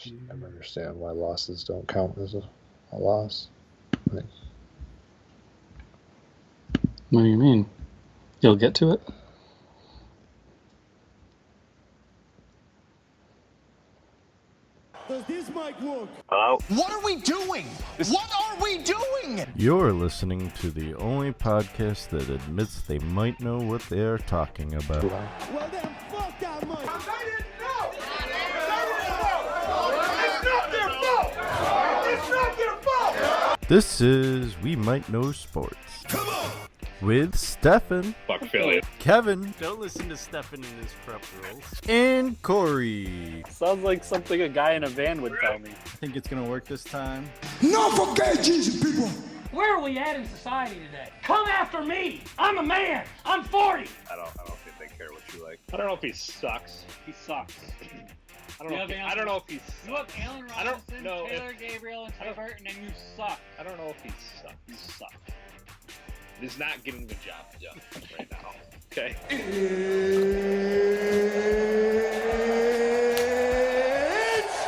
just never understand why losses don't count as a loss. Like, What do you mean? You'll get to it? Does this mic work? Hello? What are we doing? What are we doing? You're listening to the only podcast that admits they might know what they are talking about. Well then, fuck that mic. They didn't know! It's not their fault! It's not their fault! This is We Might Know Sports. Come on! With Stefan, Fuck Philly. Kevin, don't listen to Stefan in his prep roles, and Corey. Sounds like something a guy in a van would tell me. I think it's gonna work this time. No for gay Jesus people! Where are we at in society today? Come after me! I'm a man! I'm 40! I don't think they care what you like. I don't know if he sucks. He sucks. I don't know if he sucks. You have Allen I don't Robinson, know Taylor Gabriel, and Tim Burton, and you suck. I don't know if he sucks. You suck. He's not getting the job done right now. Okay? It's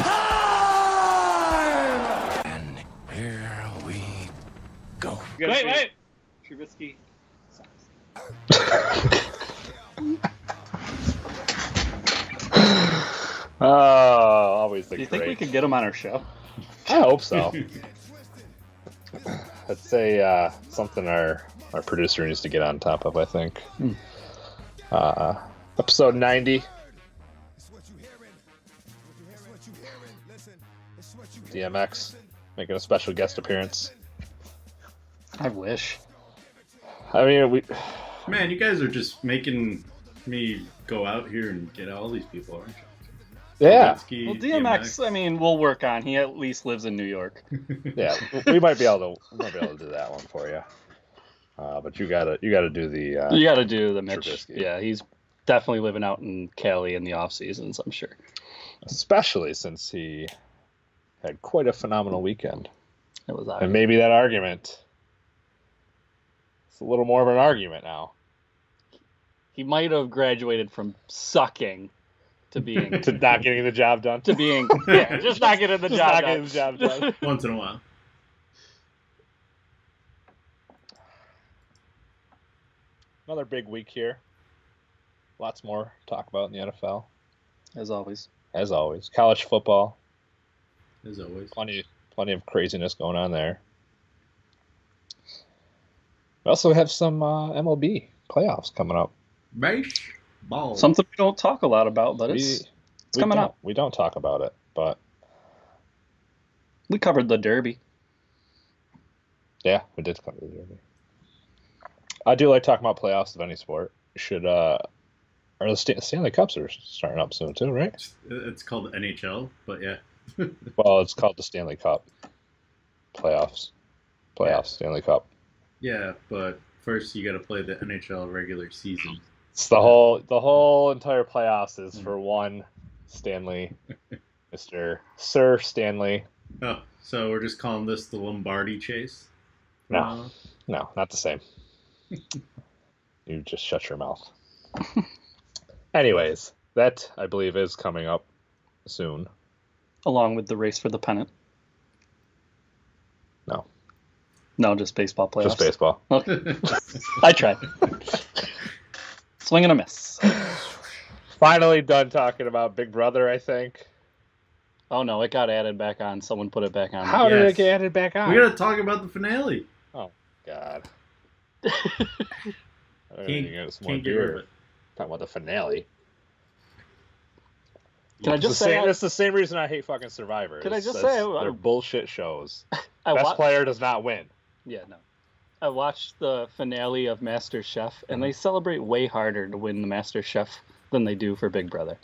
time! And here we go. Wait! Trubisky sucks. Always the Do you great. think we could get him on our show? I hope so. I'd say something our producer needs to get on top of, I think. Episode 90. DMX making a special guest appearance. I wish. I mean, Man, you guys are just making me go out here and get all these people, aren't you? yeah, Trubisky, Well, DMX, I mean, we'll work on. He at least lives in New York. yeah, we might be able to do that one for you. But you gotta do the. You got to do the Mitch. Trubisky. Yeah, he's definitely living out in Cali in the off seasons, I'm sure. Especially since he had quite a phenomenal weekend, It was and maybe that argument. It's a little more of an argument now. He might have graduated from sucking to being To not getting the job done. just not getting the Just job not done. getting the job done. Once in a while. Another big week here. Lots more to talk about in the NFL, As always. as always. College football, As always. plenty of craziness going on there. We also have some MLB playoffs coming up. Baseball. Something we don't talk a lot about, but it's coming up. We don't talk about it, but We covered the Derby. yeah, we did cover the Derby. I do like talking about playoffs of any sport. Or the Stanley Cups are starting up soon too, right? It's called NHL, but yeah. Well, it's called the Stanley Cup playoffs. Yeah. Stanley Cup. Yeah, but first you got to play the NHL regular season. It's the whole entire playoffs is for one Stanley, Sir Stanley. Oh, so we're just calling this the Lombardi Chase? No, not the same. You just shut your mouth. Anyways, that I believe is coming up soon. Along with the race for the pennant. No, No, just baseball playoffs. just baseball. Okay. I tried. Swing and a miss. Finally done talking about Big Brother, I think. Oh no, it got added back on. Someone put it back on. How did Yes. it get added back on? We got to talk about the finale. Oh, God. Can't get rid of it. Talking about the finale. Can I just say that's the same reason I hate fucking Survivor. Can I It's- just that's- say, they're bullshit shows. I Best wa- player does not win. Yeah, no. I watched the finale of Master Chef, and they celebrate way harder to win the Master Chef than they do for Big Brother.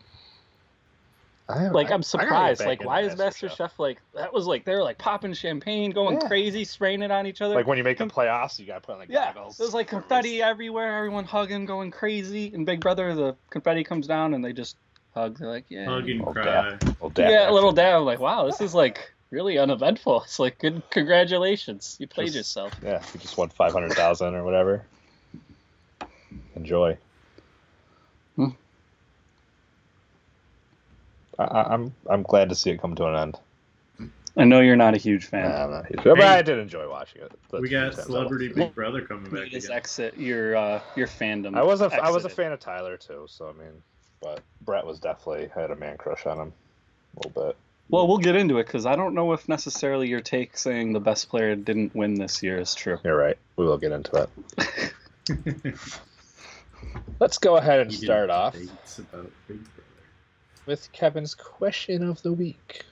I'm surprised. Like, why is Master Chef like that? Was like they were like popping champagne, going crazy, spraying it on each other. Like when you make the playoffs, you gotta put on like Yeah, goggles. it was like confetti everywhere, everyone hugging, going crazy. In Big Brother, the confetti comes down and they just hug. They're like, yeah, Hug and Little cry. dab. Little dab yeah, a action. little dab. Like, wow, this is like really uneventful. It's like, good, congratulations, you played yourself. Yeah, you just won 500,000 or whatever. Enjoy. I'm glad to see it come to an end. I know you're not a huge fan. Nah, I'm not huge, but I did enjoy watching it. We got Celebrity Big Brother coming back Just again. exit your fandom. I was a fan exited. of Tyler too, so I mean, but Brett was definitely had a man crush on him a little bit. Well, we'll get into it because I don't know if necessarily your take saying the best player didn't win this year is true. You're right. We will get into it. Let's go ahead and start off About Big Brother. with Kevin's question of the week.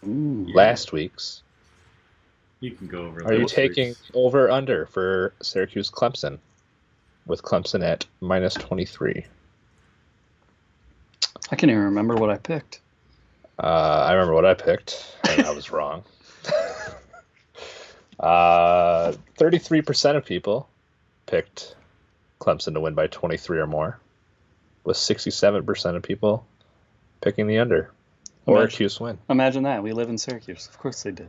Ooh. Last week's. You can go over. Are you last taking week's. over under for Syracuse Clemson? With Clemson at -23. I can't even remember what I picked. I remember what I picked, and I was wrong. 33% of people picked Clemson to win by 23 or more, with 67% of people picking the under or a Cuse win. Imagine that. We live in Syracuse. Of course they did.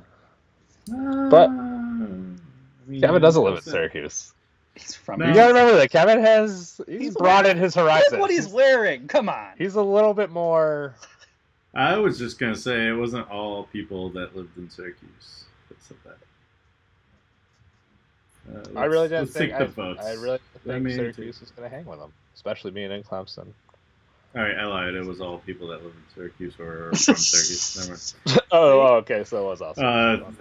But Kevin doesn't live in Syracuse. He's from No. You gotta remember that Kevin he's broadened his horizons. Look what he's wearing. Come on. He's a little bit more. I was just gonna say it wasn't all people that lived in Syracuse that said that. I really didn't let's think. take the votes. I really Let think me Syracuse is going to hang with them, especially being in Clemson. All right, I lied. It was all people that live in Syracuse or from Syracuse. Never mind. Okay, so it was awesome.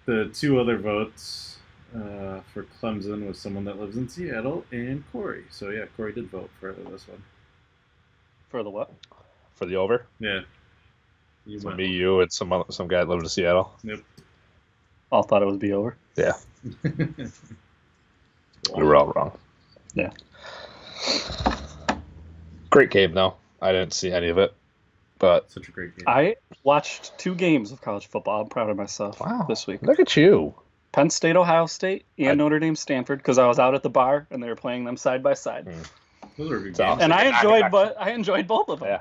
The two other votes for Clemson was someone that lives in Seattle and Corey. So yeah, Corey did vote for this one. For the what? For the over, Yeah. You so went. me, you, and some guy that lived in Seattle. Yep. All thought it would be over. Yeah, we were all wrong. Yeah. Great game, though. I didn't see any of it, but Such a great game. I watched 2 games of college football. I'm proud of myself wow, this week. Look at you. Penn State, Ohio State, and Notre Dame, Stanford, because I was out at the bar and they were playing them side by side. Those are good So- games. And I Back-to-back. enjoyed both of them. Yeah,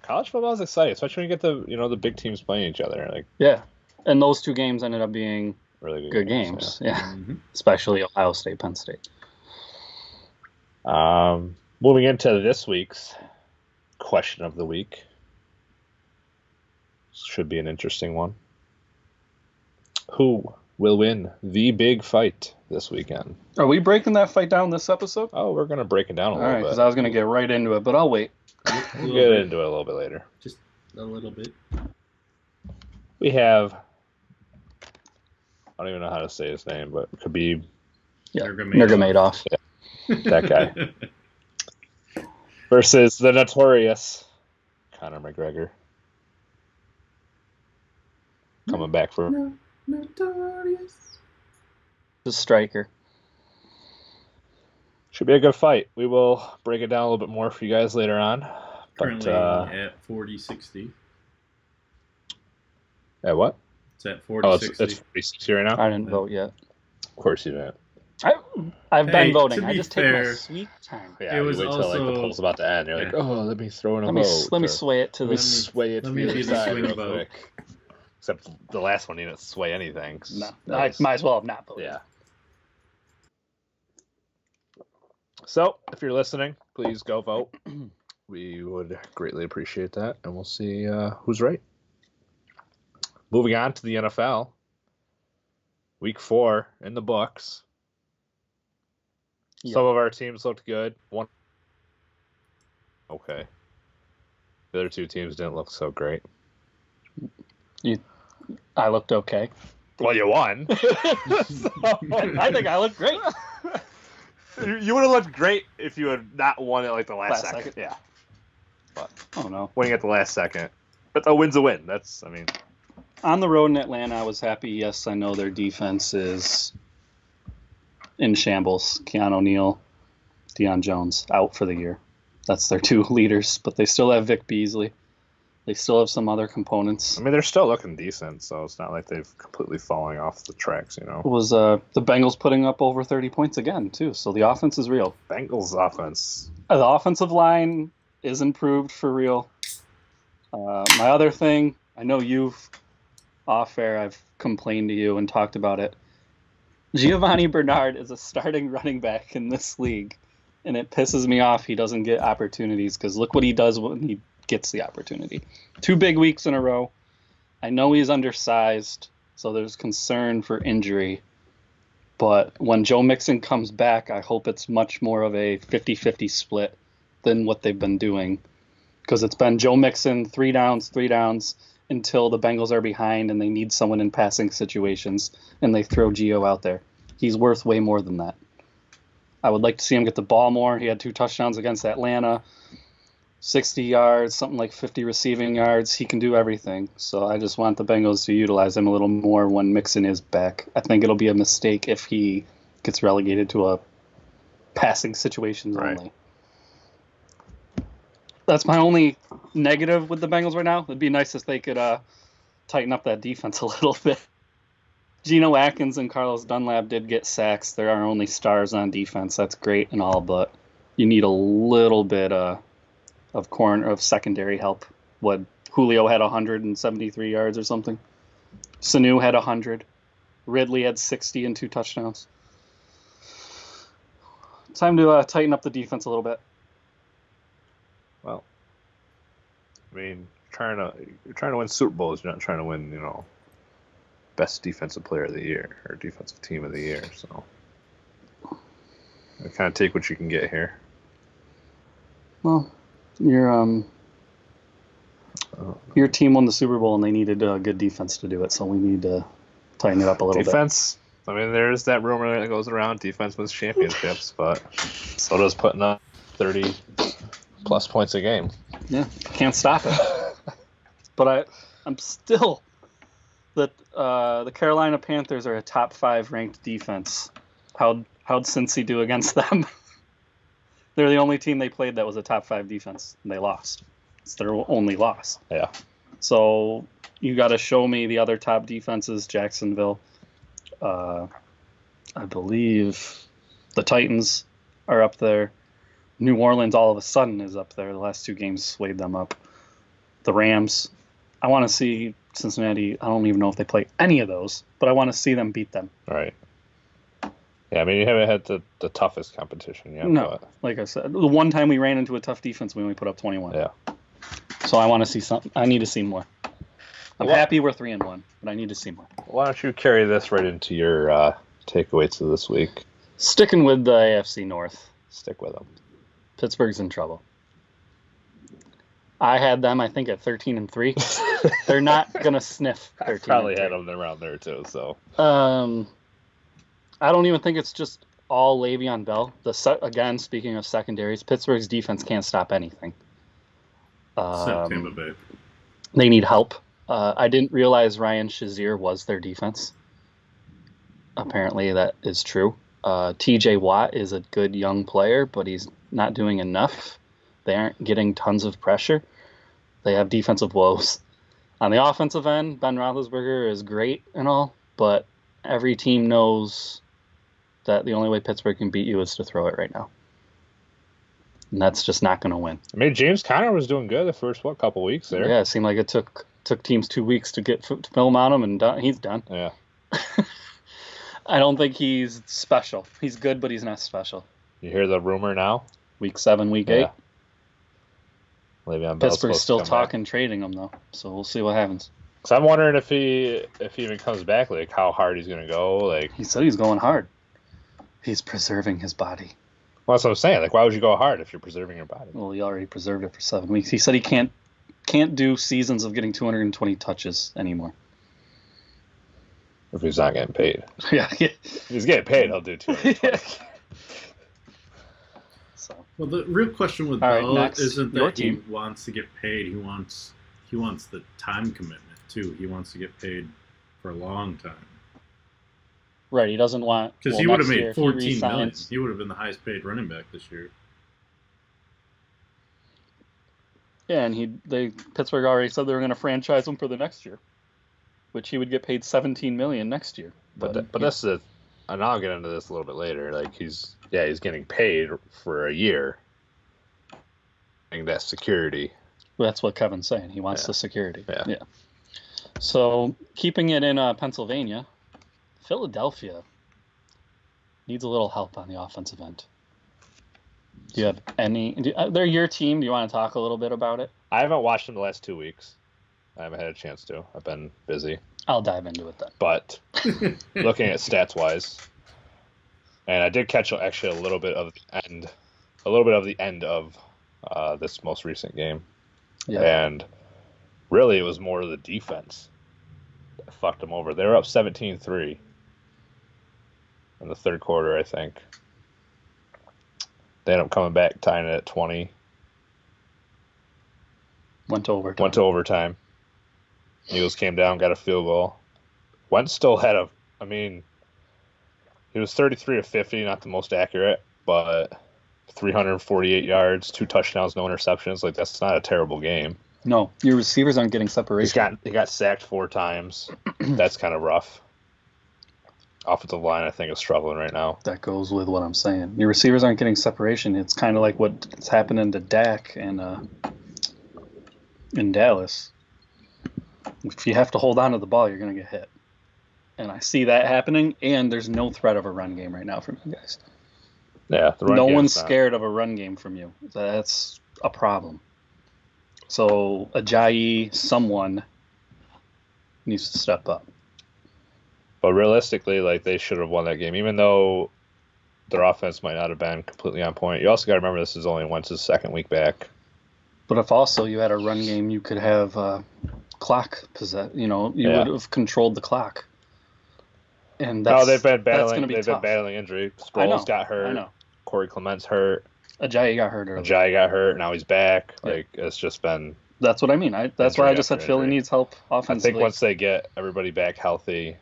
college football is exciting, especially when you get the big teams playing each other. Like Yeah. And those 2 games ended up being really good games. Yeah. Mhm. Especially Ohio State, Penn State. Yeah. Moving into this week's question of the week. Should be an interesting one. Who will win the big fight this weekend? Are we breaking that fight down this episode? Oh, we're going to break it down a All little right, bit. because I was going to get right into it, but I'll wait. We'll get into it a little bit later. Just a little bit. We have, I don't even know how to say his name, but Khabib, Yeah. Nurmagomedov. Nurmagomedov. that guy, versus the notorious Conor McGregor. Coming back for Notorious. The striker. should be a good fight. We will break it down a little bit more for you guys later on. But Currently at 40-60. at what? It's at Oh, 40-60. it's 46 right now. I didn't vote yet. Of course you didn't. I've Hey, been voting. to I be just take my fair, sweet time. Yeah, It was you wait till like the also- poll's about to end. You're like, Yeah. oh, let me throw in a Let me vote. let me or sway it to let me the. sway it to let the me other be the side swing real vote. quick. Except the last one, you didn't sway anything. No, That I was- might as well have not voted. Yeah. So, if you're listening, please go vote. We would greatly appreciate that, and we'll see who's right. Moving on to the NFL. Week 4 in the books. Yeah. Some of our teams looked good. One. Okay. The other 2 teams didn't look so great. I looked okay. Well, you won. I think I looked great. You would have looked great if you had not won at like the last Last second. second. Yeah. Oh no. Winning at the last second. But a win's a win. That's, I mean. On the road in Atlanta, I was happy. Yes, I know their defense is in shambles. Keanu Neal, Deion Jones out for the year. That's their 2 leaders, but they still have Vic Beasley. They still have some other components. I mean, they're still looking decent, so it's not like they've completely falling off the tracks, you know. Was the Bengals putting up over 30 points again, too, so the offense is real. Bengals offense. The offensive line is improved for real. My other thing, I know you've, off air, I've complained to you and talked about it. Giovanni Bernard is a starting running back in this league, and it pisses me off he doesn't get opportunities because look what he does when he gets the opportunity. 2 big weeks in a row. I know he's undersized, so there's concern for injury. But when Joe Mixon comes back, I hope it's much more of a 50-50 split than what they've been doing. Because it's been Joe Mixon, 3 downs, until the Bengals are behind and they need someone in passing situations, and they throw Gio out there. He's worth way more than that. I would like to see him get the ball more. He had 2 touchdowns against Atlanta, 60 yards, something like 50 receiving yards. He can do everything. So I just want the Bengals to utilize him a little more when Mixon is back. I think it'll be a mistake if he gets relegated to a passing situations only. That's my only negative with the Bengals right now. It'd be nice if they could tighten up that defense a little bit. Geno Atkins and Carlos Dunlap did get sacks. They're our only stars on defense. That's great and all, but you need a little bit of secondary help. What, Julio had 173 yards or something. Sanu had 100. Ridley had 60 and 2 touchdowns. Time to tighten up the defense a little bit. Well, I mean, you're trying to win Super Bowls. You're not trying to win, best defensive player of the year or defensive team of the year. So, you kind of take what you can get here. Well, your team won the Super Bowl and they needed a good defense to do it. So we need to tighten it up a little bit. Defense. I mean, there's that rumor that goes around. Defense wins championships, but so does putting up 30+ points a game. Yeah, can't stop it. But I'm still that the Carolina Panthers are a top 5 ranked defense. How'd Cincy do against them? They're the only team they played that was a top 5 defense, and they lost. It's their only loss. Yeah. So you got to show me the other top defenses. Jacksonville, I believe the Titans are up there. New Orleans all of a sudden is up there. The last 2 games swayed them up. The Rams. I want to see Cincinnati. I don't even know if they play any of those, but I want to see them beat them. Right. Yeah, I mean, you haven't had the toughest competition yet. No, like I said, the one time we ran into a tough defense, we only put up 21. Yeah. So I want to see something. I need to see more. I'm happy we're 3-1, but I need to see more. Why don't you carry this right into your takeaways of this week? Sticking with the AFC North. Stick with them. Pittsburgh's in trouble. I had them, I think, at 13-3. They're not gonna sniff 13. I probably had them around there too. So. I don't even think it's just all Le'Veon Bell. Again, speaking of secondaries, Pittsburgh's defense can't stop anything. Tampa Bay. They need help. I didn't realize Ryan Shazier was their defense. Apparently, that is true. T.J. Watt is a good young player, but he's not doing enough. They aren't getting tons of pressure. They have defensive woes. On the offensive end, Ben Roethlisberger is great and all, but every team knows that the only way Pittsburgh can beat you is to throw it right now. And that's just not going to win. I mean, James Conner was doing good the first, couple weeks there. Yeah, it seemed like it took teams 2 weeks to get film on him, and he's done. Yeah. I don't think he's special. He's good, but he's not special. You hear the rumor now? Week 7, week 8. Le'Veon Bell's Pittsburgh's still talking trading him, though, so we'll see what happens. So I'm wondering if he even comes back, like how hard he's going to go. Like he said he's going hard. He's preserving his body. Well, that's what I'm saying. Like, why would you go hard if you're preserving your body? Well, he already preserved it for 7 weeks. He said he can't do seasons of getting 220 touches anymore. If he's not getting paid. Yeah. If he's getting paid, he'll do 220. So. Well, the real question with Bell isn't that he wants to get paid. He wants the time commitment too. He wants to get paid for a long time. Right. He doesn't want because he would have made $14 million. He would have been the highest paid running back this year. Yeah, and Pittsburgh already said they were going to franchise him for the next year, which he would get paid $17 million next year. But this is, and I'll get into this a little bit later. Like he's getting paid for a year. And that's security. Well, that's what Kevin's saying. He wants the security. Yeah. So keeping it in Pennsylvania, Philadelphia needs a little help on the offensive end. Do you have any? They're your team. Do you want to talk a little bit about it? I haven't watched them the last 2 weeks. I haven't had a chance to. I've been busy. I'll dive into it then. But looking at stats wise, and I did catch actually a little bit of the end of this most recent game. Yeah. And really, it was more of the defense that fucked them over. They were up 17-3 in the third quarter, I think. They ended up coming back, tying it at 20. Went to overtime. Eagles came down, got a field goal. Wentz still had he was 33 of 50, not the most accurate, but 348 yards, 2 touchdowns, no interceptions. Like, that's not a terrible game. No, your receivers aren't getting separation. He got sacked 4 times. That's kind of rough. Offensive line, I think, is struggling right now. That goes with what I'm saying. Your receivers aren't getting separation. It's kind of like what's happening to Dak and in Dallas. If you have to hold on to the ball, you're going to get hit. And I see that happening, and there's no threat of a run game right now from you guys. Yeah, no one's scared of a run game from you. That's a problem. So Ajayi, someone needs to step up. But realistically, like, they should have won that game, even though their offense might not have been completely on point. You also got to remember this is only Wentz's second week back. But if also you had a run game, you could have clock possess. You would have controlled the clock. And they've been battling. They've been battling injury. Sproles got hurt. I know. Corey Clement's hurt. Ajayi got hurt earlier. Now he's back. Yeah. Like, it's just been. That's what I mean. That's why I just said Philly needs help offensively. I think once they get everybody back healthy,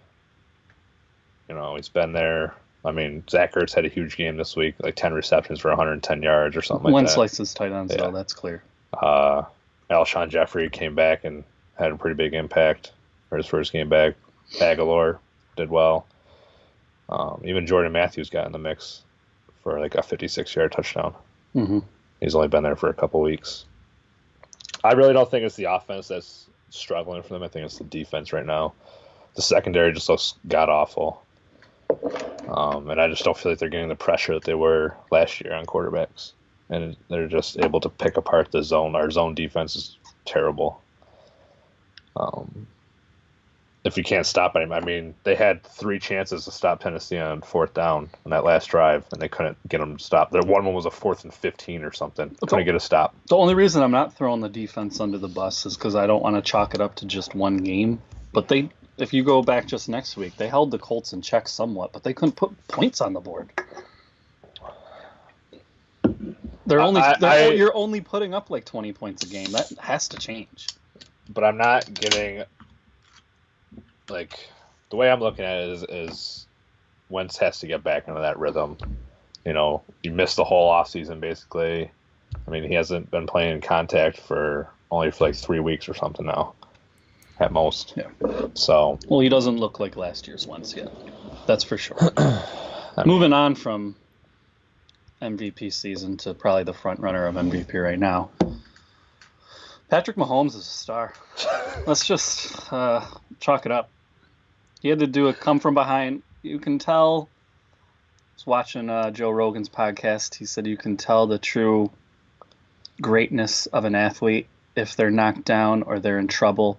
he's been there. I mean, Zach Ertz had a huge game this week, like 10 receptions for 110 yards or something like that. Wentz likes his tight ends, though. That's clear. Alshon Jeffrey came back and had a pretty big impact for his first game back. Aguilar did well. Even Jordan Matthews got in the mix for like a 56-yard touchdown. Mm-hmm. He's only been there for a couple weeks. I really don't think it's the offense that's struggling for them. I think it's the defense right now. The secondary just looks god-awful. And I just don't feel like they're getting the pressure that they were last year on quarterbacks. And they're just able to pick apart the zone. Our zone defense is terrible. If you can't stop him, I mean, they had 3 chances to stop Tennessee on 4th down on that last drive, and they couldn't get them to stop. Their one was a 4th and 15 or something. Couldn't get a stop. The only reason I'm not throwing the defense under the bus is because I don't want to chalk it up to just one game. But if you go back just next week, they held the Colts in check somewhat, but they couldn't put points on the board. You're only putting up like 20 points a game. That has to change. But I'm not getting, like, the way I'm looking at it is Wentz has to get back into that rhythm. You missed the whole offseason basically. I mean, he hasn't been playing in contact for like 3 weeks or something now, at most. Yeah. So. Well, he doesn't look like last year's Wentz yet. That's for sure. Moving on from MVP season to probably the front runner of MVP right now. Patrick Mahomes is a star. Let's just chalk it up. He had to do a come from behind. You can tell. I was watching Joe Rogan's podcast. He said you can tell the true greatness of an athlete if they're knocked down or they're in trouble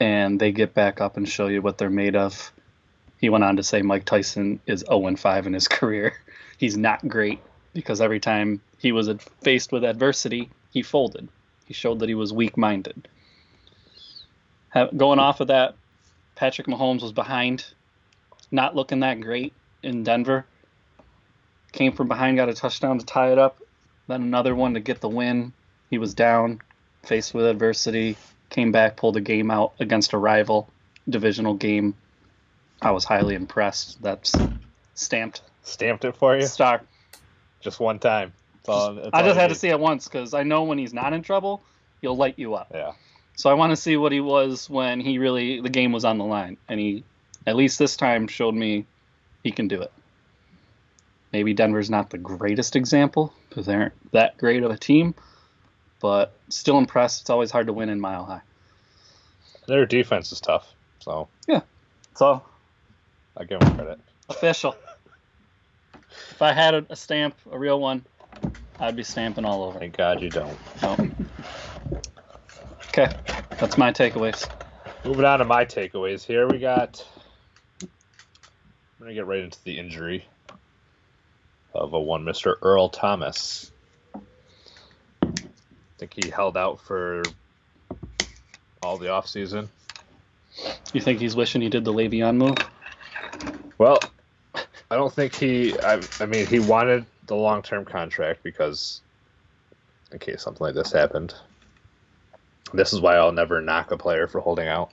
and they get back up and show you what they're made of. He went on to say Mike Tyson is 0-5 in his career. He's not great because every time he was faced with adversity, he folded. He showed that he was weak-minded. Going off of that, Patrick Mahomes was behind, not looking that great in Denver. Came from behind, got a touchdown to tie it up, then another one to get the win. He was down, faced with adversity, came back, pulled a game out against a rival, divisional game. I was highly impressed. That's stamped. Stamped it for you? Star. Just one time. I just had to see it once because I know when he's not in trouble, he'll light you up. Yeah. So I want to see what he was when the game was on the line. And he, at least this time, showed me he can do it. Maybe Denver's not the greatest example because they aren't that great of a team, but still impressed. It's always hard to win in Mile High. Their defense is tough. So yeah. So I give them credit. Official. If I had a stamp, a real one, I'd be stamping all over. Thank God you don't. Nope. Okay, that's my takeaways. Moving on to my takeaways here, I'm going to get right into the injury of one Mr. Earl Thomas. I think he held out for all the offseason. You think he's wishing he did the Le'Veon move? Well, I don't think he wanted the long-term contract because in case something like this happened. This is why I'll never knock a player for holding out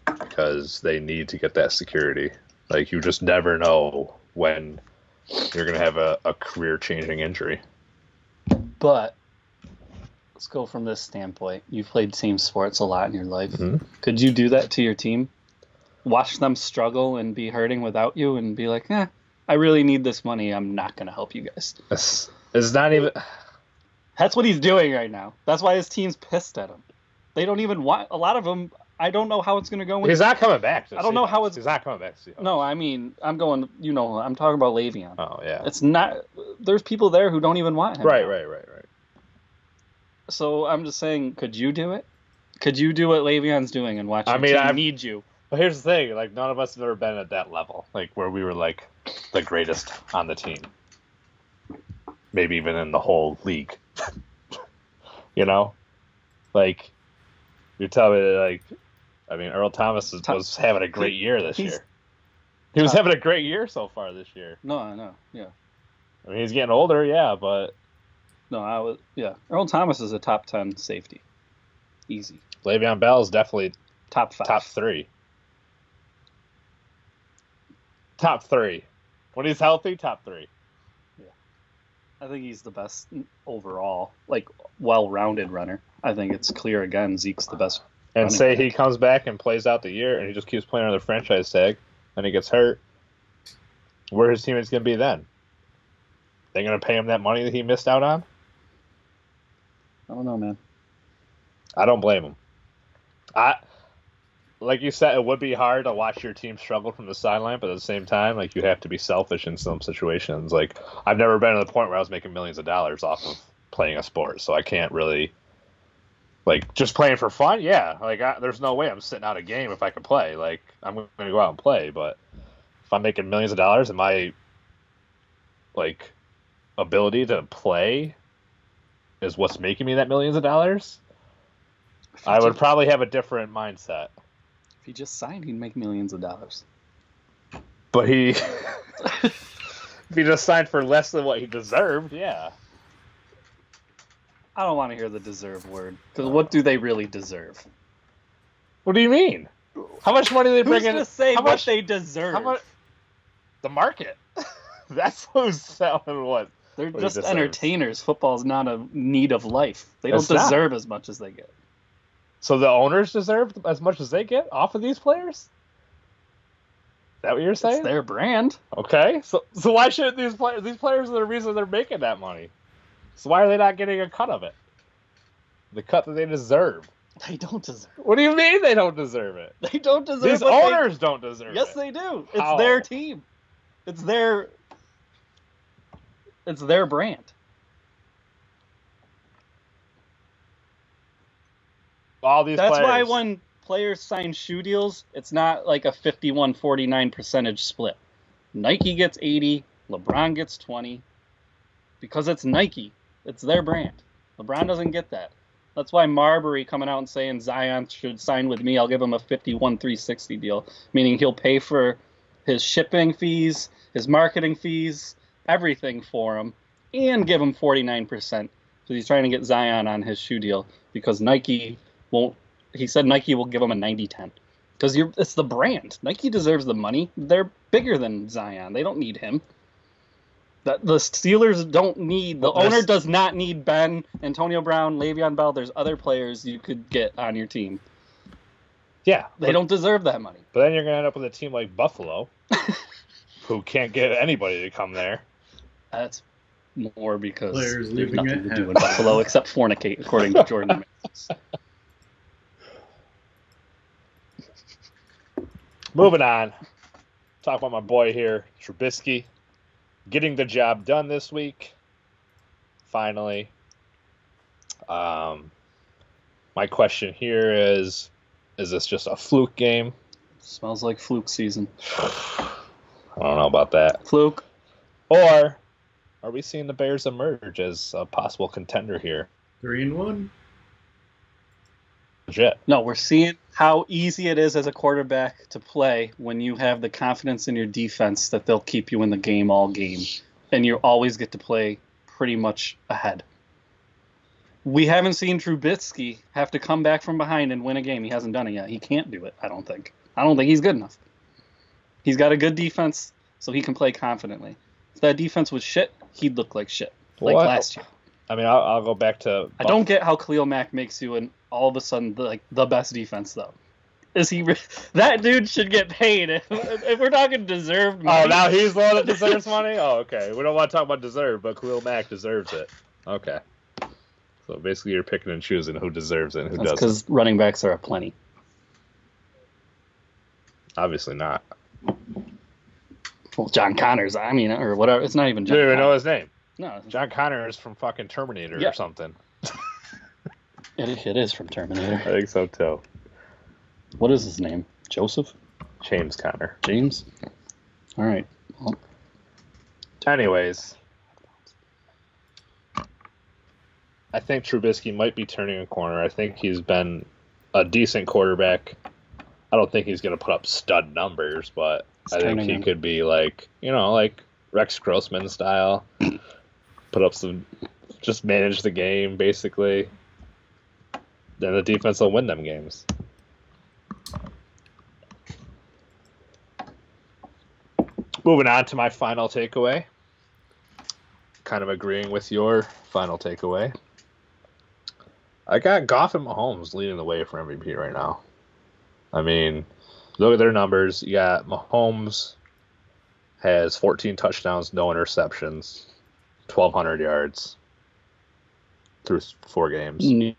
because they need to get that security. Like, you just never know when you're going to have a career-changing injury. But let's go from this standpoint. You've played team sports a lot in your life. Mm-hmm. Could you do that to your team? Watch them struggle and be hurting without you and be like, I really need this money. I'm not going to help you guys. It's not even... That's what he's doing right now. That's why his team's pissed at him. They don't even want... A lot of them, I don't know how it's going to go. He's not coming back. I don't know how it's... He's not coming back to Seahawks. No, I mean, I'm talking about Le'Veon. Oh, yeah. It's not... There's people there who don't even want him. Right. So I'm just saying, could you do it? Could you do what Le'Veon's doing and watch your team need you? Well, here's the thing. Like, none of us have ever been at that level. Like, where we were, like, the greatest on the team. Maybe even in the whole league. You know? Like, you tell me, like, I mean, Earl Thomas was having a great year this year. He was having a great year so far this year. No, I know, yeah. I mean, he's getting older, yeah, but... No, Earl Thomas is a top 10 safety. Easy. Le'Veon Bell is definitely... Top 5. Top 3. Top 3. When he's healthy, top 3. Yeah. I think he's the best overall, like, well-rounded runner. I think it's clear again, Zeke's the best. And say he comes back and plays out the year and he just keeps playing under the franchise tag and he gets hurt. Where his teammates going to be then? They going to pay him that money that he missed out on? I don't know, man. I don't blame him. Like you said, it would be hard to watch your team struggle from the sideline, but at the same time, like, you have to be selfish in some situations. Like, I've never been to the point where I was making millions of dollars off of playing a sport, so I can't really, like, just playing for fun. Yeah, like, there's no way I'm sitting out a game if I could play. Like, I'm going to go out and play, but if I'm making millions of dollars and my, like, ability to play is what's making me that millions of dollars, I would probably have a different mindset. If he just signed, he'd make millions of dollars. But if he just signed for less than what he deserved, yeah. I don't want to hear the deserve word. Because what do they really deserve? What do you mean? How much money do they bring in? Who's to say what they deserve? How much? The market. That's who's selling what. They're just entertainers. Football's not a need of life. They don't deserve as much as they get. So the owners deserve as much as they get off of these players? Is that what you're saying? It's their brand. Okay. So why shouldn't these players? These players are the reason they're making that money. So why are they not getting a cut of it? The cut that they deserve. They don't deserve it. What do you mean they don't deserve it? They don't deserve it. These owners don't deserve it. Yes, they do. It's How? their team. It's their brand. All these That's players. why when players sign shoe deals, it's not like a 51-49 percentage split. Nike gets 80, LeBron gets 20, because it's Nike. It's their brand. LeBron doesn't get that. That's why Marbury coming out and saying Zion should sign with me. I'll give him a 51-360 deal, meaning he'll pay for his shipping fees, his marketing fees, everything for him, and give him 49%. So he's trying to get Zion on his shoe deal because Nike won't. He said Nike will give him a 90-10 because it's the brand. Nike deserves the money. They're bigger than Zion. They don't need him. The Steelers don't need. The owner does not need Ben, Antonio Brown, Le'Veon Bell. There's other players you could get on your team. Yeah, they don't deserve that money. But then you're gonna end up with a team like Buffalo, who can't get anybody to come there. That's more because Players there's leaving nothing it to do in Buffalo except fornicate, according to Jordan. Moving on. Talk about my boy here, Trubisky, getting the job done this week. finally. My question here is this just a fluke game? Smells like fluke season. I don't know about that. Fluke. Or are we seeing the Bears emerge as a possible contender here? 3-1. Legit. No, we're seeing how easy it is as a quarterback to play when you have the confidence in your defense that they'll keep you in the game all game, and you always get to play pretty much ahead. We haven't seen Trubisky have to come back from behind and win a game. He hasn't done it yet. He can't do it, I don't think. I don't think he's good enough. He's got a good defense, so he can play confidently. If that defense was shit, he'd look like shit, like last year. I mean, I'll go back to... I don't get how Khalil Mack makes you all of a sudden the best defense, though. Is he... That dude should get paid. If we're talking deserved money... Oh, now he's the one that deserves money? Oh, okay. We don't want to talk about deserve, but Khalil Mack deserves it. Okay. So basically you're picking and choosing who deserves it and who doesn't. Because running backs are aplenty. Obviously not. Well, John Connors, I mean, or whatever. It's not even John You don't even Connors. know his name. No. John Connors from fucking Terminator or something. It is from Terminator. I think so, too. What is his name? Joseph? James Conner. James? All right. Well, anyways, I think Trubisky might be turning a corner. I think he's been a decent quarterback. I don't think he's going to put up stud numbers, but I think he could be like Rex Grossman style. Put up some, just manage the game, basically. Then the defense will win them games. Moving on to my final takeaway. Kind of agreeing with your final takeaway. I got Goff and Mahomes leading the way for MVP right now. I mean, look at their numbers. You got Mahomes has 14 touchdowns, no interceptions, 1,200 yards through 4 games.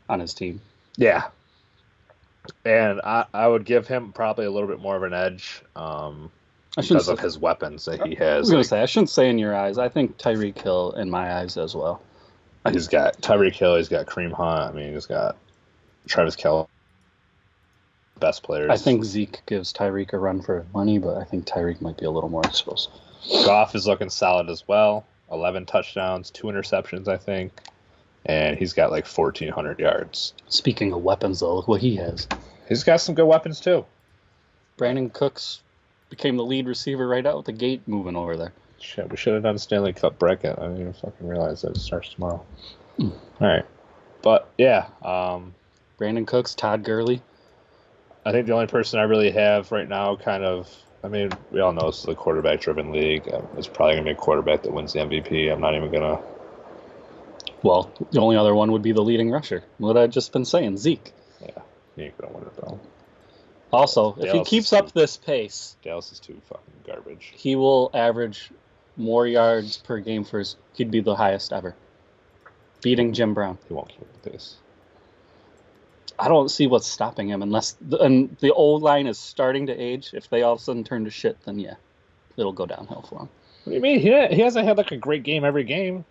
On his team. Yeah. And I would give him probably a little bit more of an edge because of his weapons that he has. I was going to say, I shouldn't say in your eyes. I think Tyreek Hill in my eyes as well. He's got Tyreek Hill. He's got Kareem Hunt. I mean, he's got Travis Kelce. Best players. I think Zeke gives Tyreek a run for his money, but I think Tyreek might be a little more explosive. Goff is looking solid as well. 11 touchdowns, 2 interceptions, I think. And he's got like 1,400 yards. Speaking of weapons, though, look what he has. He's got some good weapons, too. Brandon Cooks became the lead receiver right out with the gate moving over there. Shit, we should have done Stanley Cup bracket. I didn't even fucking realize that it starts tomorrow. All right. But, yeah. Brandon Cooks, Todd Gurley. I think the only person I really have right now I mean, we all know this is a quarterback-driven league. It's probably going to be a quarterback that wins the MVP. I'm not even going to... Well, the only other one would be the leading rusher. What I've just been saying, Zeke. Yeah, he ain't going to win it, though. Also, if he keeps up this pace... Dallas is too fucking garbage. He will average more yards per game he'd be the highest ever. Beating Jim Brown. He won't keep up the pace. I don't see what's stopping him unless the old line is starting to age. If they all of a sudden turn to shit, then yeah, it'll go downhill for him. What do you mean? He hasn't had like a great game every game.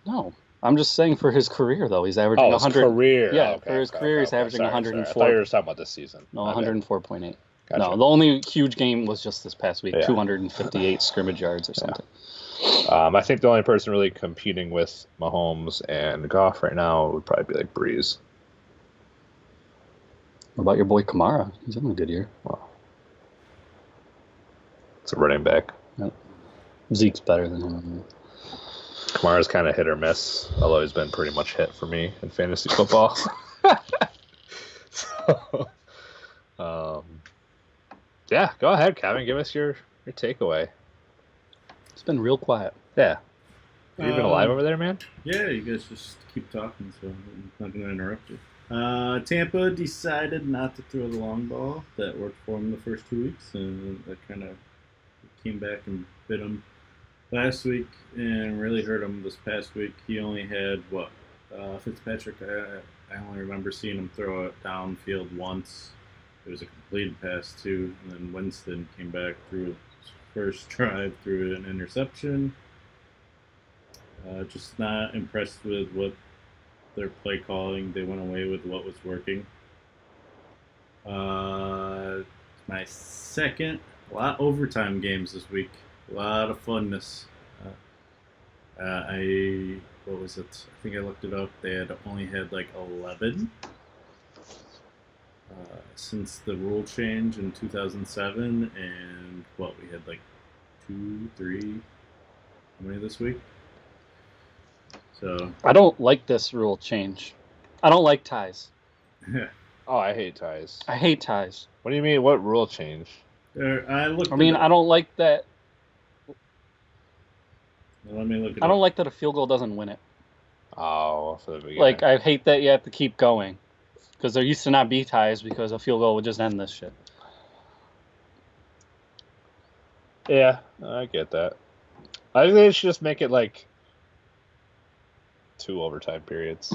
No, I'm just saying for his career though, he's averaging 100. Career. Yeah, for his career, he's averaging 104. I thought you were talking about this season. No, 104.8. Gotcha. No, the only huge game was just this past week, 258 scrimmage yards or something. I think the only person really competing with Mahomes and Goff right now would probably be like Breeze. What about your boy Kamara? He's having a good year. Wow. It's a running back. Yep. Zeke's better than him. Kamara's kind of hit or miss, although he's been pretty much hit for me in fantasy football. Yeah, go ahead, Kevin. Give us your takeaway. It's been real quiet. Yeah. Are you even alive over there, man? Yeah, you guys just keep talking, so I'm not going to interrupt you. Tampa decided not to throw the long ball. That worked for them the first 2 weeks, and that kind of came back and bit him last week and really hurt him this past week. He only had, Fitzpatrick, I only remember seeing him throw it downfield once. It was a completed pass, too, and then Winston came back, threw first drive through an interception. Just not impressed with what their play calling. They went away with what was working. My second, a lot of overtime games this week. A lot of funness. What was it? I think I looked it up. They had only had like 11 since the rule change in 2007, and we had like 2, 3. How many this week? So I don't like this rule change. I don't like ties. Oh, I hate ties. I hate ties. What do you mean? What rule change? I don't like that. Let me look. I don't like that a field goal doesn't win it. Oh, for the beginning. Like, I hate that you have to keep going. Because there used to not be ties because a field goal would just end this shit. Yeah, I get that. I think they should just make it like 2 overtime periods.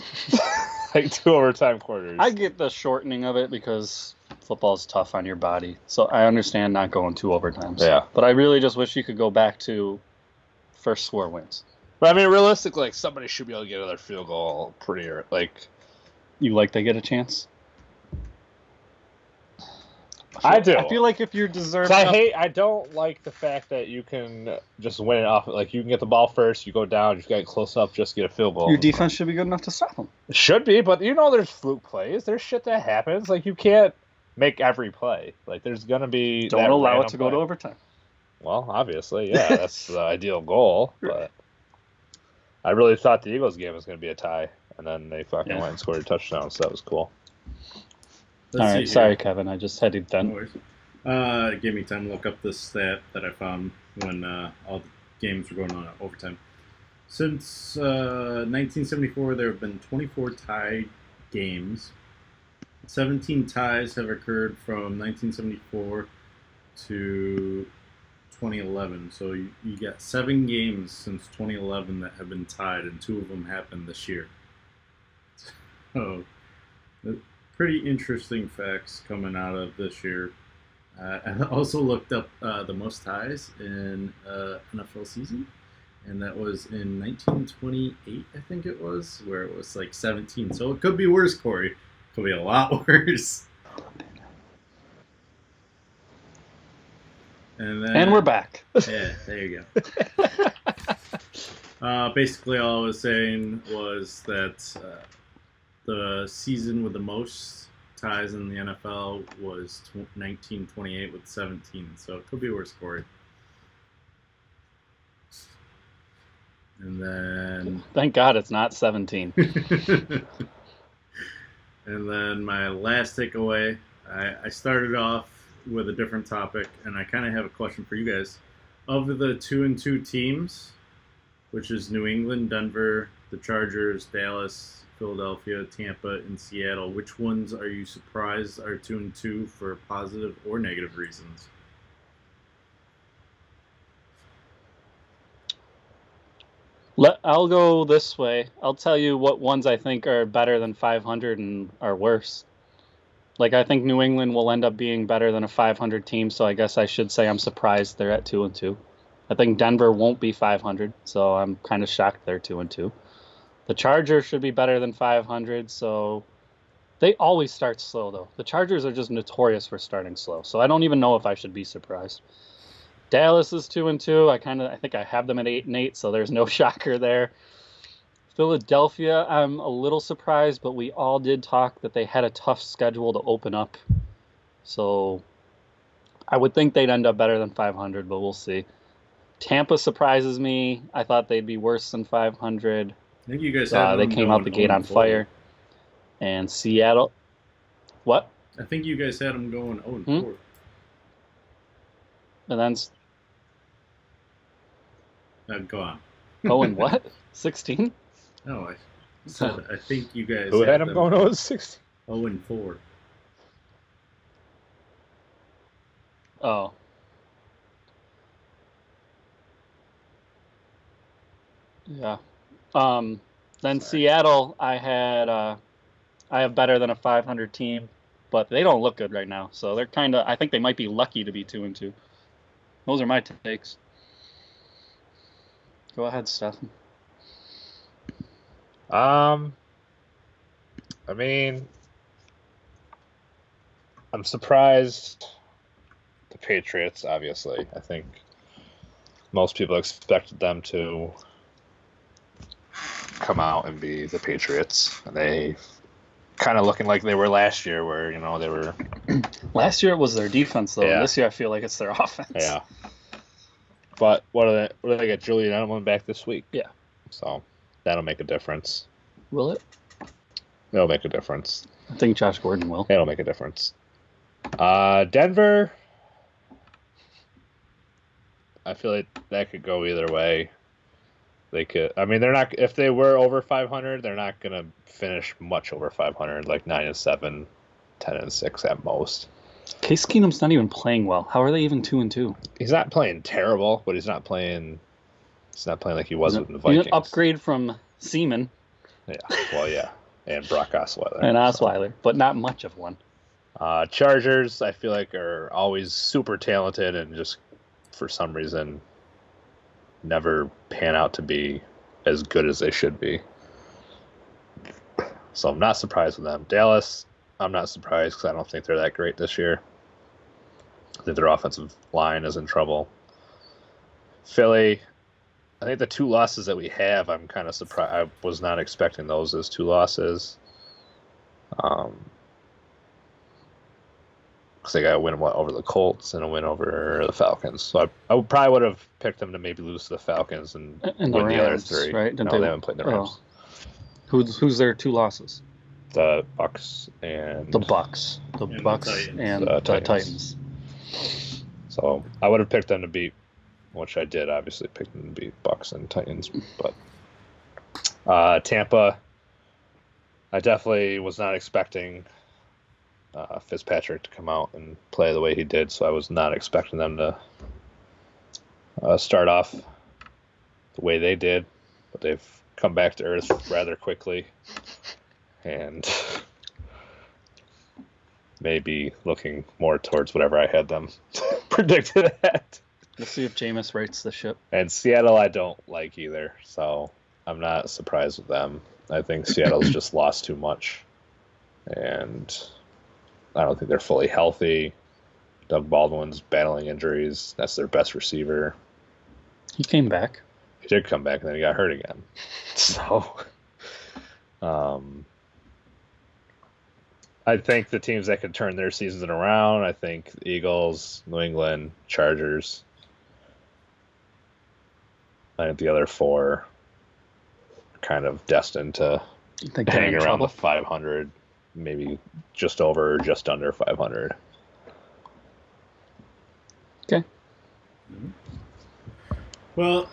Like 2 overtime quarters. I get the shortening of it because football's tough on your body. So I understand not going 2 overtimes. Yeah. But I really just wish you could go back to first score wins. But I mean, realistically, like, somebody should be able to get another field goal pretty early. Like, you like they get a chance? I do. I feel like if you're deserving. I don't like the fact that you can just win it off. Like, you can get the ball first, you go down, you get close up, just get a field goal. Your defense should be good enough to stop them. It should be, but there's fluke plays. There's shit that happens. Like, you can't make every play. Like, there's gonna be. Don't allow it to go to overtime. Well, obviously, yeah, that's the ideal goal. But I really thought the Eagles game was gonna be a tie, and then they fucking went and scored a touchdown. So that was cool. All right, sorry, Kevin. I just had it done. It gave me time to look up this stat that I found when all the games were going on at overtime. Since 1974, there have been 24 tie games. 17 ties have occurred from 1974 to 2011. So you got 7 games since 2011 that have been tied, and 2 of them happened this year. So, pretty interesting facts coming out of this year. I also looked up the most ties in NFL season, and that was in 1928, I think it was, where it was like 17. So it could be worse, Corey. It could be a lot worse. And we're back. Yeah, there you go. Basically, all I was saying was that the season with the most ties in the NFL was 1928 with 17, so it could be worse, Corey. And then... Thank God it's not 17. And then my last takeaway, I started off with a different topic, and I kind of have a question for you guys. Of the 2-2 teams, which is New England, Denver, the Chargers, Dallas, Philadelphia, Tampa, and Seattle, which ones are you surprised are 2-2 for positive or negative reasons? I'll go this way. I'll tell you what ones I think are better than 500 and are worse. Like, I think New England will end up being better than a 500 team, so I guess I should say I'm surprised they're at 2-2. I think Denver won't be 500, so I'm kind of shocked they're 2-2. The Chargers should be better than 500, so they always start slow, though. The Chargers are just notorious for starting slow, so I don't even know if I should be surprised. Dallas is 2-2. I think I have them at 8-8, so there's no shocker there. Philadelphia, I'm a little surprised, but we all did talk that they had a tough schedule to open up. So I would think they'd end up better than 500, but we'll see. Tampa surprises me. I thought they'd be worse than 500. I think you guys had they came out the gate on fire. And Seattle. What? I think you guys had them going 0-4. And then... Go on. Oh, and what? 16? No, I said I think you guys Who had them going 0-16? 0-4. Oh. Yeah. Then Seattle, I have better than a 500 team, but they don't look good right now. So they're I think they might be lucky to be 2-2. Those are my takes. Go ahead, Stefan. I mean, I'm surprised the Patriots, obviously. I think most people expected them to come out and be the Patriots. And they kind of looking like they were last year where, they were... Last year it was their defense, though. Yeah. This year I feel like it's their offense. Yeah. But what do they get? Julian Edelman back this week. Yeah. So that'll make a difference. Will it? It'll make a difference. I think Josh Gordon will. It'll make a difference. Denver, I feel like that could go either way. They could. I mean, they're not. If they were over 500, they're not gonna finish much over 500, like 9-7, 10-6 at most. Case Keenum's not even playing well. How are they even 2-2? He's not playing terrible, but he's not playing. He's not playing like he was with the Vikings. He's an upgrade from Seaman. Yeah. Well, yeah, and Brock Osweiler. And Osweiler, but not much of one. Chargers, I feel like, are always super talented and just for some reason never pan out to be as good as they should be. So I'm not surprised with them. Dallas, I'm not surprised because I don't think they're that great this year. I think their offensive line is in trouble. Philly, I think the 2 losses that we have, I'm kind of surprised. I was not expecting those as 2 losses. Because they got a win over the Colts and a win over the Falcons. So I probably would have picked them to maybe lose to the Falcons and win the the other Rams, 3. right? No, they haven't played the Rams. Who's their 2 losses? The Bucks and the Bucks. The And the Bucks Titans. and The the Titans. Titans. So I would have picked them to beat, which I did, obviously pick them to beat Bucks and Titans. But Tampa, I definitely was not expecting Fitzpatrick to come out and play the way he did, so I was not expecting them to start off the way they did, but they've come back to earth rather quickly and maybe looking more towards whatever I had them predicted at. We'll see if Jameis rights the ship. And Seattle I don't like either, so I'm not surprised with them. I think Seattle's just lost too much, and I don't think they're fully healthy. Doug Baldwin's battling injuries. That's their best receiver. He came back. He did come back, and then he got hurt again. So, I think the teams that could turn their seasons around, I think the Eagles, New England, Chargers. I think the other 4 are kind of destined to hang around the 500, maybe just over or just under 500. Okay. Well,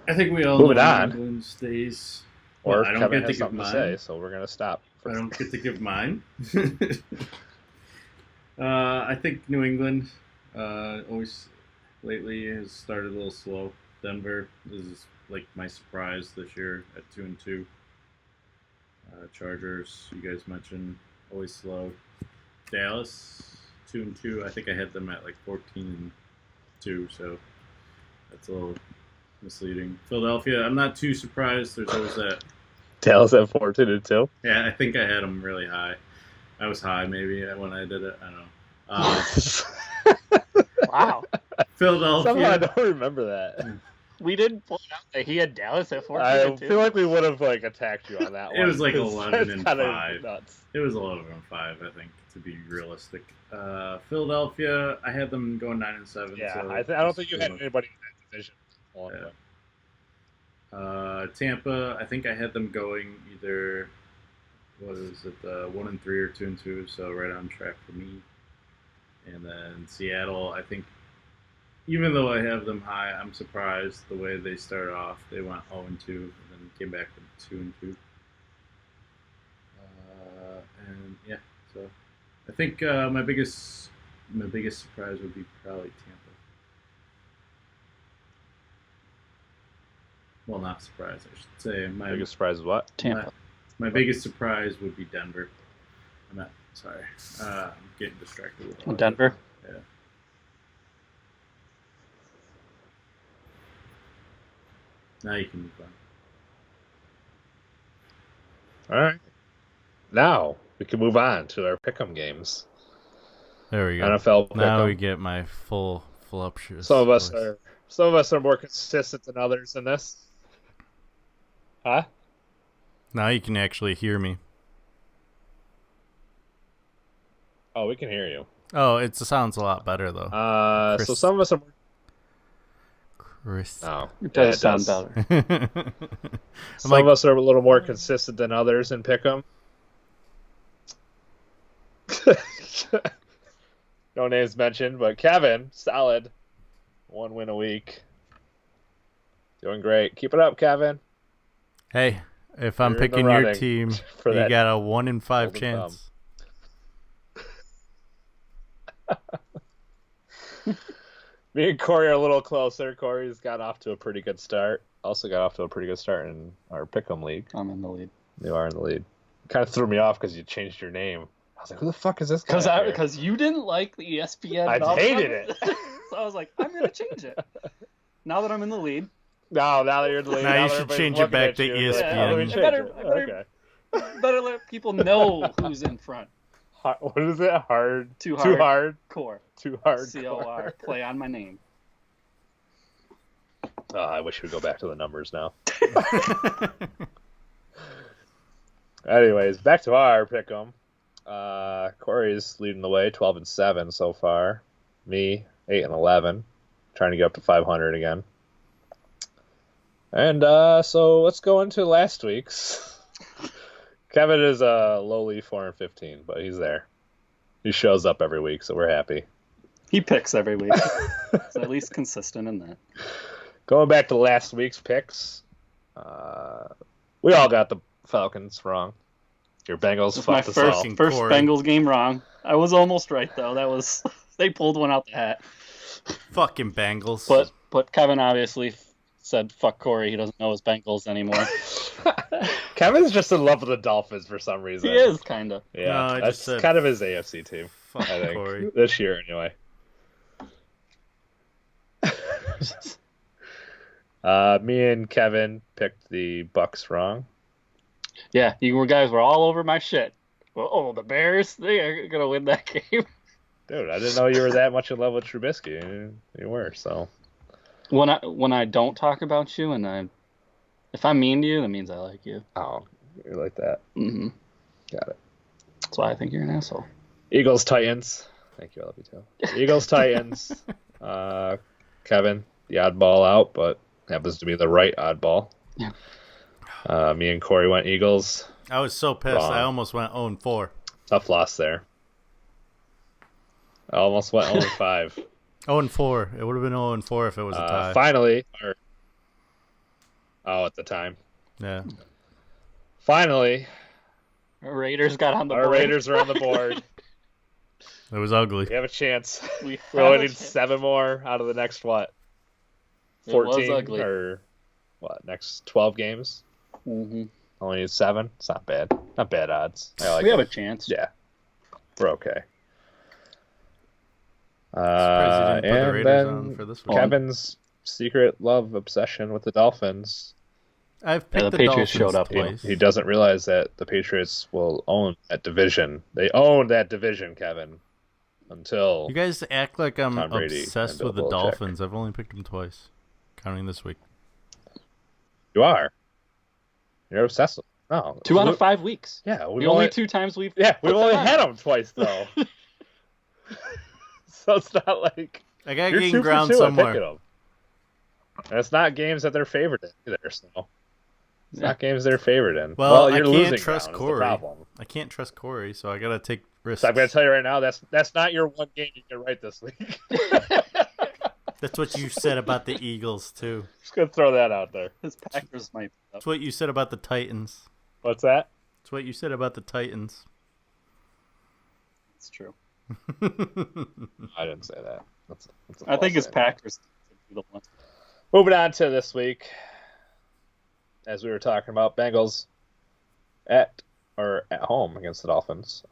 I think we all Moving know on. England stays. Or Well, I don't Kevin get has to give something to mine. say, so we're going to stop. I don't get to give mine. I think New England always lately has started a little slow. Denver is like my surprise this year at 2-2. Chargers, you guys mentioned, always slow. Dallas 2-2. I think I had them at like 14-2, so that's a little misleading. Philadelphia, I'm not too surprised. There's always that. Dallas at 14-2. Yeah, I think I had them really high. I was high maybe when I did it. I don't know. Wow. Philadelphia. Somehow I don't remember that. We didn't point out that he had Dallas at 14-2. I feel like we would have attacked you on that one. It was like 'cause 11-5. that's kinda nuts. It was 11-5, I think, to be realistic. Philadelphia, I had them going 9-7. Yeah, so I don't think you had anybody in that division. Yeah. Tampa, I think I had them going either, 1-3 or 2-2, so right on track for me. And then Seattle, I think, even though I have them high, I'm surprised the way they started off. They went 0-2 and then came back to 2-2. And yeah, so I think my biggest surprise would be probably Tampa. Well, not surprise, I should say. My Biggest surprise is what? Tampa. My biggest surprise would be Denver. I'm getting distracted with all that. Denver? Yeah. Now you can move on. All right. Now we can move on to our pick'em games. There we go. NFL pick'em. Now we get my full voluptuous. Some of us voice. are more consistent than others in this. Huh? Now you can actually hear me. Oh, we can hear you. Oh, it sounds a lot better though. So some of us are more. Chris. Oh, It does yeah, sound better. Some of us are a little more consistent than others in pick'em. No names mentioned, but Kevin, solid. 1 win a week. Doing great. Keep it up, Kevin. Hey, if I'm You're in the picking your running team, for you that got a 1 in 5 golden chance. Me and Corey are a little closer. Corey's got off to a pretty good start. Also got off to a pretty good start in our pick'em league. I'm in the lead. You are in the lead. Kind of threw me off because you changed your name. I was like, who the fuck is this guy? Because you didn't like the ESPN. I Golf hated Coverage. it. So I was like, I'm gonna change it. Now that I'm in the lead, No, now that you're in the lead. Now you that should everybody's change it looking back at to you, ESPN. yeah, let me I change better- it. I better- Okay. better let people know who's in front. What is it? Hard. Too Too hard. hard. Core. Too hard. COR. Play on my name. Oh, I wish we'd go back to the numbers now. Anyways, back to our pick'em. Corey's leading the way, 12-7 so far. Me, 8-11, trying to get up to 500 again. And so let's go into last week's. Kevin is a lowly 4-15, but he's there. He shows up every week, so we're happy. He picks every week. He's at least consistent in that. Going back to last week's picks, we all got the Falcons wrong. Your Bengals It's my fucked us all. first Corey. Bengals game wrong. I was almost right though. That was they pulled one out the hat. Fucking Bengals. But Kevin obviously said fuck Corey. He doesn't know his Bengals anymore. Kevin's just in love with the Dolphins for some reason. He is kind of. Yeah, No, I that's just said kind of his AFC team, fuck I think. Corey. This year, anyway. Me and Kevin picked the Bucks wrong. Yeah, you guys were all over my shit. Oh, the Bears, they are gonna win that game. Dude, I didn't know you were that much in love with Trubisky. You were, so. When I don't talk about you and if I'm mean to you, that means I like you. Oh, you're like that. Mm-hmm. Got it. That's why I think you're an asshole. Eagles, Titans. Thank you, I love you too. Eagles, Titans. Kevin, the oddball out, but happens to be the right oddball. Yeah. Me and Corey went Eagles. I was so pissed. Wrong. I almost went 0-4. Tough loss there. I almost went 0-5. 0-4. It would have been 0-4 if it was a tie. Finally, at the time. Yeah. Finally, Raiders got on the our board. Raiders are on the board. It was ugly. We have a chance. We We have only a need chance. 7 more out of the next, what? It was 14 ugly. or what? Next 12 games? Mm-hmm. Only need 7? It's not bad. Not bad odds. I like We have it. a chance. Yeah. We're okay. Surprised you didn't put the And Raiders on then for this week. Kevin's secret love obsession with the Dolphins. I've picked the the Patriots Dolphins showed up. twice. He doesn't realize that the Patriots will own that division. They own that division, Kevin. Until You guys act like I'm Tom Brady obsessed and with the Bill Belichick. Dolphins. I've only picked them twice, counting this week. you are. You're obsessed with No. 2 out of 5 weeks. Yeah. The only 2 times we've Yeah, we've put only them on. had them twice, though. So it's not like... I gotta You're gain 2 for ground 2 at somewhere. picking them. And it's not games that they're favored in either, so... It's not games they're favored in. Well, you're I losing can't trust ground is the Corey. problem. I can't trust Corey, so I gotta take risks. So I'm going to tell you right now, that's not your one game you can write this week. That's what you said about the Eagles too. Just going to throw that out there. His Packers might. That's what you said about the Titans. What's that? That's what you said about the Titans. It's true. I didn't say that. That's a I think false his statement. Packers would be the one. Moving on to this week, as we were talking about, Bengals at home against the Dolphins.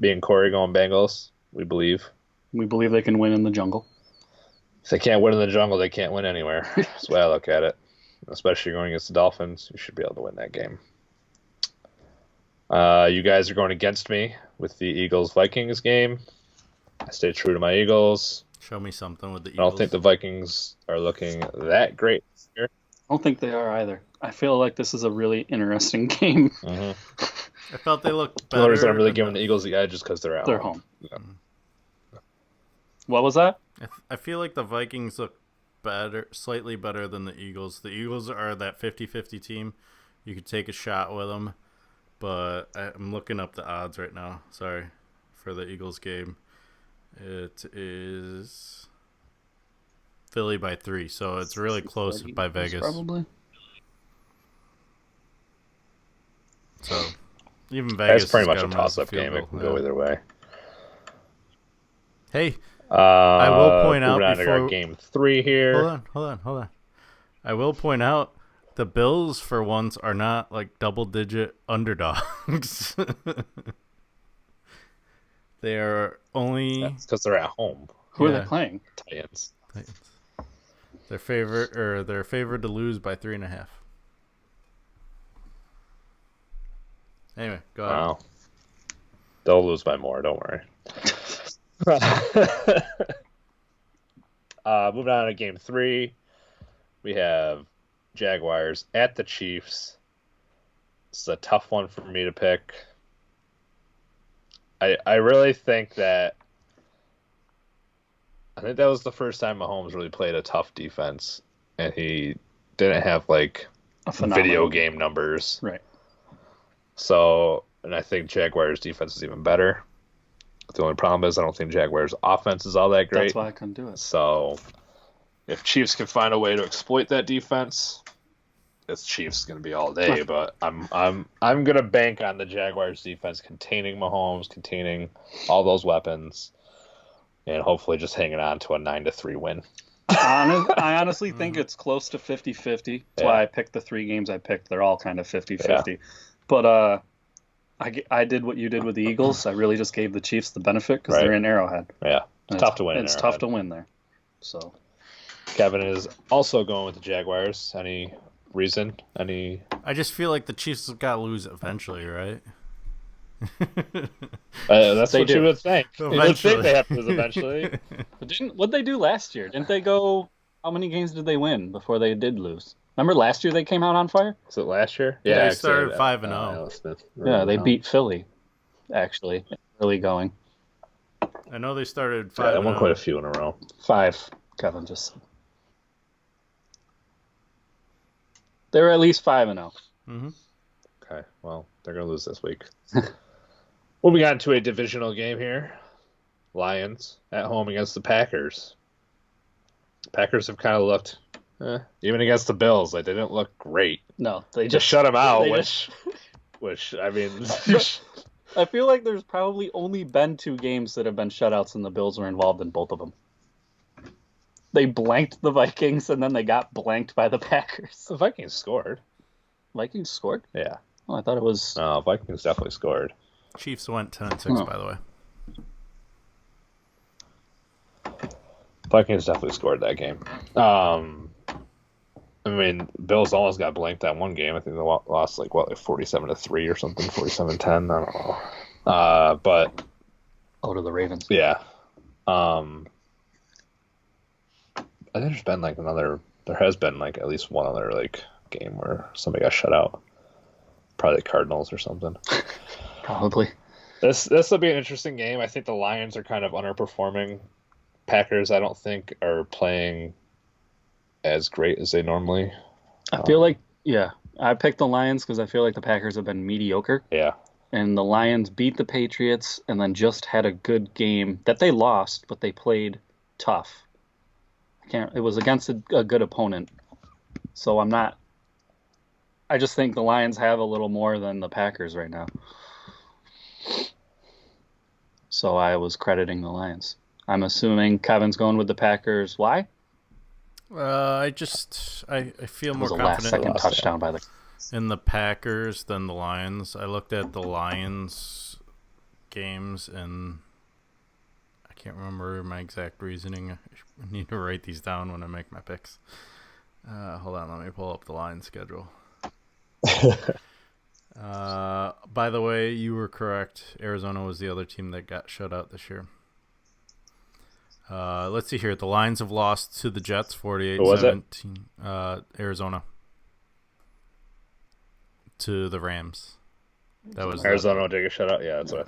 Me and Corey going Bengals, we believe. We believe they can win in the jungle. If they can't win in the jungle, they can't win anywhere. That's the way I look at it. Especially going against the Dolphins, you should be able to win that game. You guys are going against me with the Eagles-Vikings game. I stay true to my Eagles. Show me something with the I Eagles. don't think the Vikings are looking that great this year. I don't think they are either. I feel like this is a really interesting game. I felt they looked better. The only reason I'm really giving the Eagles the edge is because they're at They're home. home. What was that? I feel like the Vikings look better, slightly better than the Eagles. The Eagles are that 50-50 team. You could take a shot with them, but I'm looking up the odds right now. Sorry for the Eagles game. It is Philly by 3, so it's really close by Vegas. Probably. So even Vegas. That's pretty has much got a them as toss-up field game. It goal. can go either way. Hey, I will point out moving on to before our game 3 here. Hold on. I will point out the Bills for once are not like double-digit underdogs. They are only That's because they're at home. Who are they playing? Titans. They're favored to lose by 3.5. Anyway, go ahead. Wow. They'll lose by more. Don't worry. Moving on to game 3, we have Jaguars at the Chiefs. It's a tough one for me to pick. I really think that was the first time Mahomes really played a tough defense, and he didn't have like video game numbers. Right. So, and I think Jaguars defense is even better. The only problem is I don't think Jaguars offense is all that great. That's why I couldn't do it. So, if Chiefs can find a way to exploit that defense, it's Chiefs going to be all day. But I'm going to bank on the Jaguars defense containing Mahomes, containing all those weapons, and hopefully just hanging on to a 9-3 win. I honestly think it's close to 50-50. That's why I picked the 3 games I picked. They're all kind of 50-50. Yeah. But I did what you did with the Eagles. I really just gave the Chiefs the benefit because they're in Arrowhead. Yeah, it's tough to win. It's tough to win there. So Kevin is also going with the Jaguars. Any reason? I just feel like the Chiefs have got to lose eventually, right? That's They what do. you would think. You would think they have to lose eventually. But what'd they do last year? Didn't they go? How many games did they win before they did lose? Remember last year they came out on fire? Was it last year? Yeah, they actually, started that, 5-0. Alex Smith. Yeah, they beat Philly. Actually, early going. I know they started 5-0. Yeah, they won quite a few in a row. 5. Kevin just said. They were at least 5-0. Mm-hmm. Okay, well, they're going to lose this week. Moving on to a divisional game here. Lions at home against the Packers. Packers have kind of looked, even against the Bills, like they didn't look great. No, they Just shut them out, they which I mean, I feel like there's probably only been 2 games that have been shutouts, and the Bills were involved in both of them. They blanked the Vikings, and then they got blanked by the Packers. the Vikings scored. Vikings scored? Yeah, Oh, I thought it was. Vikings definitely scored. Chiefs went 10-6, by the way. Vikings definitely scored that game. I mean, Bills almost got blanked that one game. I think they lost like 47-3 or something, 47-10. I don't know. But To the Ravens. yeah, I think there has been like at least one other like game where somebody got shut out. Probably the Cardinals or something. Probably. This will be an interesting game. I think the Lions are kind of underperforming. Packers, I don't think, are playing as great as they normally. I feel like, I picked the Lions because I feel like the Packers have been mediocre. Yeah. And the Lions beat the Patriots and then just had a good game that they lost, but they played tough. It was against a good opponent. So I just think the Lions have a little more than the Packers right now. So I was crediting the Lions. I'm assuming Kevin's going with the Packers. Why? I feel It more was a confident last-second touchdown by the. in the Packers than the Lions. I looked at the Lions games, and I can't remember my exact reasoning. I need to write these down when I make my picks. Hold on, let me pull up the line schedule. By the way, you were correct. Arizona was the other team that got shut out this year. Let's see here. The Lions have lost to the Jets 48-17. Arizona. To the Rams. That was Arizona will take a shutout. Yeah, that's what I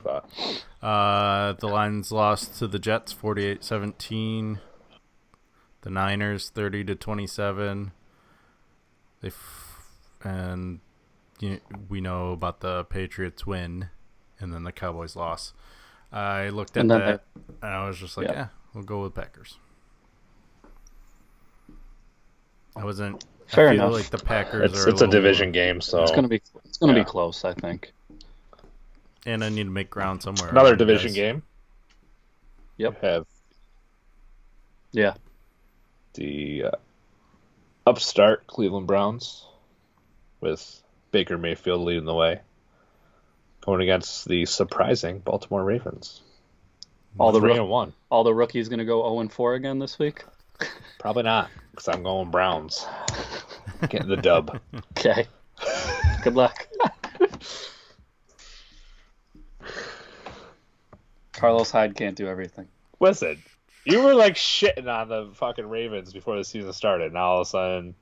thought. The Lions lost to the Jets 48-17. The Niners 30-27. And we know about the Patriots win, and then the Cowboys loss. I looked at that, and I was just like, yeah, we'll go with Packers. I wasn't. Fair I feel enough. like the Packers It's a division game, so It's gonna be close, I think. and I need to make ground somewhere. another division game. Yep. We have Yeah. the upstart Cleveland Browns with Baker Mayfield leading the way, going against the surprising Baltimore Ravens. All the 3-1. All the rookies gonna go 0-4 again this week. Probably not, because I'm going Browns. Getting the dub. Okay. Good luck. Carlos Hyde can't do everything. Listen, you were like shitting on the fucking Ravens before the season started. Now all of a sudden,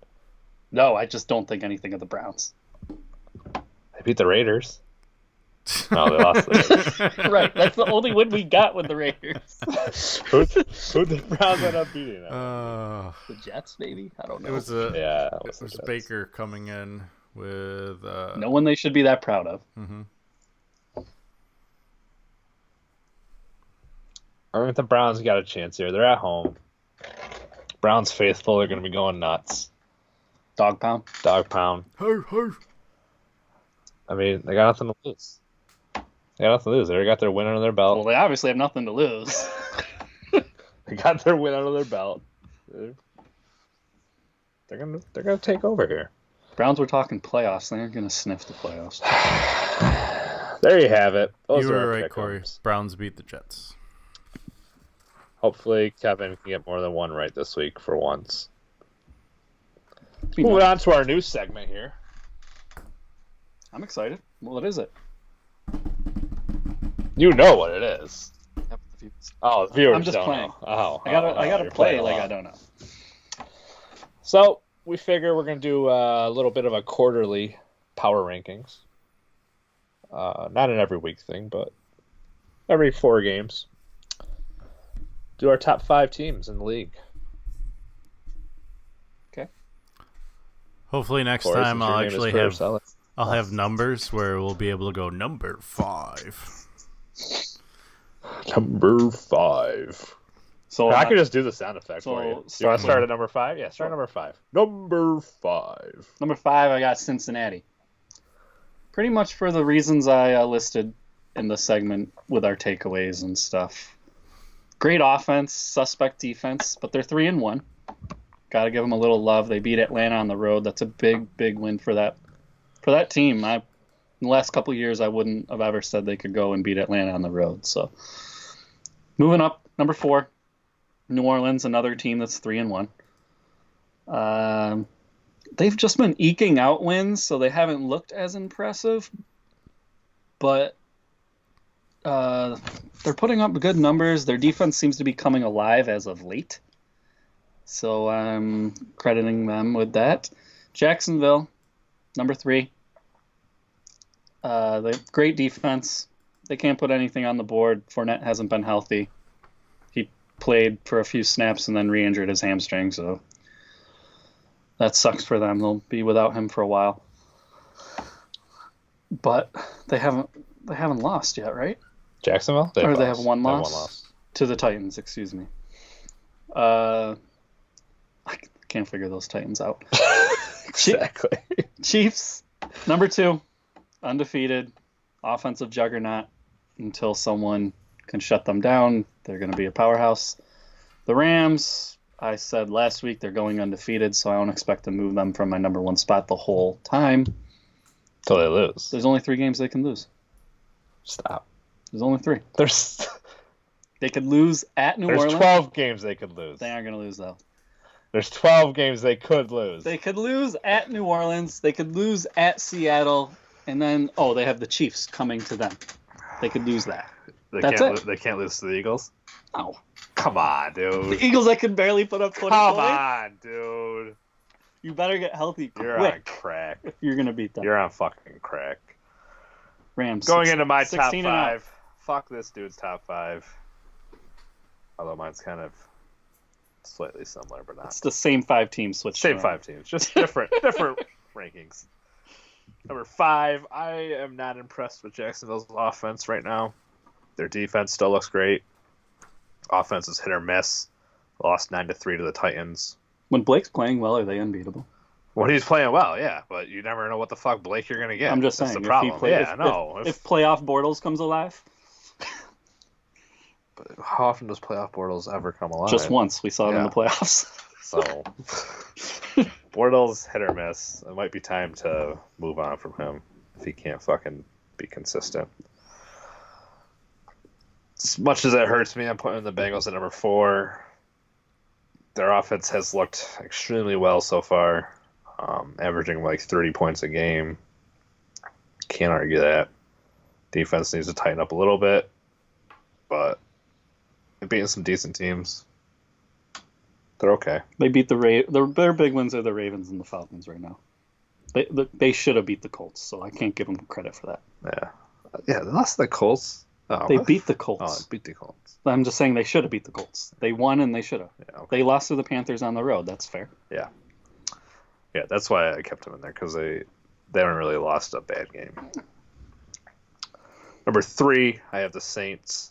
No, I just don't think anything of the Browns. they beat the Raiders. No, they lost. Right. That's the only win we got with the Raiders. Who the Browns end up beating? Uh, The Jets, maybe? I don't know. it was Yeah, it was Baker coming in with No one they should be that proud of. I think the Browns got a chance here. They're at home. Browns faithful are going to be going nuts. Dog pound. Dog pound. I mean, they got nothing to lose. They got nothing to lose. They already got their win under their belt. Well, they obviously have nothing to lose. They got their win under their belt. They're gonna take over here. Browns were talking playoffs. They aren't going to sniff the playoffs. There you have it. Those you are were our right, pick-ems. Corey. Browns beat the Jets. Hopefully, Kevin can get more than one right this week for once. Be Moving nice. on to our new segment here. I'm excited. Well, what is it? You know what it is. Oh, the viewers I'm just don't playing. know. Oh, I gotta you're play playing like along. I don't know. So we figure we're gonna do a little bit of a quarterly power rankings. Not an every week thing, but every 4 games. Do our top 5 teams in the league. Okay. Hopefully next Corey, time since your I'll name is actually Chris have Ellis. I'll have numbers where we'll be able to go number 5. Number 5. So I could just do the sound effect so for you. You start want to start at number 5? Yeah, start at number 5. Number 5. number 5, I got Cincinnati. Pretty much for the reasons I listed in the segment with our takeaways and stuff. Great offense, suspect defense, but they're 3-1. Got to give them a little love. They beat Atlanta on the road. That's a big win for that team. In the last couple of years, I wouldn't have ever said they could go and beat Atlanta on the road. So, moving up, number 4, New Orleans, another team that's 3-1. They've just been eking out wins, so they haven't looked as impressive. But they're putting up good numbers. Their defense seems to be coming alive as of late. So I'm crediting them with that. Jacksonville, number 3. They have great defense. They can't put anything on the board. Fournette hasn't been healthy. He played for a few snaps and then re-injured his hamstring, so that sucks for them. They'll be without him for a while. But they haven't lost yet, right? Jacksonville? They have lost. one They have loss to the Titans, excuse me. I can't figure those Titans out. Exactly. Chiefs, number 2, undefeated, offensive juggernaut until someone can shut them down. They're going to be a powerhouse. The Rams, I said last week they're going undefeated, so I don't expect to move them from my number 1 spot the whole time. Until they lose. There's only 3 games they can lose. Stop. There's only 3. There's They could lose at New There's Orleans. 12 games they could lose. They aren't going to lose, though. There's 12 games they could lose. They could lose at New Orleans. They could lose at Seattle. And then, they have the Chiefs coming to them. They could lose that. That's it. They can't lose to the Eagles? No. Come on, dude. The Eagles that could barely put up 20 Come points. on, dude. You better get healthy quick. You're on crack. If you're going to beat them. You're on fucking crack. Rams. Going into my top 16-0. 5. Fuck this dude's top 5. Although mine's kind of slightly similar, but not. It's the same 5 teams switched. Same around. 5 teams, just different rankings. Number 5, I am not impressed with Jacksonville's offense right now. Their defense still looks great. Offense is hit or miss. Lost 9-3 to the Titans. When Blake's playing well, are they unbeatable? When he's playing well, yeah, but you never know what the fuck Blake you're gonna get. I'm just That's saying. the problem. If he plays, if playoff Bortles comes alive, but how often does playoff Bortles ever come alive? just once we saw it in the playoffs. So Bortles hit or miss. It might be time to move on from him if he can't fucking be consistent. As much as it hurts me, I'm putting the Bengals at number 4. Their offense has looked extremely well so far, averaging like 30 points a game. Can't argue that. Defense needs to tighten up a little bit, but they're beating some decent teams. They're okay. They beat their big wins are the Ravens and the Falcons right now. They should have beat the Colts, so I can't give them credit for that. Yeah, they lost to the Colts. Oh, they beat the Colts. Oh, beat the Colts. I'm just saying they should have beat the Colts. They won and they should have. Yeah, okay. They lost to the Panthers on the road. That's fair. Yeah. Yeah, that's why I kept them in there, because they haven't really lost a bad game. Number 3, I have the Saints.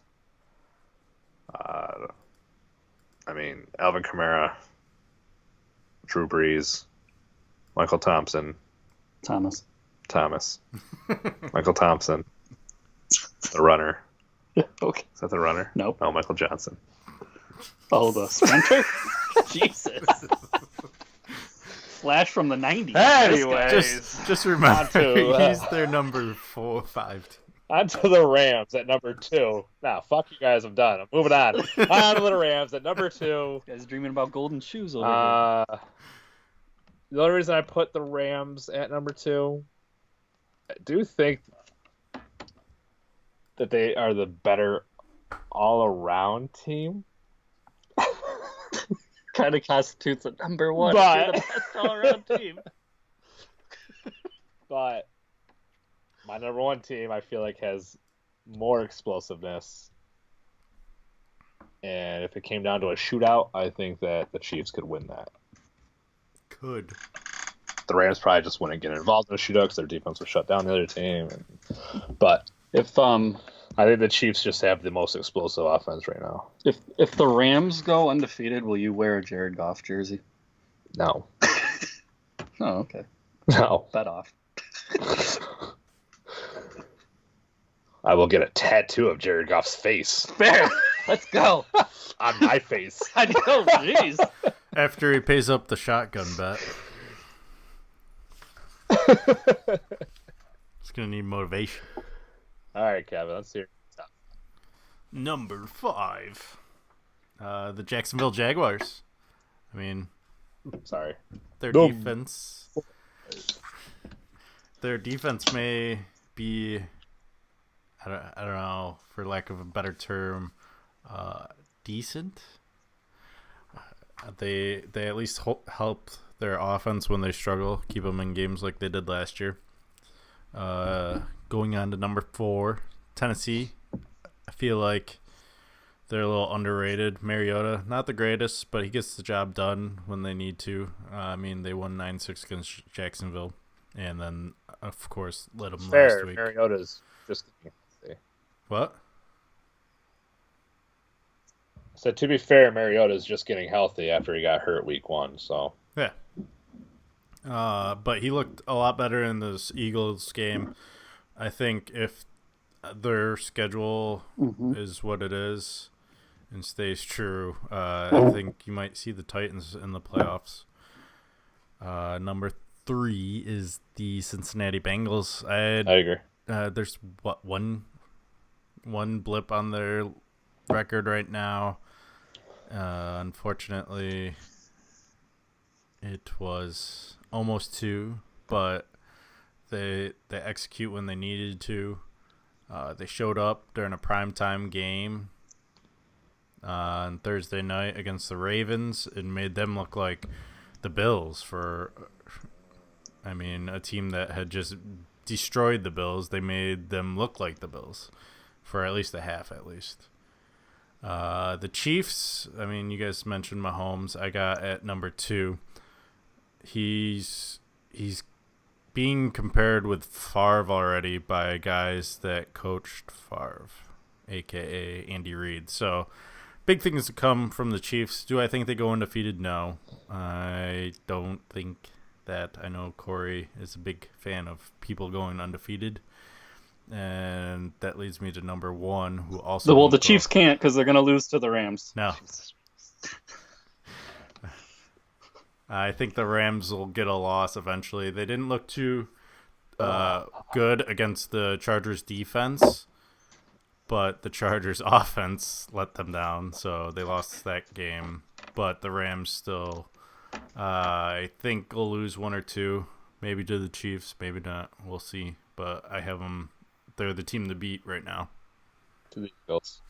Alvin Kamara, Drew Brees, Michael Thomas. Michael Thompson. The runner. Okay. Is that the runner? Nope. Oh, Michael Johnson. Oh, the sprinter? Jesus. Flash from the 90s. Anyways. Just remember, On he's their number 4 or 5 team. On to the Rams at number 2. Nah, fuck you guys, I'm done. I'm moving on. On to the Rams at number 2. You guys dreaming about golden shoes over here. The only reason I put the Rams at number 2, I do think that they are the better all-around team. Kind of constitutes a number 1. But- You're the best all-around team. But my number 1 team, I feel like, has more explosiveness. And if it came down to a shootout, I think that the Chiefs could win that. Could. The Rams probably just wouldn't get involved in a shootout because their defense would shut down the other team. But If I think the Chiefs just have the most explosive offense right now. if the Rams go undefeated, will you wear a Jared Goff jersey? No. Oh, okay. No. Bet off. I will get a tattoo of Jared Goff's face Fair. Let's go. on my face. I know. Jeez. After he pays up the shotgun bet. It's going to need motivation. All right, Kevin, let's hear it. Number 5. The Jacksonville Jaguars. I mean, Sorry. their No. defense... Their defense may be... I don't know, for lack of a better term, decent. They at least help their offense when they struggle, keep them in games like they did last year. Going on to number 4, Tennessee. I feel like they're a little underrated. Mariota, not the greatest, but he gets the job done when they need to. They won 9-6 against Jacksonville, and then, of course, let them last week. Mariota's just getting healthy. What? So to be fair, Mariota's just getting healthy after he got hurt week 1. So Yeah. But he looked a lot better in this Eagles game. I think if their schedule is what it is and stays true, I think you might see the Titans in the playoffs. Number 3 is the Cincinnati Bengals. I agree. There's one blip on their record right now. Unfortunately, it was almost 2, but they execute when they needed to. They showed up during a primetime game on Thursday night against the Ravens and made them look like the Bills a team that had just destroyed the Bills. They made them look like the Bills for at least a half, at least. The Chiefs, you guys mentioned Mahomes. I got at number 2. He's being compared with Favre already by guys that coached Favre, a.k.a. Andy Reid. So, big things to come from the Chiefs. Do I think they go undefeated? No. I don't think that. I know Corey is a big fan of people going undefeated. And that leads me to number 1, who also... Well, the Chiefs can't because they're going to lose to the Rams. No. I think the Rams will get a loss eventually. They didn't look too good against the Chargers defense, but the Chargers offense let them down, so they lost that game. But the Rams still, I think, will lose 1 or 2, maybe to the Chiefs, maybe not. We'll see. But I have them. They're the team to beat right now. To the Eagles.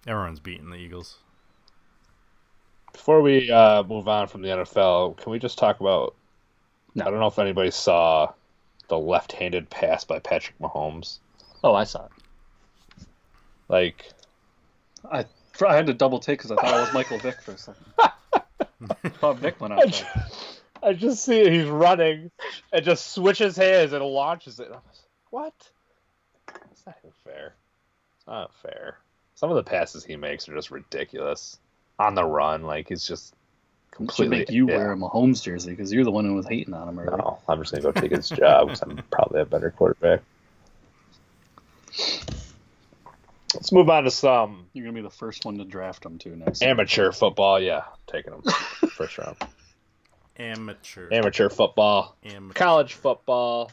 Everyone's beating the Eagles. Before we move on from the NFL, can we just talk about... No. I don't know if anybody saw the left-handed pass by Patrick Mahomes. Oh, I saw it. Like... I had to double take because I thought it was Michael Vick for a second. I thought Vick went out there. I just see it. He's running and just switches hands and launches it. I'm just, what? It's not even fair. It's not fair. Some of the passes he makes are just ridiculous. On the run, like he's just completely. Should make you wear a Mahomes jersey because you're the one who was hating on him earlier. No, I'm just gonna go take his job because I'm probably a better quarterback. Let's move on to some. You're gonna be the first one to draft him too next. Amateur football, yeah, taking him first round. Amateur football. College football.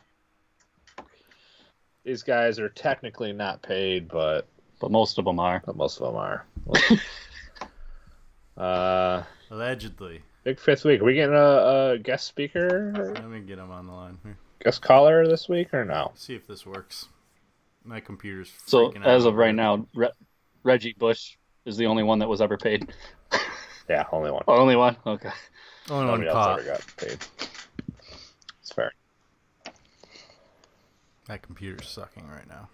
These guys are technically not paid, but most of them are. Allegedly. Big fifth week. Are we getting a guest speaker? Let me get him on the line here. Guest caller this week or no? See if this works. My computer's freaking So out. as of right now, Reggie Bush is the only one that was ever paid. Yeah, only one. Oh, only one? Okay. Only one Nobody else ever got paid. It's fair. My computer's sucking right now.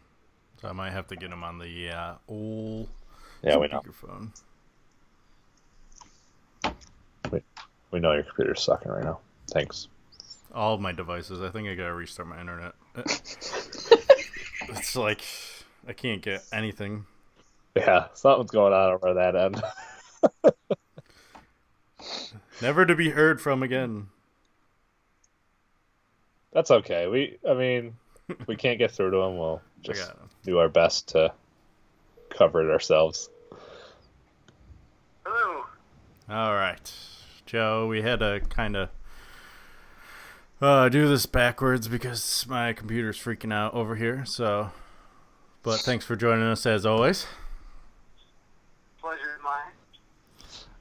So I might have to get him on the old speakerphone. We know your computer's sucking right now. Thanks. All of my devices. I think I gotta restart my internet. It's like I can't get anything. Yeah, something's going on over that end. Never to be heard from again. That's okay. If we can't get through to him, we'll just do our best to cover it ourselves. Hello. All right, Joe, we had to kind of do this backwards because my computer's freaking out over here. But thanks for joining us as always. Pleasure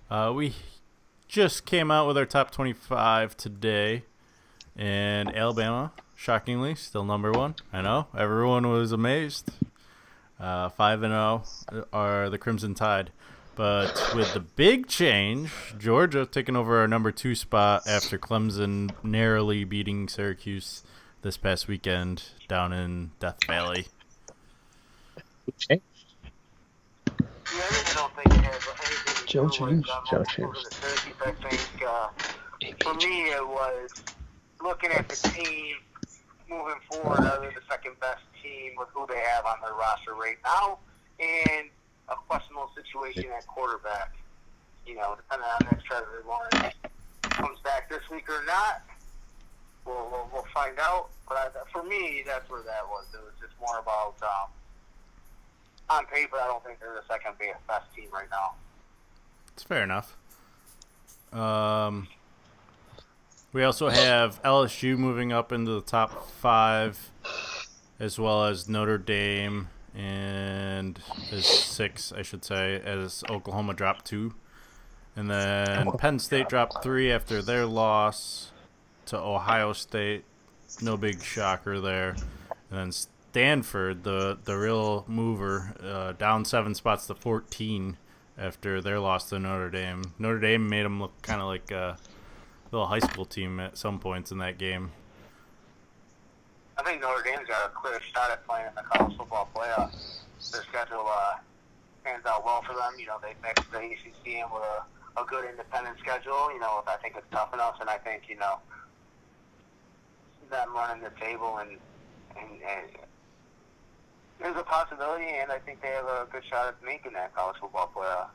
mine. We just came out with our top 25 today, and Alabama, shockingly, still number 1. I know everyone was amazed. 5-0 are the Crimson Tide. But with the big change, Georgia taking over our number 2 spot after Clemson narrowly beating Syracuse this past weekend down in Death Valley. Changed. Yeah, I don't think it has anything to Joe do changed. with, Joe with changed. the Syracuse. I think for me it was looking at the team moving forward. Are they the second best team with who they have on their roster right now? And a questionable situation at quarterback. Depending on if Trevor Lawrence comes back this week or not, we'll find out. But for me, that's where that was. It was just more about on paper. I don't think they're the second best team right now. It's fair enough. We also have LSU moving up into the top 5, as well as Notre Dame and is 6, I should say, as Oklahoma dropped 2. And then Penn State dropped 3 after their loss to Ohio State. No big shocker there. And then Stanford, the real mover, down 7 spots to 14 after their loss to Notre Dame. Notre Dame made them look kind of like a little high school team at some points in that game. I think Notre Dame's got a clear shot at playing in the college football playoff. Their schedule pans out well for them. You know, they mixed the ACC in with a good independent schedule. You know, I think it's tough enough, and I think, you know, them running the table and there's a possibility, and I think they have a good shot at making that college football playoff.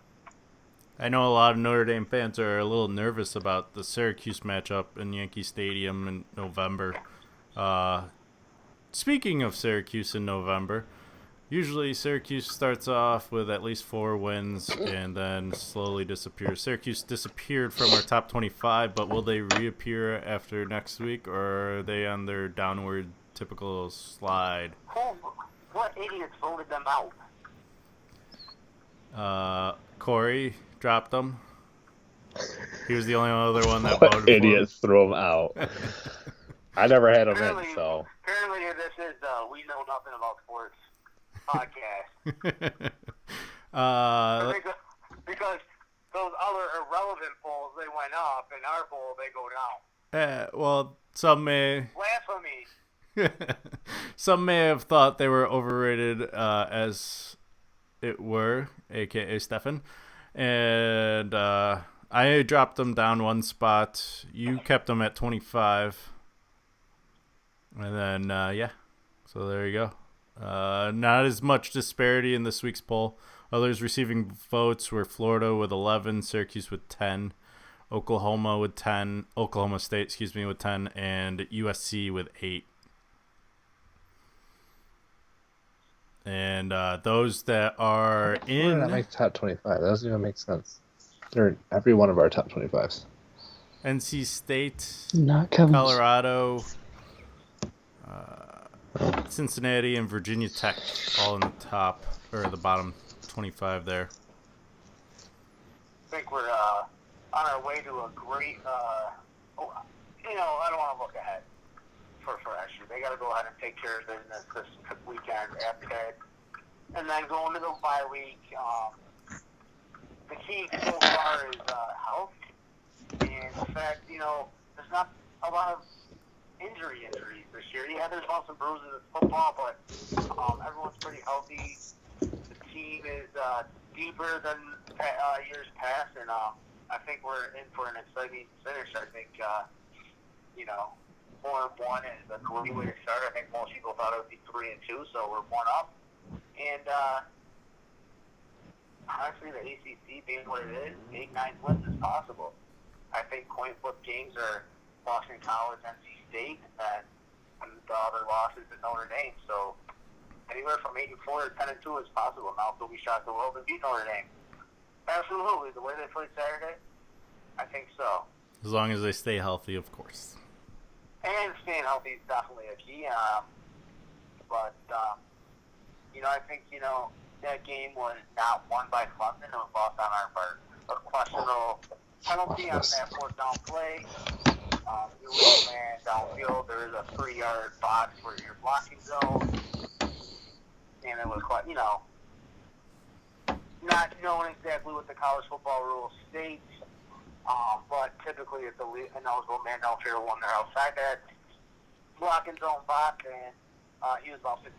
I know a lot of Notre Dame fans are a little nervous about the Syracuse matchup in Yankee Stadium in November. Speaking of Syracuse in November, usually Syracuse starts off with at least 4 wins and then slowly disappears. Syracuse disappeared from our top 25, but will they reappear after next week, or are they on their downward typical slide? What idiots voted them out? Corey dropped them. He was the only other one that voted What idiots threw him out? I never had him in, so. Apparently this is We Know Nothing About Sports podcast. Because those other irrelevant polls, they went up, and our poll, they go down. Well, some may... Blasphemy. Some may have thought they were overrated, as it were, a.k.a. Stefan. And I dropped them down 1 spot. You kept them at 25. And then, yeah. So there you go. Not as much disparity in this week's poll. Others receiving votes were Florida with 11, Syracuse with 10, Oklahoma State, with 10, and USC with 8. And those that are in... That makes top 25. That doesn't even make sense. They're in every one of our top 25s. NC State, Not Kevin's. Colorado, Cincinnati, and Virginia Tech all in the top, or the bottom 25 there. I think we're on our way to a great, I don't want to look ahead for SU. They got to go ahead and take care of business this weekend after that. And then go into the bye week. The key so far is health. And the fact, there's not a lot of injuries this year. Yeah, there's lots of bruises in football, but everyone's pretty healthy. The team is deeper than years past, and I think we're in for an exciting finish. I think, 4-1 is a great way to start. I think most people thought it would be 3-2, so we're 1 up. And honestly, the ACC being what it is, 8-9 wins is possible. I think coin flip games are Boston College, NC State, and the other losses to Notre Dame. So anywhere from 8-4 to 10-2 is possible. Now, will we shock the world and beat Notre Dame? Absolutely. The way they played Saturday, I think so. As long as they stay healthy, of course. And staying healthy is definitely a key. I think, that game was not won by Clemson. It was lost on our part. A questionable penalty on that 4th down play. You lose a man downfield. There is a 3-yard box where you're blocking zone. And it was quite, not knowing exactly what the college football rules state. But typically it's an eligible man downfield when they're outside that blocking zone box, and he was about 50%.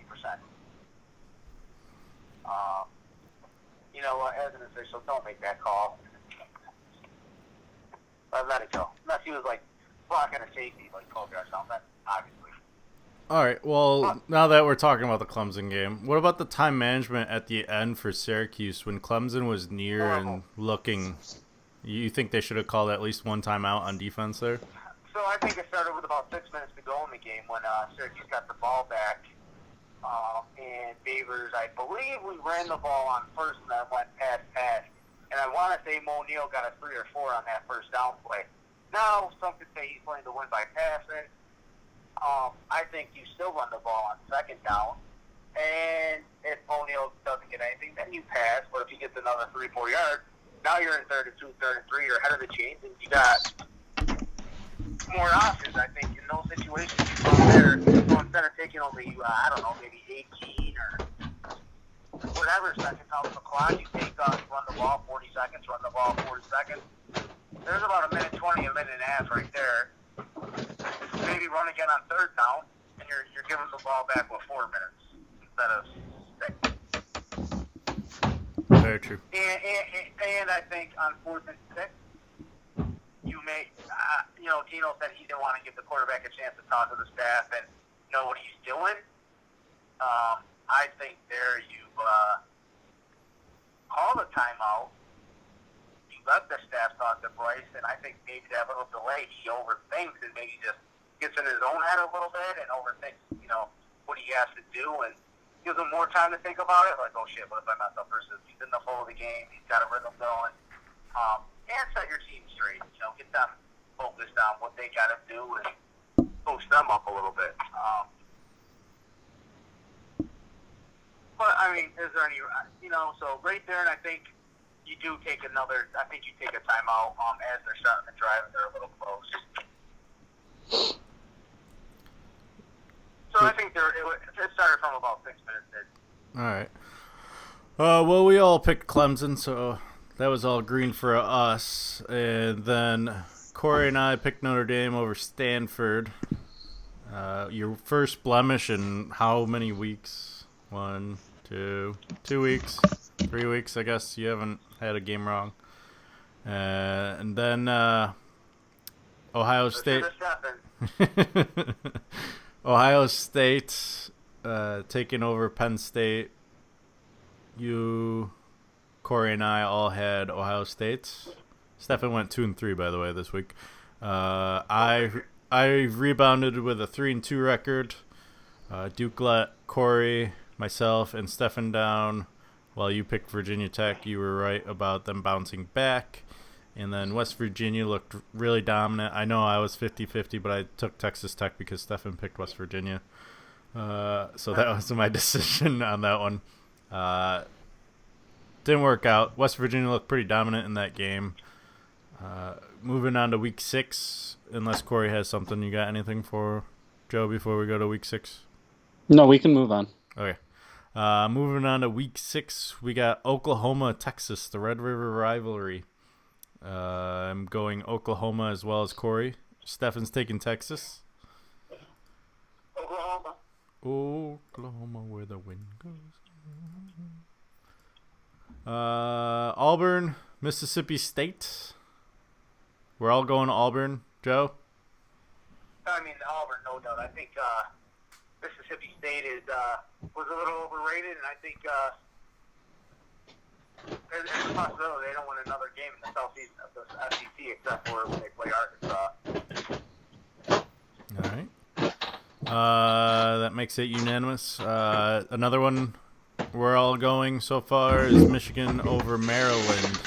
As an official, don't make that call. Let it go. Unless he was blocking a safety, Kobe or something, obviously. All right, well, now that we're talking about the Clemson game, what about the time management at the end for Syracuse when Clemson was near and looking? You think they should have called at least one timeout on defense there? So I think it started with about 6 minutes to go in the game when Syracuse got the ball back. And Beavers, I believe we ran the ball on first and then went pass. And I want to say Mo Neal got a 3 or 4 on that first down play. Now, some could say he's playing to win by passing. I think you still run the ball on 2nd down And if O'Neal doesn't get anything, then you pass. But if he gets another 3-4 yards, now you're in 3rd and 2, 3rd and 3. You're ahead of the chains, and you got more options. I think in those situations, you go there. So instead of taking only, I don't know, maybe 18 or whatever seconds out of the clock, you take run the ball 40 seconds, run the ball 40 seconds. There's about a minute 20, a minute and a half right there. Maybe run again on 3rd down, and you're giving the ball back with 4 minutes instead of 6. Very true. And I think on 4th and 6, you may, Tino said he didn't want to give the quarterback a chance to talk to the staff and know what he's doing. I think there you call the timeout. You let the staff talk to Bryce, and I think maybe that little delay, he overthinks and maybe just gets in his own head a little bit and overthinks, what he has to do and gives him more time to think about it. Like, oh shit, what if I mess up versus he's in the flow of the game, he's got a rhythm going. And set your team straight, get them focused on what they got to do and coach them up a little bit. But, I mean, is there any, so right there, and I think you do take a timeout as they're starting to drive and they're a little close. So I think it started from about 6 minutes in. All right. Well, we all picked Clemson, so that was all green for us. And then Corey and I picked Notre Dame over Stanford. Your first blemish in how many weeks? 1, 2 weeks, 3 weeks, I guess. You haven't had a game wrong. And then Ohio State. Ohio State taking over Penn State. You, Corey, and I all had Ohio State. Stefan went 2-3, by the way, this week. I rebounded with a 3-2 record. Duke let Corey, myself, and Stefan down. While you picked Virginia Tech, you were right about them bouncing back. And then West Virginia looked really dominant. I know I was 50-50, but I took Texas Tech because Stefan picked West Virginia. So that was my decision on that one. Didn't work out. West Virginia looked pretty dominant in that game. Moving on to week 6, unless Corey has something. You got anything for Joe before we go to week 6? No, we can move on. Okay. Moving on to week 6, we got Oklahoma, Texas, the Red River rivalry. I'm going Oklahoma as well as Corey. Stefan's taking Texas. Oklahoma, where the wind goes. Auburn, Mississippi State. We're all going to Auburn. Joe? I mean, Auburn, no doubt. I think Mississippi State was a little overrated, and I think there's a possibility they don't win another game in the Southeast of the SEC except for when they play Arkansas. All right. That makes it unanimous. Another one we're all going so far is Michigan over Maryland.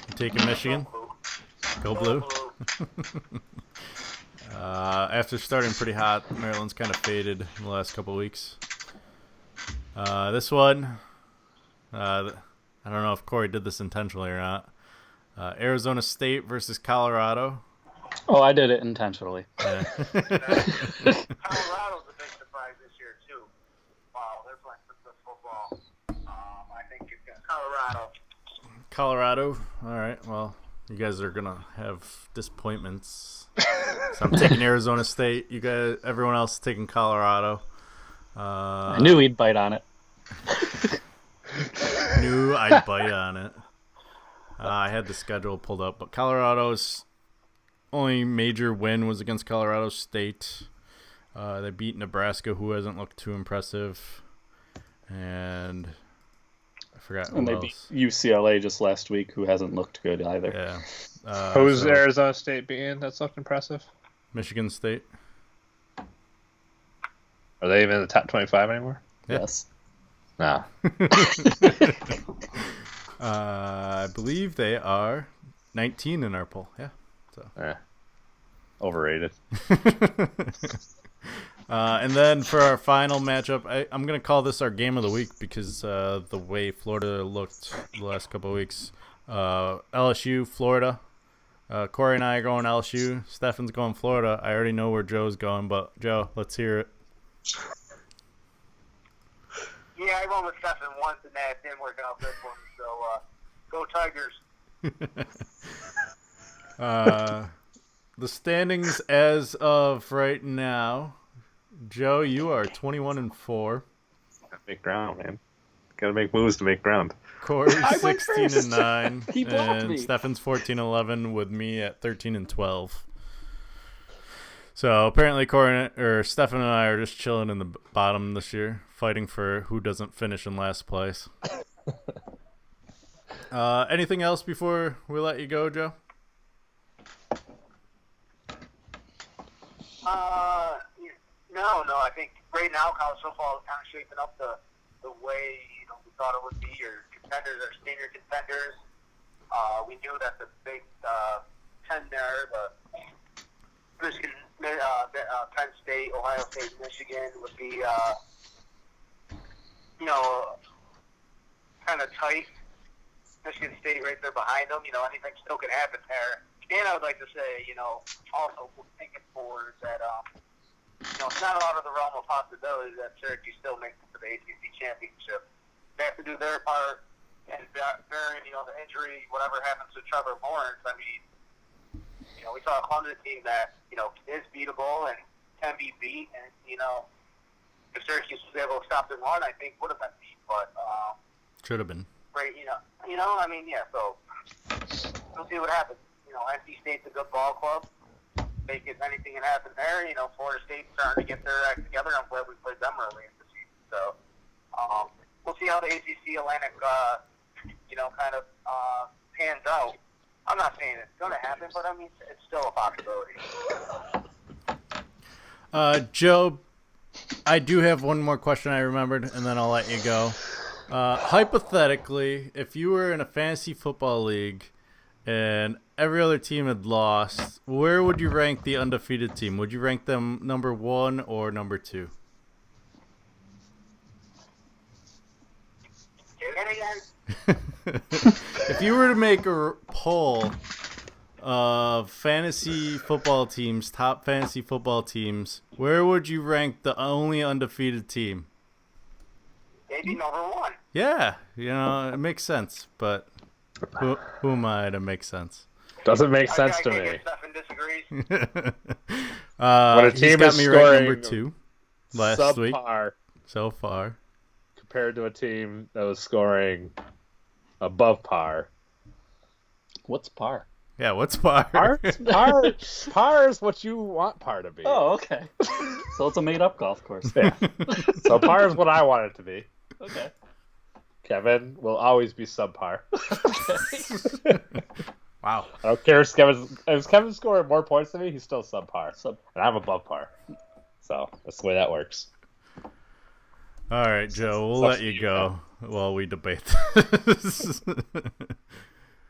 You taking Michigan? Go blue. After starting pretty hot, Maryland's kind of faded in the last couple weeks. This one, I don't know if Corey did this intentionally or not. Arizona State versus Colorado. Oh, I did it intentionally. Yeah. Colorado's a big surprise this year, too. Wow, they're playing some good football. I think it's Colorado. Colorado. All right. Well, you guys are gonna have disappointments. So I'm taking Arizona State. You guys, everyone else is taking Colorado. I knew he'd bite on it. Knew I'd bite on it. I had the schedule pulled up, but Colorado's only major win was against Colorado State. They beat Nebraska, who hasn't looked too impressive, and I forgot who And they else. beat UCLA just last week, who hasn't looked good either. Yeah. Who's so Arizona State being that's looked impressive? Michigan State. Are they even in the top 25 anymore? Yes. No. I believe they are 19 in our poll. Yeah. So. Overrated. And then for our final matchup, I'm going to call this our game of the week because the way Florida looked the last couple of weeks. LSU, Florida. Corey and I are going LSU. Stefan's going Florida. I already know where Joe's going, but Joe, let's hear it. Yeah, I went with Stefan once, and that didn't work out good for me. So, go Tigers. The standings as of right now, Joe, you are 21-4. Make ground, man. Gotta make moves to make ground. Corey's 16-9, He blocked and me. Stefan's 14-11 with me at 13-12. So apparently Stefan and I are just chilling in the bottom this year, fighting for who doesn't finish in last place. Anything else before we let you go, Joe? No. I think right now college football is kind of shaping up the way we thought it would be. Your contenders are senior contenders. We knew that the big 10 there, the Michigan, Penn State, Ohio State, Michigan would be kind of tight. Michigan State right there behind them. Anything still could happen there. And I would like to say, also thinking forward that it's not out of the realm of possibility that Syracuse still makes it to the ACC championship. They have to do their part, and bearing, the injury, whatever happens to Trevor Lawrence. I mean, we saw a Clemson team that is beatable and can be beat, and if Syracuse was able to stop the run, I think would have been beat. But Should have been. right, I mean, yeah. So we'll see what happens. NC State's a good ball club. Make it anything can happen there. Florida State's starting to get their act together. I'm glad we played them early in the season. So we'll see how the ACC Atlantic, kind of pans out. I'm not saying it's going to happen, but I mean, it's still a possibility. Joe, I do have one more question I remembered, and then I'll let you go. Hypothetically, if you were in a fantasy football league and every other team had lost, where would you rank the undefeated team? Would you rank them number 1 or number 2? If you were to make a poll of fantasy football teams, top fantasy football teams, where would you rank the only undefeated team? Maybe number 1. Yeah, it makes sense, but who am I to make sense? Doesn't make sense I to think me. Stefan disagrees. When a He's team got is me right scoring number 2 last week subpar so far. compared to a team that was scoring above par. What's par? Yeah, what's par? Par is what you want par to be. Oh, okay. So it's a made-up golf course. Yeah. So par is what I want it to be. Okay. Kevin will always be subpar. Wow. I don't care if Kevin scoring more points than me, he's still subpar. And I'm above par. So that's the way that works. All right, Joe, we'll let you go while we debate this.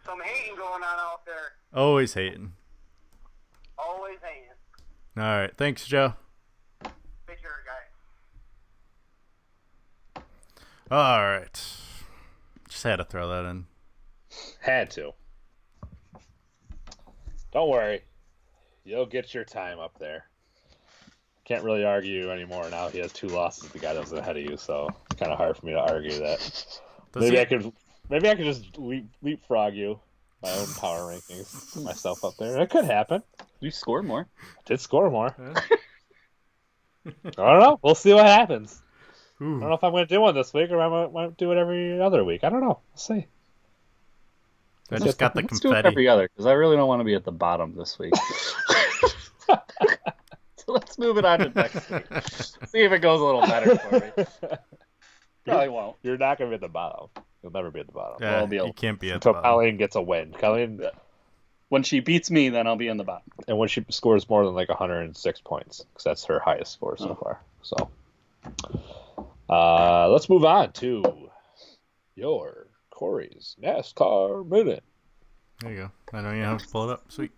Some hating going on out there. Always hating. Always hating. All right, thanks, Joe. Take care, guys. All right. Just had to throw that in. Had to. Don't worry. You'll get your time up there. Can't really argue anymore now. He has 2 losses. The guy that was ahead of you, so it's kind of hard for me to argue that. Maybe I could just leapfrog you. My own power rankings. Put myself up there. It could happen. You scored more. I did score more. I don't know. We'll see what happens. Ooh. I don't know if I'm going to do one this week or I might do it every other week. I don't know. We'll see. I just got the Let's do it confetti. every other, because I really don't want to be at the bottom this week. So let's move it on to next week. See if it goes a little better for me. Probably won't. You're not going to be at the bottom. You'll never be at the bottom. Yeah, Well, you can't be at Until the bottom. Colleen gets a win. Colleen, When she beats me, then I'll be in the bottom. and when she scores more than like 106 points, because that's her highest score so far. So, let's move on to your Corey's NASCAR minute. There you go. I know you have to pull it up. Sweet.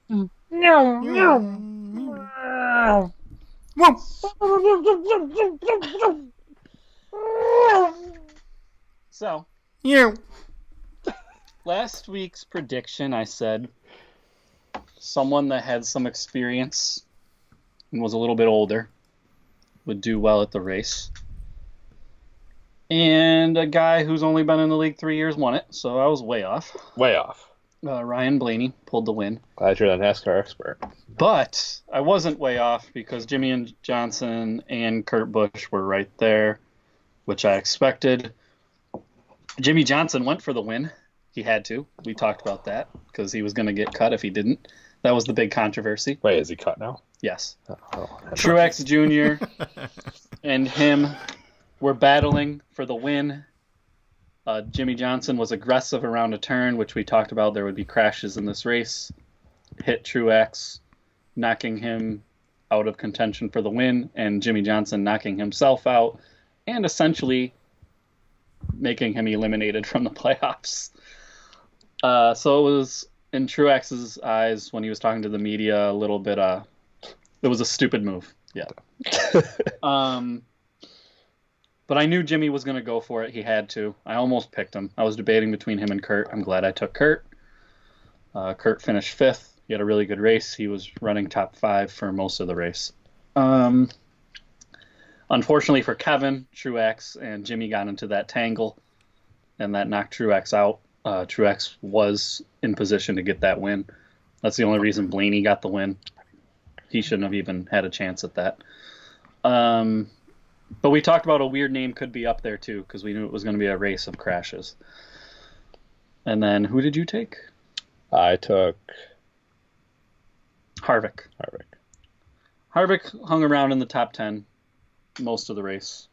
So, You. last week's prediction, I said someone that had some experience and was a little bit older would do well at the race. And a guy who's only been in the league 3 years won it, so I was way off. Way off. Ryan Blaney pulled the win. Glad you're the NASCAR expert. But I wasn't way off because Jimmy and Johnson and Kurt Busch were right there, which I expected. Jimmy Johnson went for the win. He had to. We talked about that because he was going to get cut if he didn't. That was the big controversy. Wait, is he cut now? Yes. Oh, Truex Jr. and him were battling for the win. Jimmy Johnson was aggressive around a turn, which we talked about. There would be crashes in this race. Hit Truex, knocking him out of contention for the win, and Jimmy Johnson knocking himself out, and essentially making him eliminated from the playoffs. So it was, in Truex's eyes, when he was talking to the media, a little bit, it was a stupid move. Yeah. But I knew Jimmy was going to go for it. He had to. I almost picked him. I was debating between him and Kurt. I'm glad I took Kurt. Kurt finished 5th. He had a really good race. He was running top 5 for most of the race. Unfortunately for Kevin, Truex and Jimmy got into that tangle, and that knocked Truex out. Truex was in position to get that win. That's the only reason Blaney got the win. He shouldn't have even had a chance at that. But we talked about a weird name could be up there too, because we knew it was going to be a race of crashes. And then who did you take? I took Harvick. Harvick hung around in the top 10 most of the race.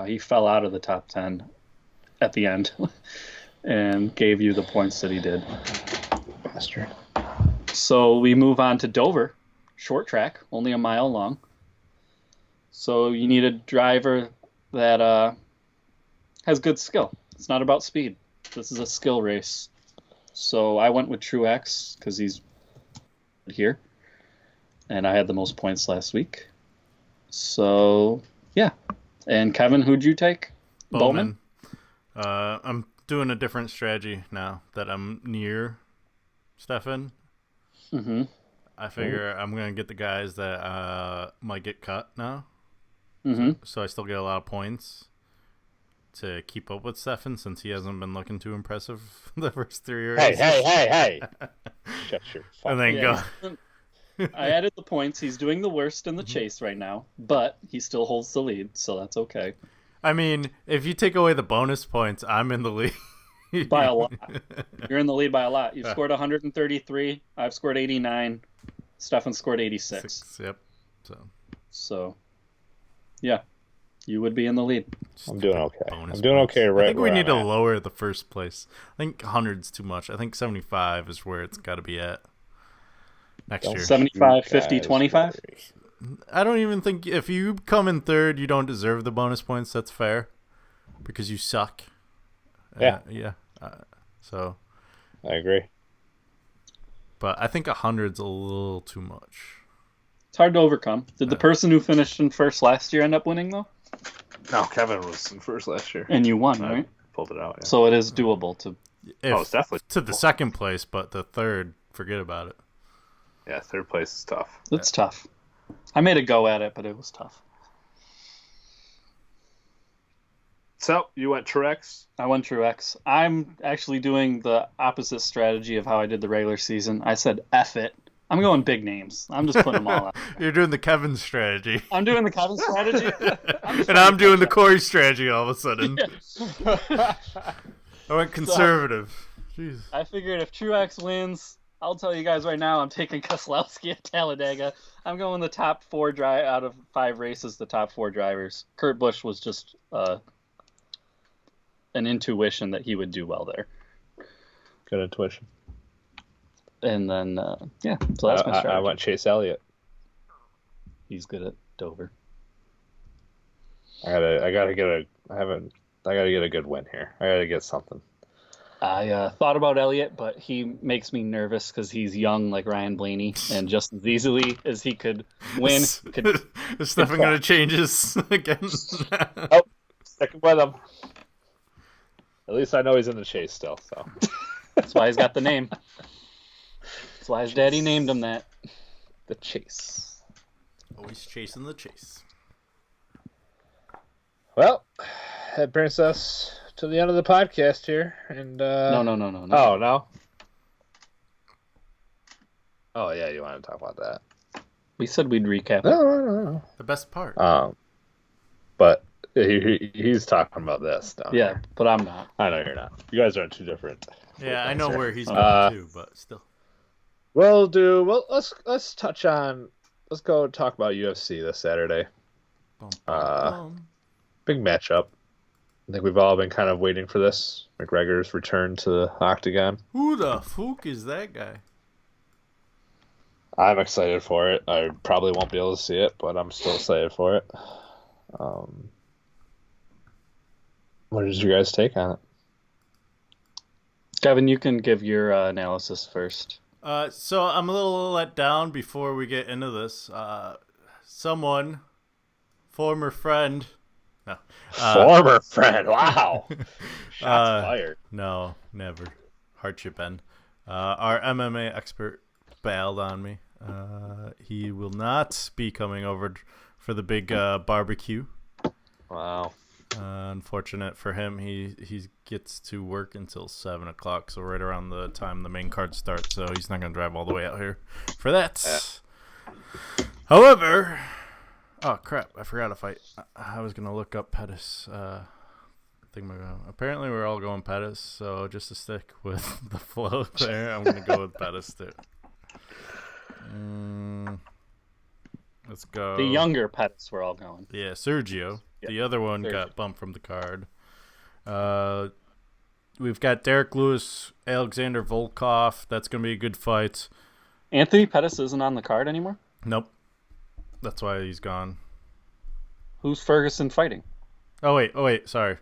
He fell out of the top 10 at the end and gave you the points that he did. Bastard. So we move on to Dover, short track, only a mile long. So you need a driver that has good skill. It's not about speed. This is a skill race. So I went with Truex because he's here. And I had the most points last week. So, yeah. And Kevin, who'd you take? Bowman? I'm doing a different strategy now that I'm near Stefan. Mm-hmm. I figure I'm going to get the guys that might get cut now. Mm-hmm. So I still get a lot of points to keep up with Stefan since he hasn't been looking too impressive the first 3 races. Hey. Shut your And then go. I added the points. He's doing the worst in the chase right now, but he still holds the lead, so that's okay. I mean, if you take away the bonus points, I'm in the lead. By a lot. You're in the lead by a lot. You've scored 133. I've scored 89. Stefan scored 86. Yep. So, yeah. You would be in the lead. I'm doing okay. I'm doing okay right I think we need to I'm at. lower the first place. I think 100's too much. I think 75 is where it's got to be at next year. 75, 50, 25? I don't even think if you come in third, you don't deserve the bonus points. That's fair because you suck. Yeah. So I agree. But I think 100's a little too much. It's hard to overcome. Did the person who finished in first last year end up winning, though? No, Kevin was in first last year. And you won, right? Pulled it out, yeah. So it is doable to... It's definitely to the second place, but the third, forget about it. Yeah, third place is tough. It's tough. I made a go at it, but it was tough. So, you went Truex? I went Truex. I'm actually doing the opposite strategy of how I did the regular season. I said, F it. I'm going big names. I'm just putting them all out. You're doing the Kevin strategy. I'm doing the Kevin strategy. And I'm doing the Corey strategy all of a sudden. Yeah. I went conservative. Jeez. I figured if Truex wins, I'll tell you guys right now, I'm taking Keselowski at Talladega. I'm going the top 4 out of 5 races, the top 4 drivers. Kurt Busch was just an intuition that he would do well there. Good intuition. And then, so that's my strategy. I went Chase Elliott. He's good at Dover. I gotta get a good win here. I gotta get something. I thought about Elliott, but he makes me nervous because he's young like Ryan Blaney, and just as easily as he could win, Is Stefan going to change his again? Oh, sticking with him. At least I know he's in the chase still. So that's why he's got the name. That's why his daddy named him that. The chase. Always chasing the chase. Well, that brings us to the end of the podcast here, and No. Oh no. Oh yeah, you want to talk about that? We said we'd recap it. No. The best part. But he's talking about this. Yeah, but I'm not. I know you're not. You guys are on two different. Yeah, I know where he's going too, but still. Well, let's touch on. Let's go talk about UFC this Saturday. Big matchup. I think we've all been kind of waiting for this. McGregor's return to the octagon. Who the fuck is that guy? I'm excited for it. I probably won't be able to see it, but I'm still excited for it. What is your guys' take on it? Kevin, you can give your analysis first. So I'm a little let down before we get into this. Someone, former friend. No. Former friend. Wow. Shots fired. No, never. Hardship end. Our MMA expert bailed on me. He will not be coming over for the big barbecue. Wow. Unfortunate for him, he gets to work until 7 o'clock, so right around the time the main card starts, so he's not going to drive all the way out here for that. Yeah. However, oh crap, I forgot if I was going to look up Pettis. Apparently we're all going Pettis, so just to stick with the flow there, I'm going to go with Pettis too. Let's go. The younger Pettis we're all going. Yeah, Sergio. Yep. The other one got bumped from the card. We've got Derek Lewis, Alexander Volkov. That's going to be a good fight. Anthony Pettis isn't on the card anymore? Nope. That's why he's gone. Who's Ferguson fighting? Oh, wait. Sorry.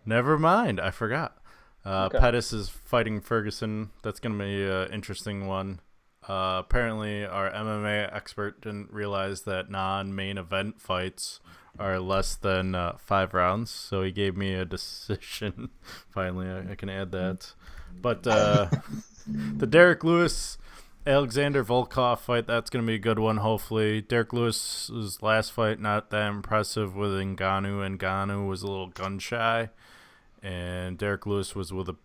Never mind. I forgot. Okay. Pettis is fighting Ferguson. That's going to be an interesting one. Apparently, our MMA expert didn't realize that non-main event fights are less than 5 rounds, so he gave me a decision. Finally, I can add that. But the Derek Lewis, Alexander Volkov fight, that's going to be a good one, hopefully. Derek Lewis's last fight, not that impressive with Ngannou. Ngannou was a little gun-shy, and Derek Lewis was with a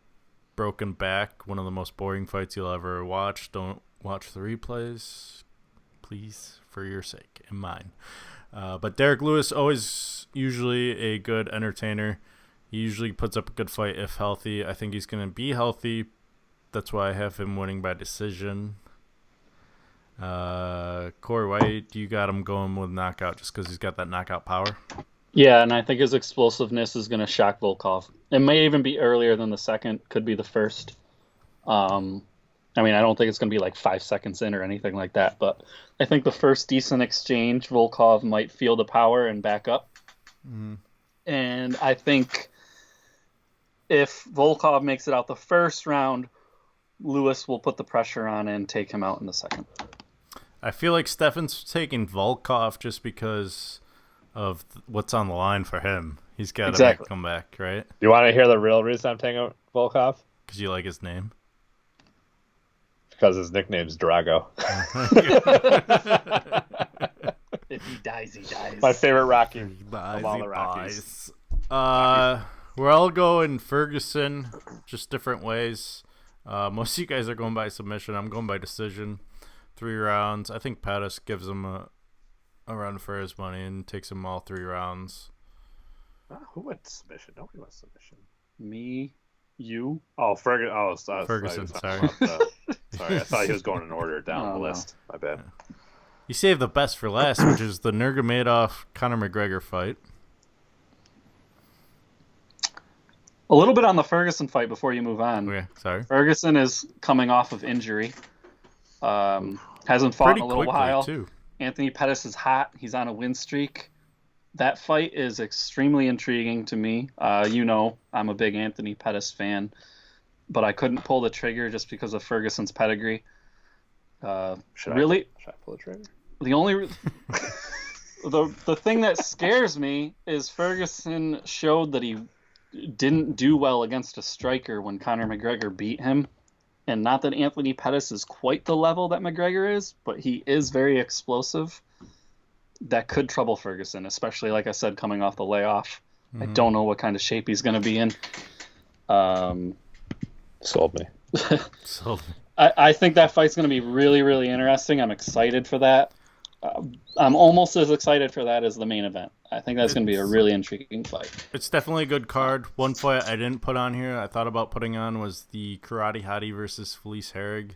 broken back, one of the most boring fights you'll ever watch. Don't watch the replays, please, for your sake and mine. But Derek Lewis, always usually a good entertainer. He usually puts up a good fight if healthy. I think he's going to be healthy. That's why I have him winning by decision. Corey White, you got him going with knockout just because he's got that knockout power? Yeah, and I think his explosiveness is going to shock Volkov. It may even be earlier than the second. Could be the first. I don't think it's going to be like 5 seconds in or anything like that, but I think the first decent exchange, Volkov might feel the power and back up. Mm-hmm. And I think if Volkov makes it out the first round, Lewis will put the pressure on and take him out in the second. I feel like Stefan's taking Volkov just because of what's on the line for him. He's got to make a comeback, right? You want to hear the real reason I'm taking Volkov? Because you like his name? Because his nickname's Drago. If he dies, he dies. My favorite Rocky of all the Rockies. We're all going Ferguson, just different ways. Most of you guys are going by submission. I'm going by decision. 3 rounds. I think Pettis gives him a run for his money and takes him all 3 rounds. Who went submission? Nobody went submission. Me, you. Oh, Ferguson. Ferguson. Sorry. Sorry, I thought he was going in order down the list. My bad. You saved the best for last, which is the Nurmagomedov Conor McGregor fight. A little bit on the Ferguson fight before you move on. Okay, sorry. Ferguson is coming off of injury. Hasn't fought pretty in a little quickly, while. Too. Anthony Pettis is hot. He's on a win streak. That fight is extremely intriguing to me. I'm a big Anthony Pettis fan, but I couldn't pull the trigger just because of Ferguson's pedigree. Should Really, I pull the trigger? the only the thing that scares me is Ferguson showed that he didn't do well against a striker when Conor McGregor beat him. And not that Anthony Pettis is quite the level that McGregor is, but he is very explosive. That could trouble Ferguson, especially, like I said, coming off the layoff. I don't know what kind of shape he's going to be in. Sold me. So I think that fight's going to be really, really interesting. I'm excited for that. I'm almost as excited for that as the main event. I think that's going to be a really intriguing fight. it's definitely a good card. One fight I didn't put on here, I thought about putting on, was the Karate Hottie versus Felice Herrig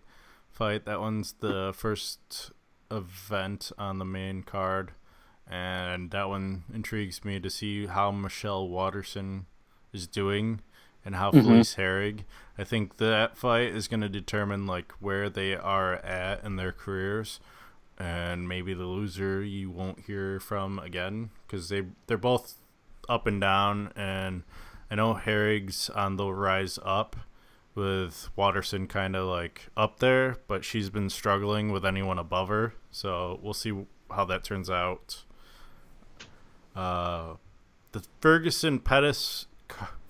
fight. That one's the first event on the main card, and that one intrigues me to see how Michelle Waterson is doing and how Felice Herrig. I think that fight is going to determine like where they are at in their careers, and maybe the loser you won't hear from again, because they're both up and down, and I know Herrig's on the rise up, with Waterson kind of like up there, but she's been struggling with anyone above her, so we'll see how that turns out. The Ferguson Pettis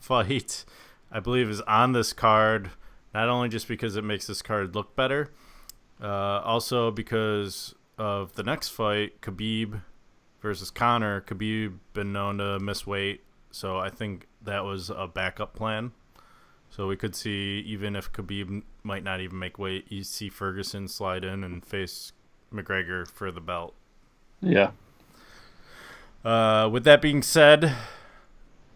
fight, I believe, is on this card, not only just because it makes this card look better, also because of the next fight, Khabib versus Conor. Khabib been known to miss weight, so I think that was a backup plan. So we could see, even if Khabib might not even make weight, you see Ferguson slide in and face McGregor for the belt. Yeah. With that being said,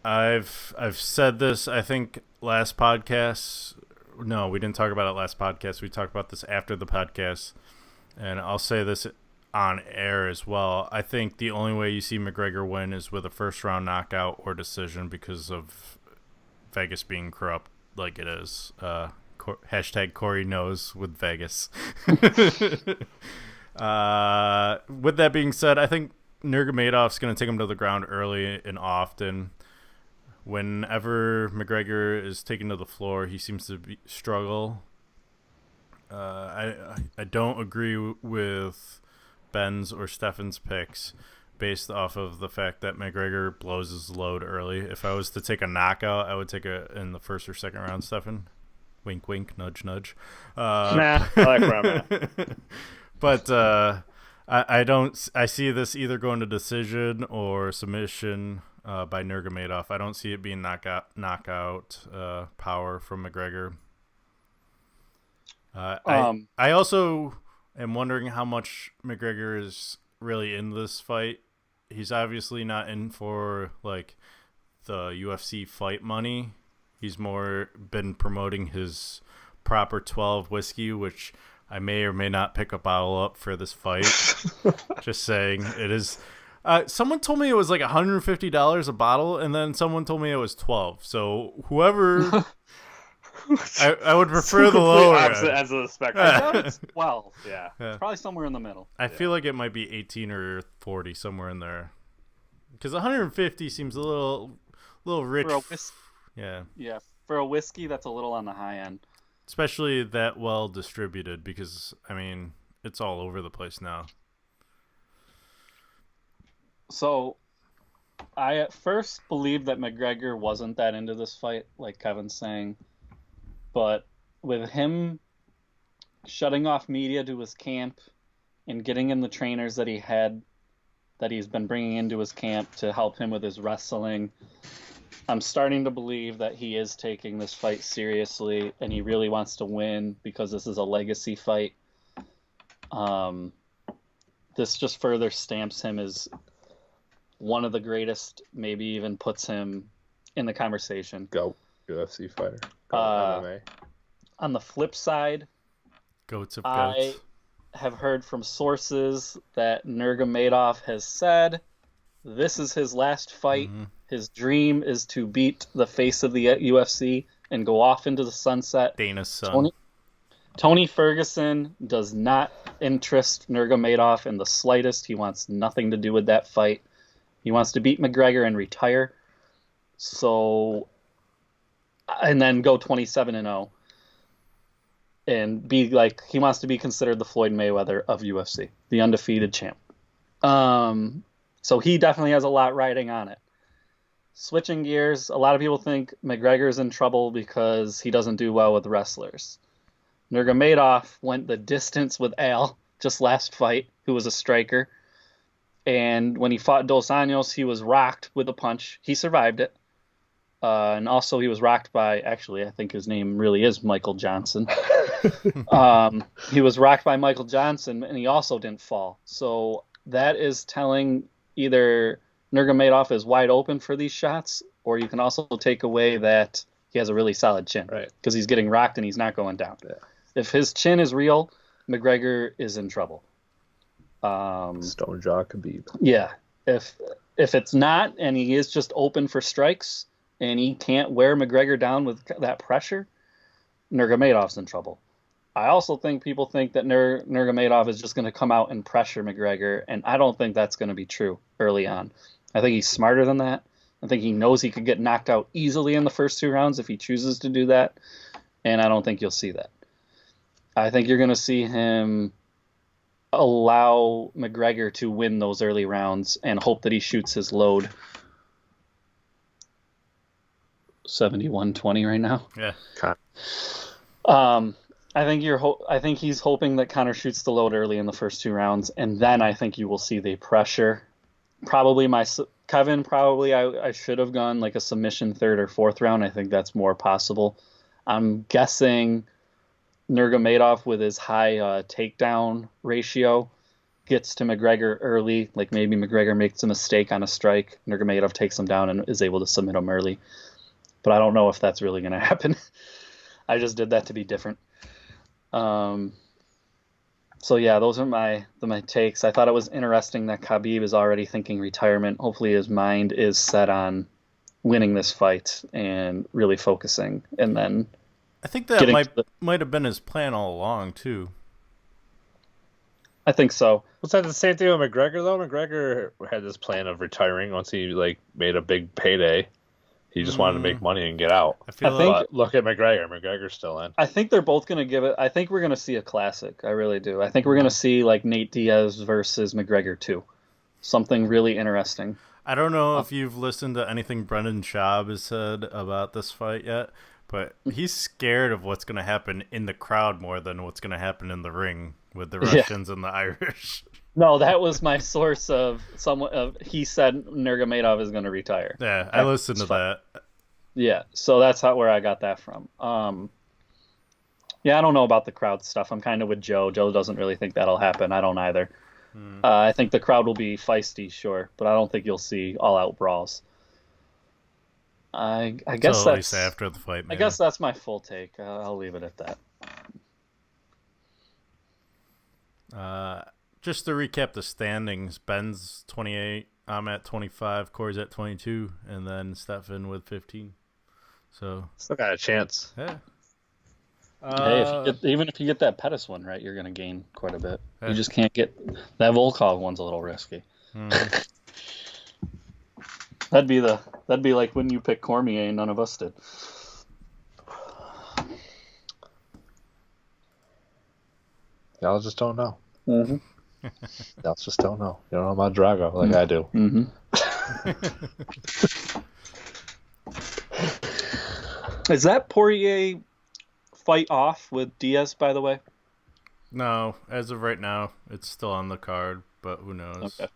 I've said this, I think, last podcast. No, we didn't talk about it last podcast. We talked about this after the podcast. And I'll say this on air as well. I think the only way you see McGregor win is with a first-round knockout or decision, because of Vegas being corrupt like it is. Hashtag Corey knows with Vegas. With that being said, I think Nurmagomedov's going to take him to the ground early and often. Whenever McGregor is taken to the floor, he seems to struggle. I don't agree with Ben's or Stefan's picks based off of the fact that McGregor blows his load early. If I was to take a knockout, I would take it in the first or second round, Stefan. Wink, wink, nudge, nudge. Nah, I like where I'm at. But I don't. I see this either going to decision or submission by Nurmagomedov. I don't see it being knockout power from McGregor. I also am wondering how much McGregor is really in this fight. He's obviously not in for like the UFC fight money. He's more been promoting his Proper 12 whiskey, which I may or may not pick a bottle up for this fight. Just saying, it is. Someone told me it was like $150 a bottle, and then someone told me it was $12. So whoever, I would prefer the lower opposite end. ends of the spectrum. I thought it's 12. Yeah. It's probably somewhere in the middle. I feel like it might be 18 or 40, somewhere in there. Because 150 seems a little rich. For a Yeah. Yeah, for a whiskey, that's a little on the high end. Especially that well distributed, because I mean it's all over the place now. So, I at first believed that McGregor wasn't that into this fight, like Kevin's saying. But with him shutting off media to his camp and getting in the trainers that he's been bringing into his camp to help him with his wrestling, I'm starting to believe that he is taking this fight seriously and he really wants to win because this is a legacy fight. This just further stamps him as one of the greatest, maybe even puts him in the conversation. Go UFC fighter. Go MMA. On the flip side, Goats of I goats. have heard from sources that Nurmagomedov has said this is his last fight. Mm-hmm. His dream is to beat the face of the UFC and go off into the sunset. Dana's son. Tony Ferguson does not interest Nurmagomedov in the slightest. He wants nothing to do with that fight. He wants to beat McGregor and retire. So, and then go 27-0. And be like, he wants to be considered the Floyd Mayweather of UFC, the undefeated champ. So he definitely has a lot riding on it. Switching gears, a lot of people think McGregor's in trouble because he doesn't do well with wrestlers. Nurmagomedov went the distance with Al just last fight, who was a striker. And when he fought Dos Anjos, he was rocked with a punch. He survived it. And also he was rocked by, actually, I think his name really is Michael Johnson. He was rocked by Michael Johnson, and he also didn't fall. So that is telling either Nurmagomedov is wide open for these shots, or you can also take away that he has a really solid chin. Right. Because he's getting rocked and he's not going down. Yeah. If his chin is real, McGregor is in trouble. Stone Jaw Khabib. Yeah. If it's not, and he is just open for strikes, and he can't wear McGregor down with that pressure, Nurmagomedov's in trouble. I also think people think that Nurmagomedov is just going to come out and pressure McGregor, and I don't think that's going to be true early on. I think he's smarter than that. I think he knows he could get knocked out easily in the first 2 rounds if he chooses to do that, and I don't think you'll see that. I think you're going to see him allow McGregor to win those early rounds and hope that he shoots his load. 71-20 right now. Yeah. I think he's hoping that Conor shoots the load early in the first 2 rounds, and then I think you will see the pressure. Probably Kevin. I should have gone like a submission 3rd or 4th round. I think that's more possible. I'm guessing Nurmagomedov with his high takedown ratio gets to McGregor early. Like maybe McGregor makes a mistake on a strike, Nurmagomedov takes him down and is able to submit him early. But I don't know if that's really going to happen. I just did that to be different. So yeah, those are my takes. I thought it was interesting that Khabib is already thinking retirement. Hopefully his mind is set on winning this fight and really focusing. And then I think that might have been his plan all along too. I think so. Was that the same thing with McGregor though? McGregor had this plan of retiring once he made a big payday. He just wanted to make money and get out. But look at McGregor. McGregor's still in. I think they're both going to give it. I think we're going to see a classic. I really do. I think we're going to see like Nate Diaz versus McGregor 2. Something really interesting. I don't know if you've listened to anything Brendan Schaub has said about this fight yet, but he's scared of what's going to happen in the crowd more than what's going to happen in the ring with the Russians and the Irish. No, that was my source of someone. He said Nurmagomedov is going to retire. Yeah, I listened to that. Yeah, so that's where I got that from. Yeah, I don't know about the crowd stuff. I'm kind of with Joe. Joe doesn't really think that'll happen. I don't either. I think the crowd will be feisty, sure, but I don't think you'll see all-out brawls. I guess so at least after the fight. Maybe. I guess that's my full take. I'll leave it at that. Just to recap the standings, Ben's 28, I'm at 25, Corey's at 22, and then Stefan with 15. So still got a chance. Yeah. Hey, even if you get that Pettis one right, you're going to gain quite a bit. Yeah. You just can't get that Volkov one's a little risky. Mm-hmm. That'd be like when you picked Cormier and none of us did. Y'all just don't know. Mm-hmm. Y'all just don't know. You don't know about Drago like I do. Mm-hmm. Is that Poirier fight off with Diaz, by the way? No, as of right now, it's still on the card, but who knows? Okay.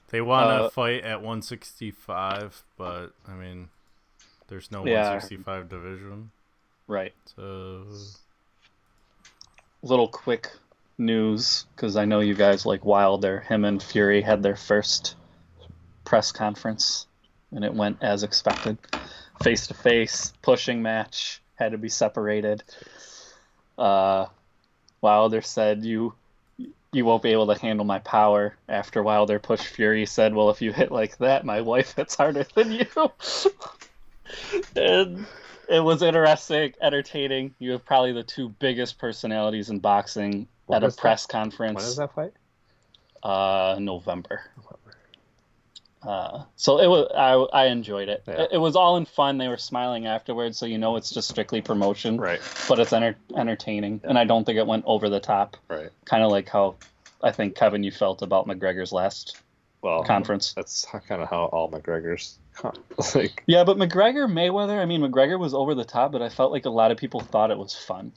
They want to fight at 165, but, I mean, there's no 165 division. Right. So... Little quick news, because I know you guys like Wilder. Him and Fury had their first press conference, and it went as expected. Face-to-face, pushing match, had to be separated. Wilder said, you won't be able to handle my power. After Wilder pushed Fury, said, well, if you hit like that, my wife hits harder than you. And it was interesting, entertaining. You have probably the 2 biggest personalities in boxing at a press conference. When is that fight? November. So I enjoyed it. Yeah. It was all in fun. They were smiling afterwards, so it's just strictly promotion. Right. But it's entertaining, and I don't think it went over the top. Right. Kind of like how I think, Kevin, you felt about McGregor's last conference. That's kind of how all McGregor's like. Yeah, but Mayweather, McGregor was over the top, but I felt like a lot of people thought it was fun.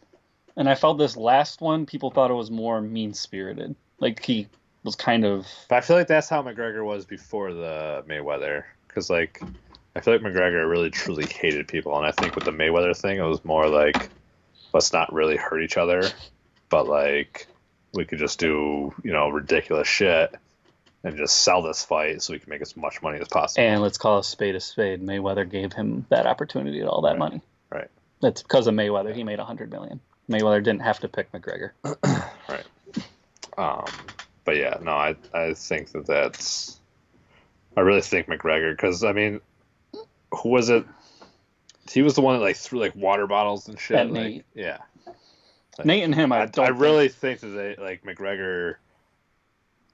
And I felt this last one, people thought it was more mean-spirited. Like, he was kind of... But I feel like that's how McGregor was before the Mayweather. Because, like, I feel like McGregor really, truly hated people. And I think with the Mayweather thing, it was more like, let's not really hurt each other. But, like, we could just do, ridiculous shit and just sell this fight so we can make as much money as possible. And let's call a spade a spade. Mayweather gave him that opportunity to all that money. Right. That's because of Mayweather. He made $100 million. Mayweather didn't have to pick McGregor. Right. But yeah, no, I think that's. I really think McGregor, because who was it? He was the one that threw water bottles and shit. Nate. Yeah. Nate and him, I really think that McGregor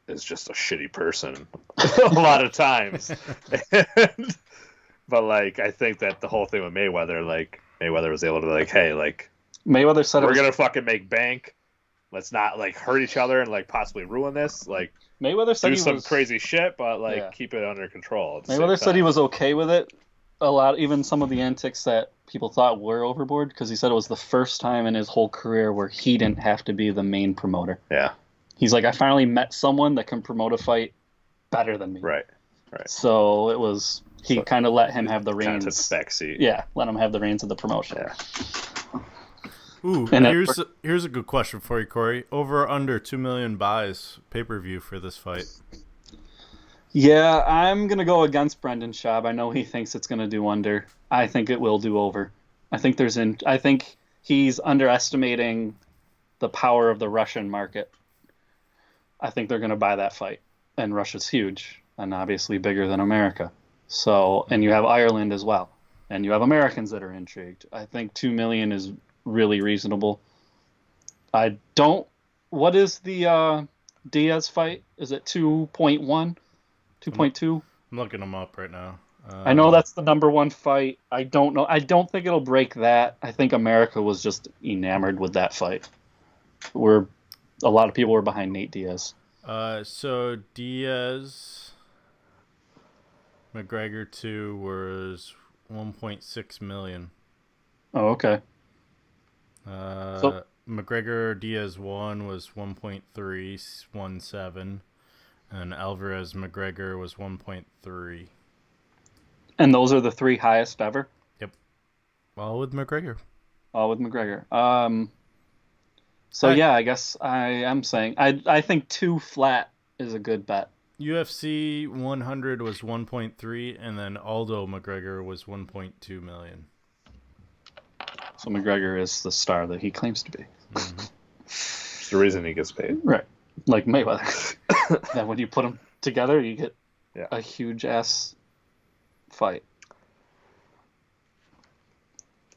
is just a shitty person a lot of times. But I think that the whole thing with Mayweather, Mayweather was able to hey, Mayweather said we're gonna fucking make bank. Let's not hurt each other and possibly ruin this. Mayweather said do he some was crazy shit, but keep it under control. Mayweather said he was okay with it. A lot, even some of the antics that people thought were overboard, because he said it was the first time in his whole career where he didn't have to be the main promoter. Yeah. He's like, I finally met someone that can promote a fight better than me. Right. So it was he kind of let him have the reins. Took the backseat. Yeah, let him have the reins of the promotion. Yeah. Ooh, here's a good question for you, Corey. Over or under 2 million buys pay-per-view for this fight? Yeah, I'm going to go against Brendan Schaub. I know he thinks it's going to do under. I think it will do over. I think he's underestimating the power of the Russian market. I think they're going to buy that fight. And Russia's huge and obviously bigger than America. So, and you have Ireland as well. And you have Americans that are intrigued. I think 2 million is really reasonable. What is the Diaz fight? Is it 2.1? 2.2? I'm looking them up right now. I know that's the number one fight. I don't know. I don't think it'll break that. I think America was just enamored with that fight. A lot of people were behind Nate Diaz. So Diaz, McGregor 2 was 1.6 million. Oh, okay. McGregor Diaz 1 was 1.317, and Alvarez McGregor was 1.3. And those are the three highest ever? Yep. All with McGregor. Yeah, I guess I am saying I think 2 flat is a good bet. UFC 100 was 1.3, and then Aldo McGregor was 1.2 million. So McGregor is the star that he claims to be. Mm-hmm. It's the reason he gets paid. Right. Like Mayweather. Then when you put them together, you get a huge-ass fight.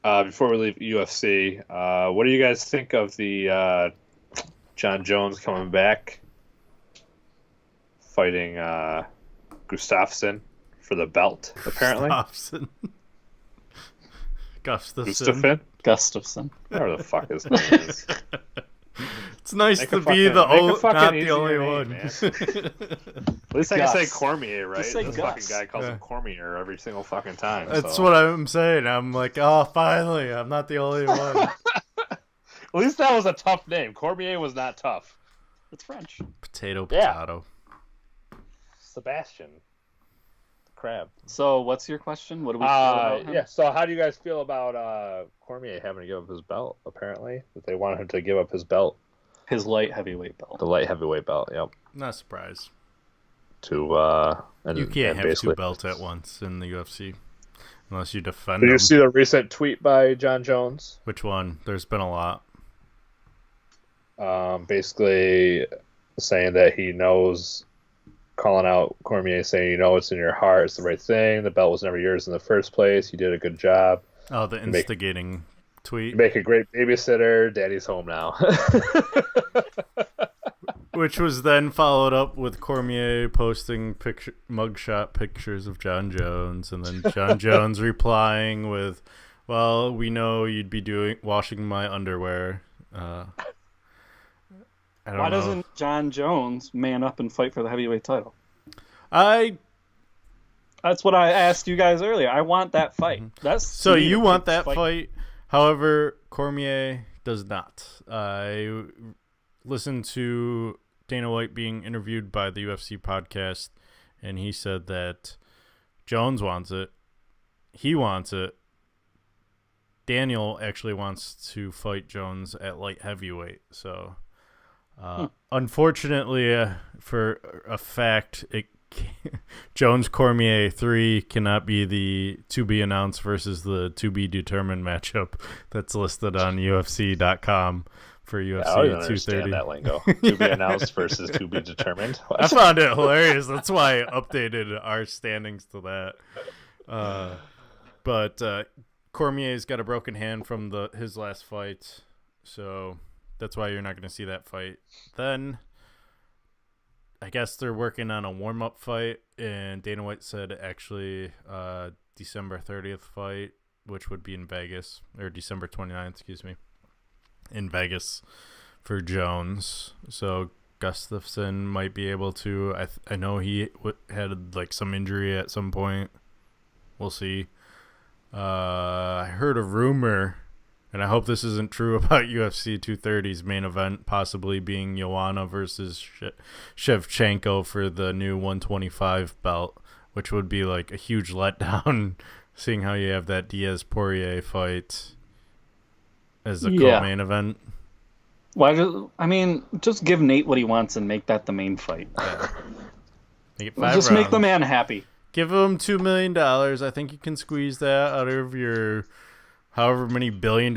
Before we leave UFC, what do you guys think of the John Jones coming back, fighting Gustafsson for the belt, apparently? Gustafsson. Whatever the fuck his name is. It's nice to be not the only one. At least I can say Cormier, right? Say this Gus. fucking guy calls him Cormier every single fucking time. That's what I'm saying. I'm like, oh, finally, I'm not the only one. At least that was a tough name. Cormier was not tough. It's French. Potato. Sebastian. Crab. So, what's your question? What do we feel about him? Yeah, so how do you guys feel about Cormier having to give up his belt, apparently? That they wanted him to give up his belt. His light heavyweight belt. The light heavyweight belt, yep. Not surprised. You can't have 2 belts at once in the UFC. Unless you defend Did them. you see the recent tweet by John Jones? Which one? There's been a lot. Basically saying that he knows... calling out Cormier, saying, it's in your heart, it's the right thing. The belt was never yours in the first place. You did a good job. Oh, the instigating tweet. You make a great babysitter. Daddy's home now. Which was then followed up with Cormier posting mugshot pictures of John Jones, and then John Jones replying with, "Well, we know you'd be washing my underwear." I don't Why know. doesn't John Jones man up and fight for the heavyweight title? That's what I asked you guys earlier. I want that fight. That's So you want that fight. However, Cormier does not. I listened to Dana White being interviewed by the UFC podcast, and he said that Jones wants it. He wants it. Daniel actually wants to fight Jones at light heavyweight. So, unfortunately, for a fact, Jones Cormier 3 cannot be the to be announced versus the to be determined matchup that's listed on UFC.com for UFC I don't 230. understand that lingo. To be announced versus to be determined. I found it hilarious. That's why I updated our standings to that. But Cormier's got a broken hand from his last fight, so that's why you're not going to see that fight. Then I guess they're working on a warm-up fight, and Dana White said actually December 30th fight, which would be in Vegas, or December 29th, excuse me, in Vegas for Jones. So Gustafsson might be able to. I know he had like some injury at some point. We'll see. I heard a rumor, and I hope this isn't true, about UFC 230's main event possibly being Joanna versus Shevchenko for the new 125 belt, which would be like a huge letdown, seeing how you have that Diaz-Poirier fight as the co-main event. Why? Just give Nate what he wants and make that the main fight. Yeah. Make Make the man happy. Give him $2 million. I think you can squeeze that out of your however many $1 billion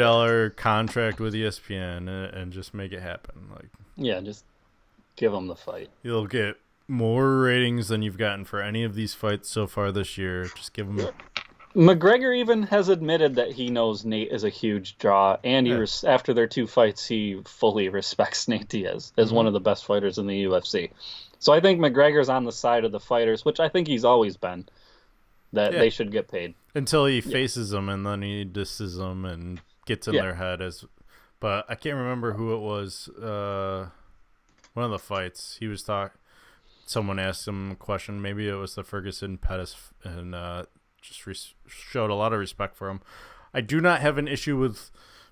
contract with ESPN and just make it happen. Just give him the fight. You'll get more ratings than you've gotten for any of these fights so far this year. Just give him. McGregor even has admitted that he knows Nate is a huge draw, and after their 2 fights, he fully respects Nate Diaz as one of the best fighters in the UFC. So I think McGregor's on the side of the fighters, which I think he's always been, that they should get paid. Until he faces them, and then he disses them and gets in their head. But I can't remember who it was. One of the fights, he was someone asked him a question. Maybe it was the Ferguson Pettis, and just showed a lot of respect for him. I do not have an issue with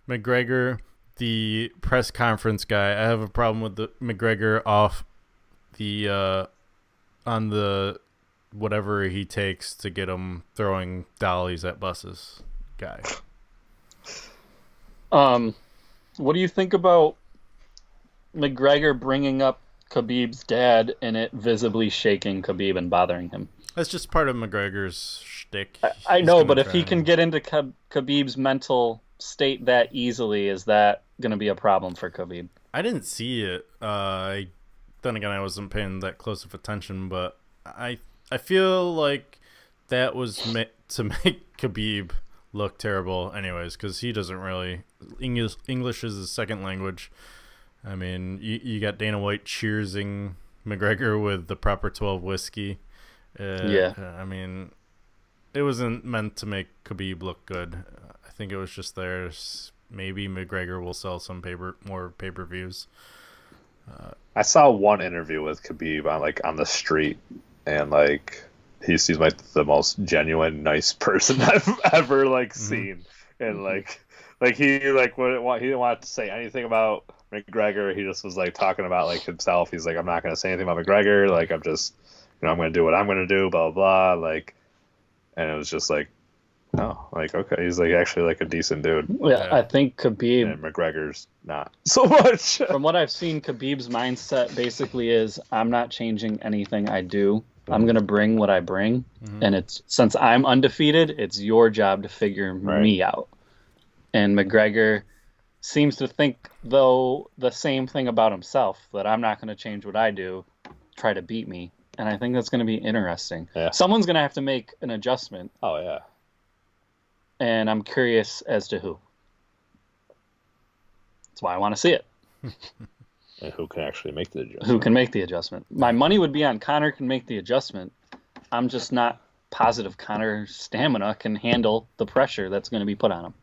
McGregor, the press conference guy. I have a problem with the McGregor off the on the whatever he takes to get him throwing dollies at buses guy. What do you think about McGregor bringing up Khabib's dad and it visibly shaking Khabib and bothering him? That's just part of McGregor's shtick. I know, but if he can get into Khabib's mental state that easily, is that going to be a problem for Khabib? I didn't see it. Then again, I wasn't paying that close of attention, but I feel like that was meant to make Khabib look terrible anyways, because he doesn't really... English is his second language. I mean, you got Dana White cheersing McGregor with the proper 12 whiskey. I mean, it wasn't meant to make Khabib look good. I think it was just there. Maybe McGregor will sell some more pay-per-views. I saw one interview with Khabib on the street, and he seems like the most genuine, nice person I've ever seen, and he didn't want to say anything about McGregor. He just was talking about himself. He's I'm not going to say anything about McGregor. I'm just, I'm going to do what I'm going to do. Blah blah blah. And it was just okay, he's actually a decent dude. Yeah, I think Khabib and McGregor's not so much. From what I've seen, Khabib's mindset basically is, I'm not changing anything I do. I'm going to bring what I bring. And since I'm undefeated, it's your job to figure me out. And McGregor seems to think, though, the same thing about himself, that I'm not going to change what I do, try to beat me. And I think that's going to be interesting. Yeah. Someone's going to have to make an adjustment. Oh, yeah. And I'm curious as to who. That's why I want to see it. And who can actually make the adjustment? Who can make the adjustment? My money would be on Connor can make the adjustment. I'm just not positive Connor's stamina can handle the pressure that's going to be put on him.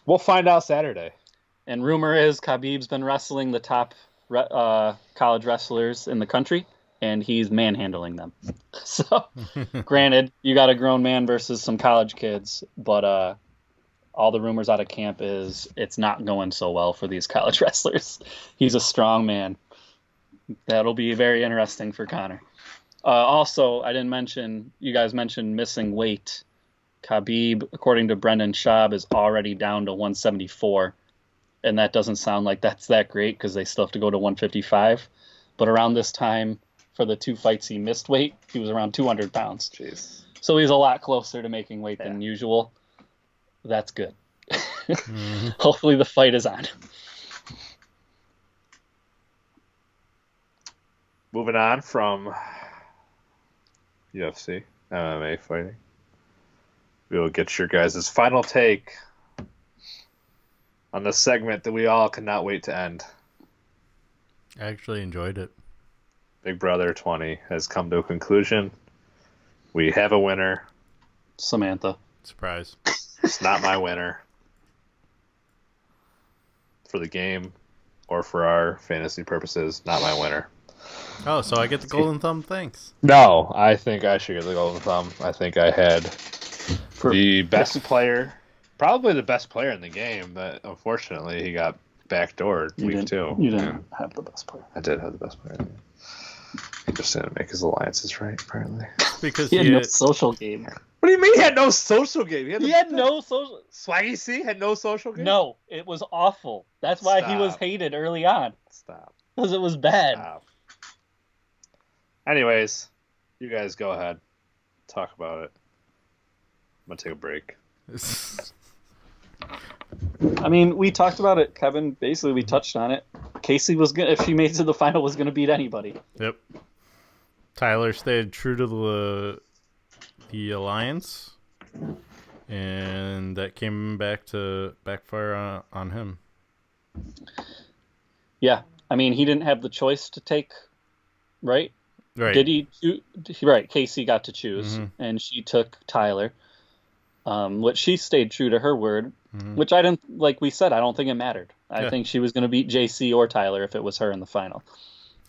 We'll find out Saturday. And rumor is Khabib's been wrestling the top college wrestlers in the country, and he's manhandling them. So, granted, you got a grown man versus some college kids, but all the rumors out of camp is it's not going so well for these college wrestlers. He's a strong man. That'll be very interesting for Connor. Also, I didn't mention, you guys mentioned missing weight. Khabib, according to Brendan Schaub, is already down to 174. And that doesn't sound like that's that great because they still have to go to 155. But around this time, for the 2 fights he missed weight, he was around 200 pounds. Jeez. So he's a lot closer to making weight than usual. That's good. Hopefully the fight is on. Moving on from UFC, MMA fighting. We will get your guys' final take on the segment that we all cannot wait to end. I actually enjoyed it. Big Brother 20 has come to a conclusion. We have a winner. Samantha. Surprise. It's not my winner. For the game or for our fantasy purposes, not my winner. Oh, so I get the golden thumb. Thanks. No, I think I should get the golden thumb. I think I had the best player, probably the best player in the game, but unfortunately he got backdoored week 2. You didn't have the best player. I did have the best player. He just didn't make his alliances right, apparently. Because He had no social game. What do you mean he had no social game? He had no social... Swaggy C had no social game? No, it was awful. That's why he was Stop. hated early on. Stop. Because it was bad. Stop. Anyways, you guys go ahead. Talk about it. I'm going to take a break. I mean, we talked about it, Kevin. Basically, we touched on it. Casey was gonna, if she made it to the final, was going to beat anybody. Yep. Tyler stayed true to the alliance, and that came back to backfire on him. Yeah, I mean, he didn't have the choice to take, right? Right. Did he? Right, Casey got to choose, and she took Tyler. Which she stayed true to her word, which I didn't, like we said, I don't think it mattered. I think she was going to beat JC or Tyler if it was her in the final.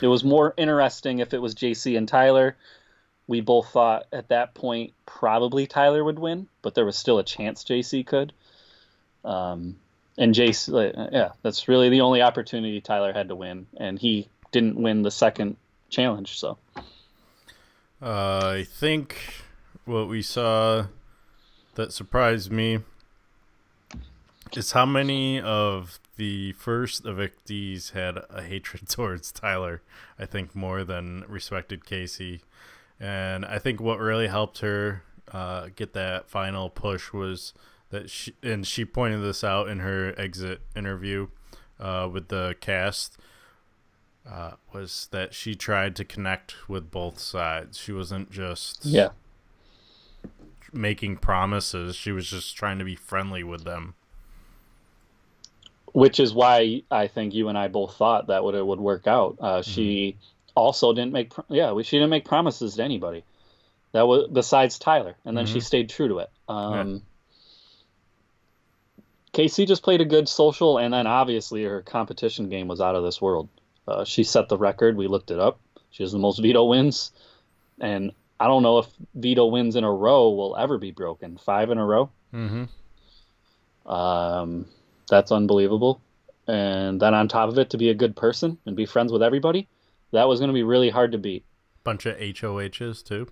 It was more interesting if it was JC and Tyler. We both thought at that point probably Tyler would win, but there was still a chance JC could. And JC, that's really the only opportunity Tyler had to win, and he didn't win the second challenge. So I think what we saw that surprised me is how many of the first evictees had a hatred towards Tyler. I think more than respected Casey. And I think what really helped her get that final push was that she pointed this out in her exit interview with the cast, was that she tried to connect with both sides. She wasn't just making promises. She was just trying to be friendly with them. Which is why I think you and I both thought that it would work out. She also didn't make she didn't make promises to anybody. That was besides Tyler, and then she stayed true to it. Casey just played a good social, and then obviously her competition game was out of this world. She set the record. We looked it up. She has the most veto wins, and I don't know if veto wins in a row will ever be broken. 5 in a row. That's unbelievable. And then on top of it, to be a good person and be friends with everybody, that was going to be really hard to beat. Bunch of HOHs too.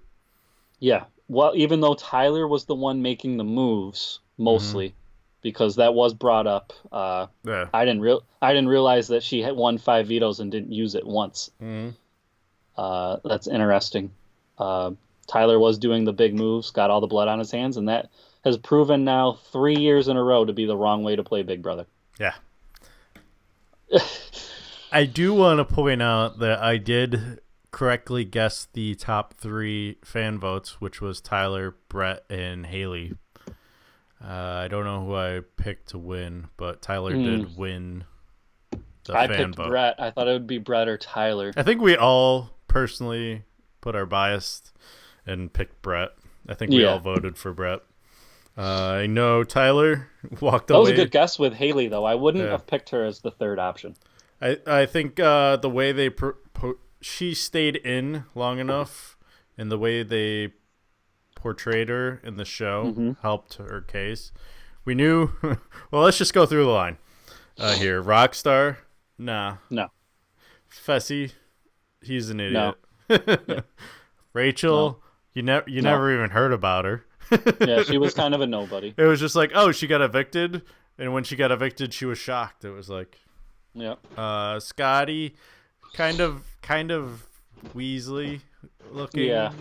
Yeah. Well, even though Tyler was the one making the moves mostly, because that was brought up. I didn't realize that she had won 5 vetoes and didn't use it once. That's interesting. Tyler was doing the big moves, got all the blood on his hands, and that has proven now 3 years in a row to be the wrong way to play Big Brother. Yeah. I do want to point out that I did correctly guess the top 3 fan votes, which was Tyler, Brett, and Haley. I don't know who I picked to win, but Tyler did win the I fan picked vote. Brett. I thought it would be Brett or Tyler. I think we all personally put our bias and picked Brett. I think we all voted for Brett. I know Tyler walked away. That was a good guess with Haley, though. I wouldn't have picked her as the third option. I think the way they she stayed in long enough, and the way they portrayed her in the show helped her case. We knew. Well, let's just go through the line here. Rockstar, nah. No. Fessy, he's an idiot. No. Rachel, you never even heard about her. Yeah, she was kind of a nobody. It was just like, oh, she got evicted, and when she got evicted, she was shocked. It was like, yeah. Scotty, kind of Weasley looking. Yeah.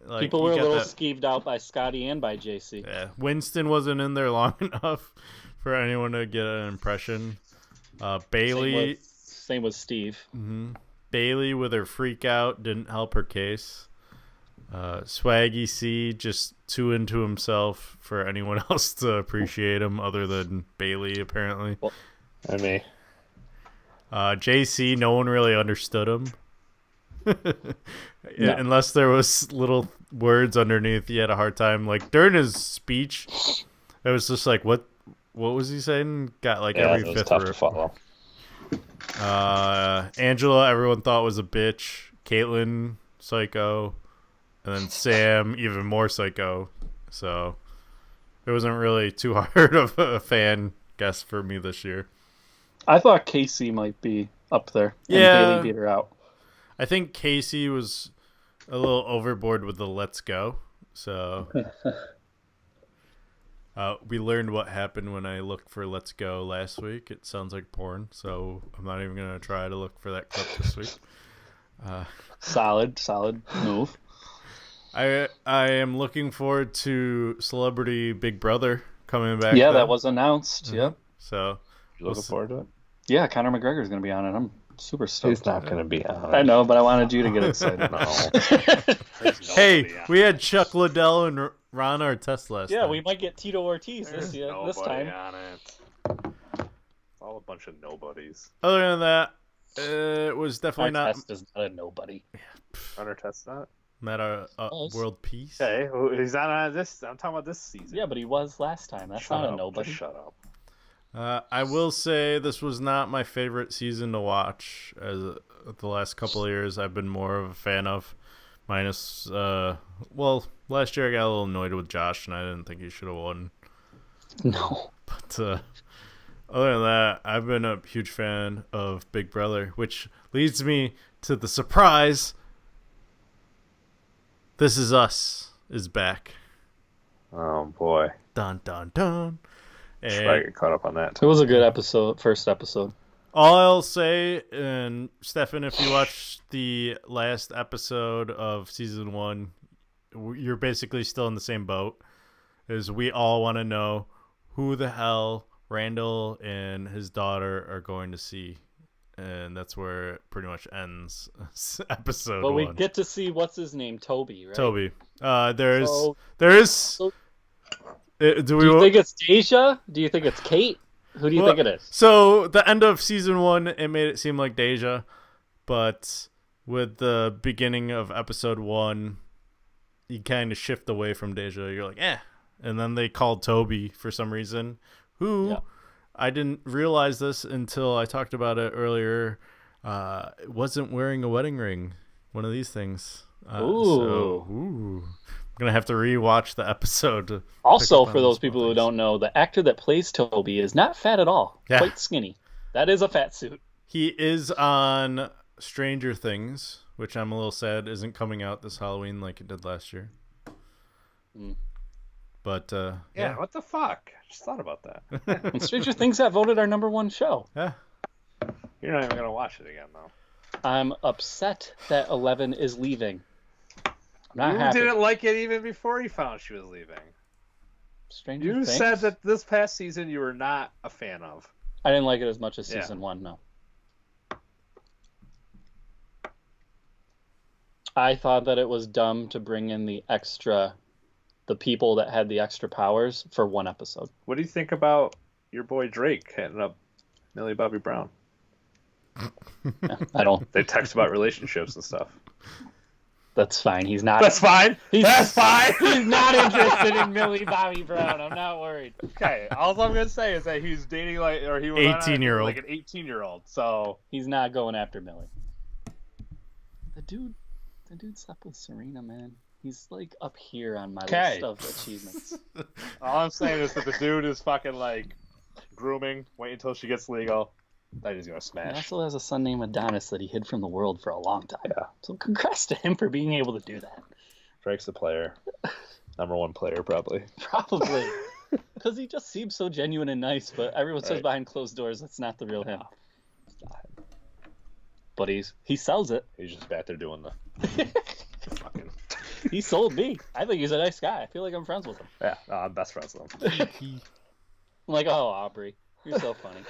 Like, people were a little skeeved out by Scotty and by JC. Yeah, Winston wasn't in there long enough for anyone to get an impression. Bailey, same with Steve. Mm-hmm. Bailey with her freak out didn't help her case. Swaggy C just too into himself for anyone else to appreciate him other than Bailey, apparently. Well, and me. JC, no one really understood him. No. Unless there was little words underneath, he had a hard time. Like during his speech, it was just like, what was he saying? Got like every it was fifth tough word. to follow. Angela, everyone thought was a bitch. Caitlyn, psycho, and then Sam, even more psycho. So it wasn't really too hard of a fan guess for me this year. I thought Casey might be up there. And Bailey beat her out. I think Casey was a little overboard with the let's go. So we learned what happened when I looked for let's go last week. It sounds like porn, so I'm not even going to try to look for that clip this week. Solid move. I am looking forward to Celebrity Big Brother coming back. Yeah, that was announced. Mm-hmm. Yep. So you looking forward to it? Yeah, Conor McGregor's going to be on it. I'm super stoked. He's not going to be on it. I know, but I wanted you to get excited. No. Hey, we had Chuck Liddell and Ron Artest last time. We might get Tito Ortiz this time. On it. All a bunch of nobodies. Other than that, it was definitely not. Artest is not a nobody. Artest not? Met a world peace. Hey, he's not on this. I'm talking about this season. Yeah, but he was last time. That's not a nobody. Shut up. I will say this was not my favorite season to watch. As the last couple of years, I've been more of a fan of. Minus, last year I got a little annoyed with Josh, and I didn't think he should have won. No. But other than that, I've been a huge fan of Big Brother, which leads me to the surprise. This Is Us is back. Oh boy! Dun dun dun. Should I get caught up on that? It was a good episode, first episode. All I'll say, and Stefan, if you watch the last episode of season 1, you're basically still in the same boat. Is we all want to know who the hell Randall and his daughter are going to see, and that's where it pretty much ends. Episode 1. But we get to see what's his name, Toby, right? Toby. There is. Do you think it's Deja? Do you think it's Kate? Who do you think it is? So the end of season 1, it made it seem like Deja, but with the beginning of episode 1, you kind of shift away from Deja. You're like, and then they called Toby for some reason, who I didn't realize this until I talked about it earlier. Wasn't wearing a wedding ring. One of these things. I'm gonna have to rewatch the episode. Also, for those people who don't know, the actor that plays Toby is not fat at all. Yeah. Quite skinny. That is a fat suit. He is on Stranger Things, which I'm a little sad isn't coming out this Halloween like it did last year. But what the fuck? I just thought about that. And Stranger Things got voted our #1 show. Yeah. You're not even gonna watch it again, though. I'm upset that 11 is leaving. I'm not happy. Didn't like it even before you found she was leaving. Stranger You Things? said that this past season you were not a fan of. I didn't like it as much as season 1, no. I thought that it was dumb to bring in the extra the people that had the extra powers for one episode. What do you think about your boy Drake hitting up Millie Bobby Brown? I don't. They text about relationships and stuff. That's fine. He's not. That's fine. That's fine. He's not interested in Millie Bobby Brown. I'm not worried. Okay. All I'm gonna say is that he's dating he was 18-year-old. like an 18-year-old. So He's not going after Millie. The dude slept with Serena, man. He's like up here on my list of achievements. all I'm saying is that the dude is fucking like grooming, waiting until she gets legal. Then he's gonna He smash. also has a son named Adonis that he hid from the world for a long time. Yeah. So congrats to him for being able to do that. Drake's the player. Number one player, probably. Probably. Because he just seems so genuine and nice, but everyone says Right. behind closed doors that's not the real him. But he sells it. He's just back there doing the fucking. He sold me. I think he's a nice guy. I feel like I'm friends with him. Yeah, I'm best friends with him. I'm like, oh, Aubrey, you're so funny.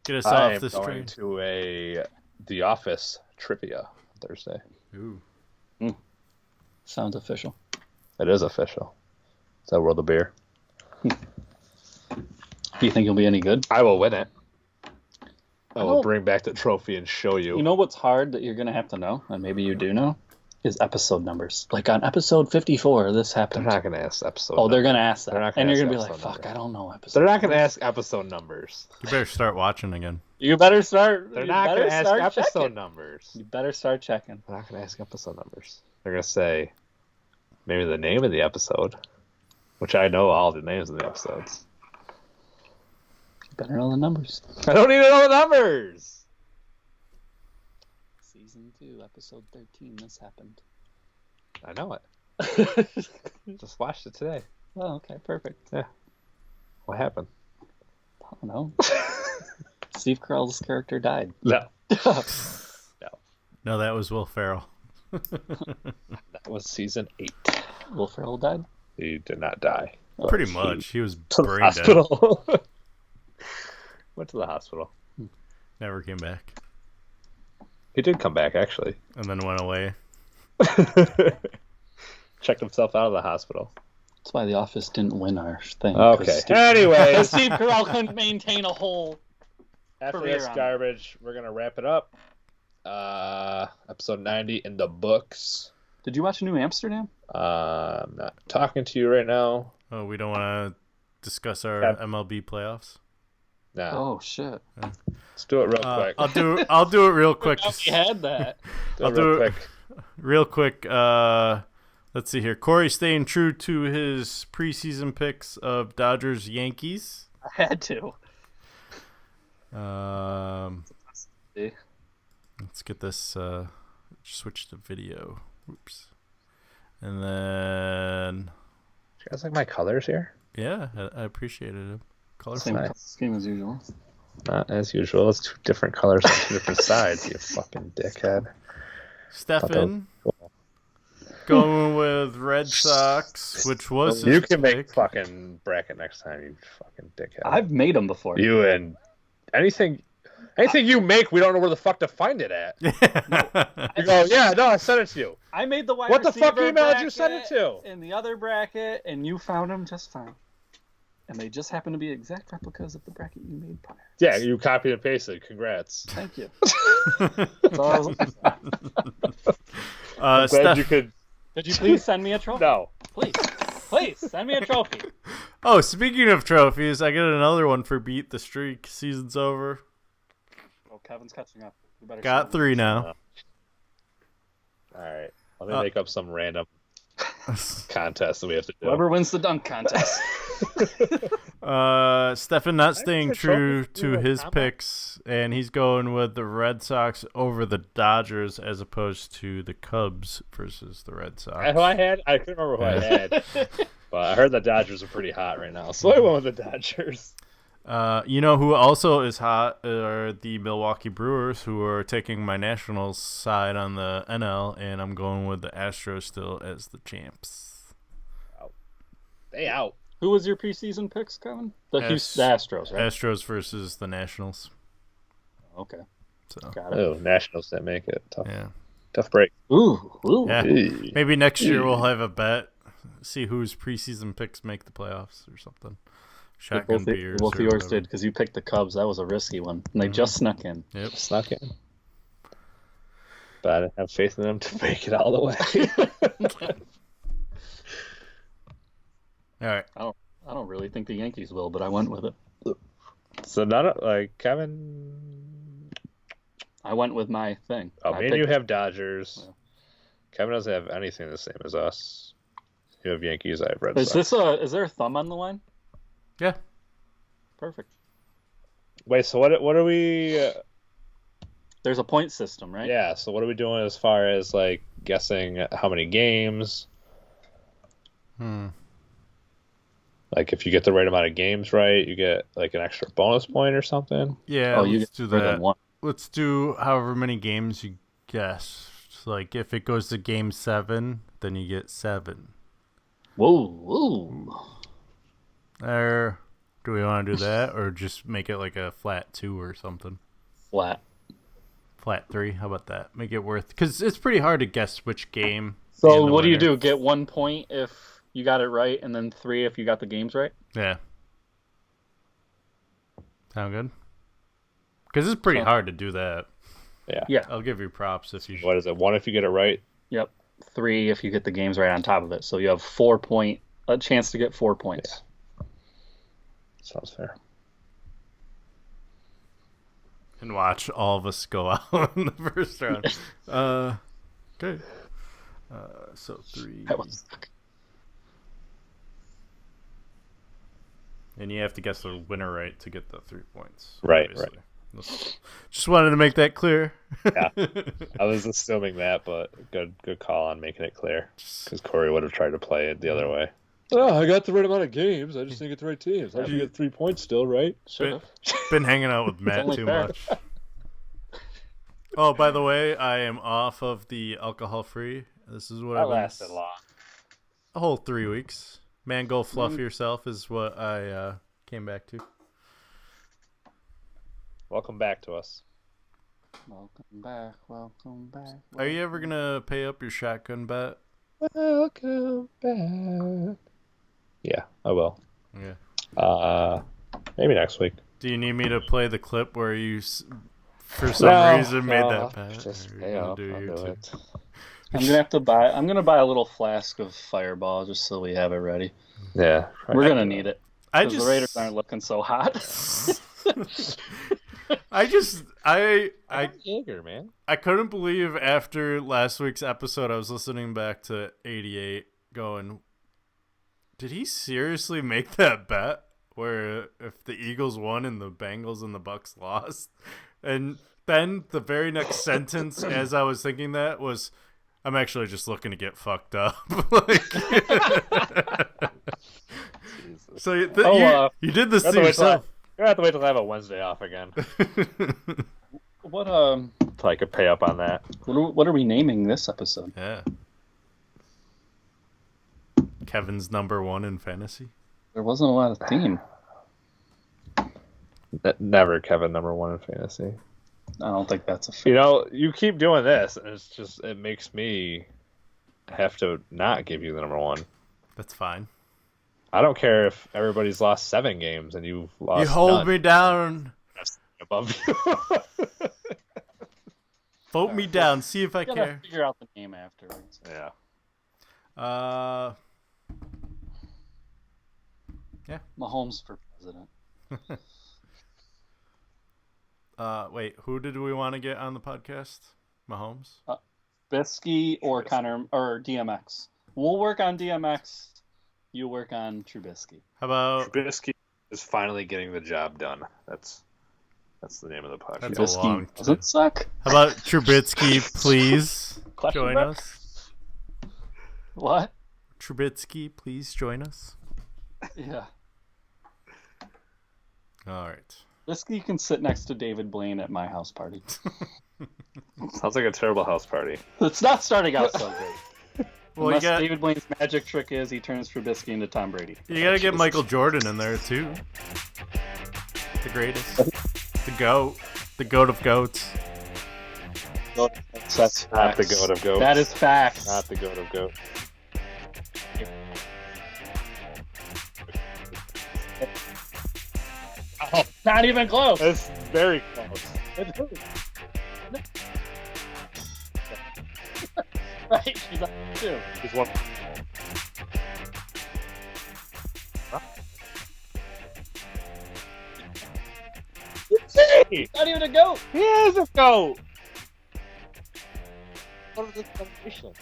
Get us I off am this going train. to The Office trivia Thursday. Ooh. Sounds official. It is official. It's that World of Beer. Do you think you'll be any good? I will win it. I will don't- bring back the trophy and show you. You know what's hard that you're going to have to know, and maybe you do know, is episode numbers. Like on episode 54, this they're happened. not going to ask episode. Oh, they're numbers. going to ask that. They're not And gonna you're ask going to be like, episode fuck, numbers. I don't know episode They're not going to numbers. ask episode numbers. You better start watching again. You better start. They're you not better going to ask start episode checking. numbers. You better start checking. They're not going to ask episode numbers. They're going to say maybe the name of the episode, which I know all the names of the episodes. You better know the numbers. I don't even know the numbers. Season 2, episode 13, this happened. I know it. Just watched it today. Oh, okay, perfect. What happened? I don't know. Steve Carell's character died. No. No, that was Will Ferrell. That was season 8. Will Ferrell died? He did not die. Pretty much. He was To the brain dead. hospital. Went to the hospital. Never came back. He did come back, actually. And then went away. Checked himself out of the hospital. That's why The Office didn't win our thing. Okay. Steve Anyways, Carell couldn't maintain a whole after career this on garbage, we're going to wrap it up. Episode 90 in the books. Did you watch New Amsterdam? I'm not talking to you right now. Oh, we don't want to discuss our Yeah. MLB playoffs? No. Oh shit! Let's do it real quick. I'll do it real quick. We had that. I'll do it real quick. Let's see here. Corey staying true to his preseason picks of Dodgers Yankees. I had to. Let's get this switch to video. Oops. And then You guys like my colors here? yeah, I appreciated it. Colorful. Same Nice. scheme as usual. Not as usual. It's two different colors on two different sides, you fucking dickhead. Stefan Cool. going with Red Sox, which was his You can make pick. fucking bracket next time, you fucking dickhead. I've made them before. You and anything you make, we don't know where the fuck to find it at. You go, yeah, no, I sent it to you. I made the wide What the fuck receiver email did you send it bracket to? in the other bracket, and you found them just fine. And they just happen to be exact replicas of the bracket you made prior. Yeah, you copied and pasted. Congrats. Thank you. That's all I was looking for. I'm glad Steph- you could. Could you please send me a trophy? No. Please send me a trophy. Oh, speaking of trophies, I got another one for Beat the Streak. Season's over. Oh, Kevin's catching up. We better Got send 3 now. All right. Let me make up some random contest that we have to do. Whoever wins the dunk contest. Stefan not staying a true trophy to for a his combat? picks, and he's going with the Red Sox over the Dodgers as opposed to the Cubs versus the Red Sox. Who I had? I couldn't remember who I had. But I heard the Dodgers are pretty hot right now, so I went with the Dodgers. You know who also is hot are the Milwaukee Brewers, who are taking my Nationals side on the NL, and I'm going with the Astros still as the champs. They out. Who was your preseason picks, Kevin? The Houston Astros, right? Astros versus the Nationals. Okay. So Got it. Oh, Nationals didn't make it. yeah. Tough break. Ooh. Yeah. Hey. Maybe next year we'll have a bet. See whose preseason picks make the playoffs or something. Shotgun beers. Both or yours whatever. did because you picked the Cubs. That was a risky one, and they just snuck in. Yep. Snuck in. But I didn't have faith in them to make it all the way. All right. I don't really think the Yankees will, but I went with it. So Kevin. I went with my thing. Oh, I me and you picked- have Dodgers. Yeah. Kevin doesn't have anything the same as us. You have Yankees. I have Red Sox. Is there a thumb on the line? Yeah. Perfect. Wait. So what are we? There's a point system, right? Yeah. So what are we doing as far as like guessing how many games? Like if you get the right amount of games right, you get like an extra bonus point or something. Yeah. Oh, you let's get do more than that. one. Let's do however many games you guess. So, like if it goes to game 7, then you get 7. Whoa. Or do we want to do that, or just make it like a flat 2 or something? Flat. Flat 3. How about that? Make it worth, because it's pretty hard to guess which game. So and the what do you winner. do? Get 1 point if you got it right, and then 3 if you got the games right? Yeah. Sound good? Because it's pretty hard to do that. Yeah. I'll give you props if you. What is it? 1 if you get it right. Yep. 3 if you get the games right on top of it. So you have a chance to get 4 points. Sounds fair. And watch all of us go out in the first round. Okay. So 3. That was And you have to guess the winner right to get the 3 points. Right, obviously. Just wanted to make that clear. Yeah. I was assuming that, but good call on making it clear. Because Corey would have tried to play it the other way. Oh, I got the right amount of games. I just didn't get the right teams. How'd you get 3 points still, right? Been hanging out with Matt only too fair. much. Oh, by the way, I am off of the alcohol free. This is what That I've been lasted long. a whole 3 weeks. Man, go fluff yourself is what I came back to. Welcome back to us. Welcome back. Are you ever gonna pay up your shotgun bet? Welcome back. Yeah, I will. Yeah. Maybe next week. Do you need me to play the clip where you, for some reason, made that bet? Just Or pay you gonna up. do I'll your do two? it. I'm gonna buy a little flask of Fireball just so we have it ready. Yeah. We're gonna need it. I 'Cause just the Raiders aren't looking so hot. I Jaeger, man. I couldn't believe after last week's episode, I was listening back to 88 going, did he seriously make that bet where if the Eagles won and the Bengals and the Bucks lost? And then the very next sentence as I was thinking that was, I'm actually just looking to get fucked up. So you did this to yourself. You're gonna have to wait till I have a Wednesday off again. What So I could pay up on that. what are we naming this episode? Yeah. Kevin's number 1 in fantasy. There wasn't a lot of theme. Never Kevin number 1 in fantasy. I don't think that's a You know, you keep doing this, and it makes me have to not give you the number 1. That's fine. I don't care if everybody's lost 7 games and you've lost. You hold none. me down. That's above you. Vote me down. See if I gotta care. figure out the name afterwards. Yeah. Yeah. Mahomes for president. Wait, who did we want to get on the podcast? Mahomes? Trubisky or Connor or DMX. We'll work on DMX. You work on Trubisky. How about Trubisky is finally getting the job done. That's the name of the podcast. That's a long Trubisky doesn't suck. how about Trubisky, please Question join mark? us? What? Trubisky, please join us. Yeah. All right. Trubisky can sit next to David Blaine at my house party. Sounds like a terrible house party. It's not starting out so great. Well, Unless you got David Blaine's magic trick is he turns Trubisky into Tom Brady. you got to get Michael Jordan in there too. The greatest, the goat of goats. That's Not the facts. goat of goats. That is facts. Not the goat of goats. Oh, not even close. It's very close. Right, she's up too. He's one. Not even a goat. He is a goat. What is this celebration?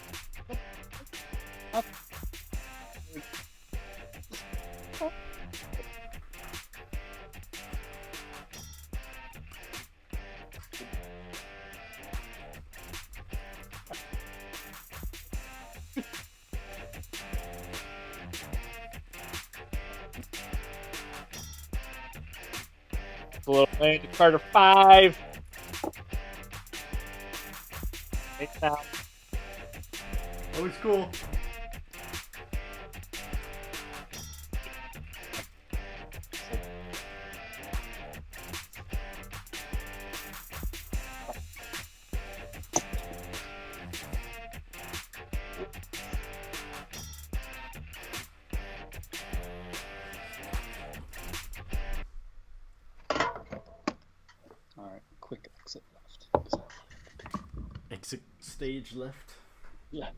Little lane to Carter 5. Now. Always cool. All right, quick exit left. Exit stage left. Yeah.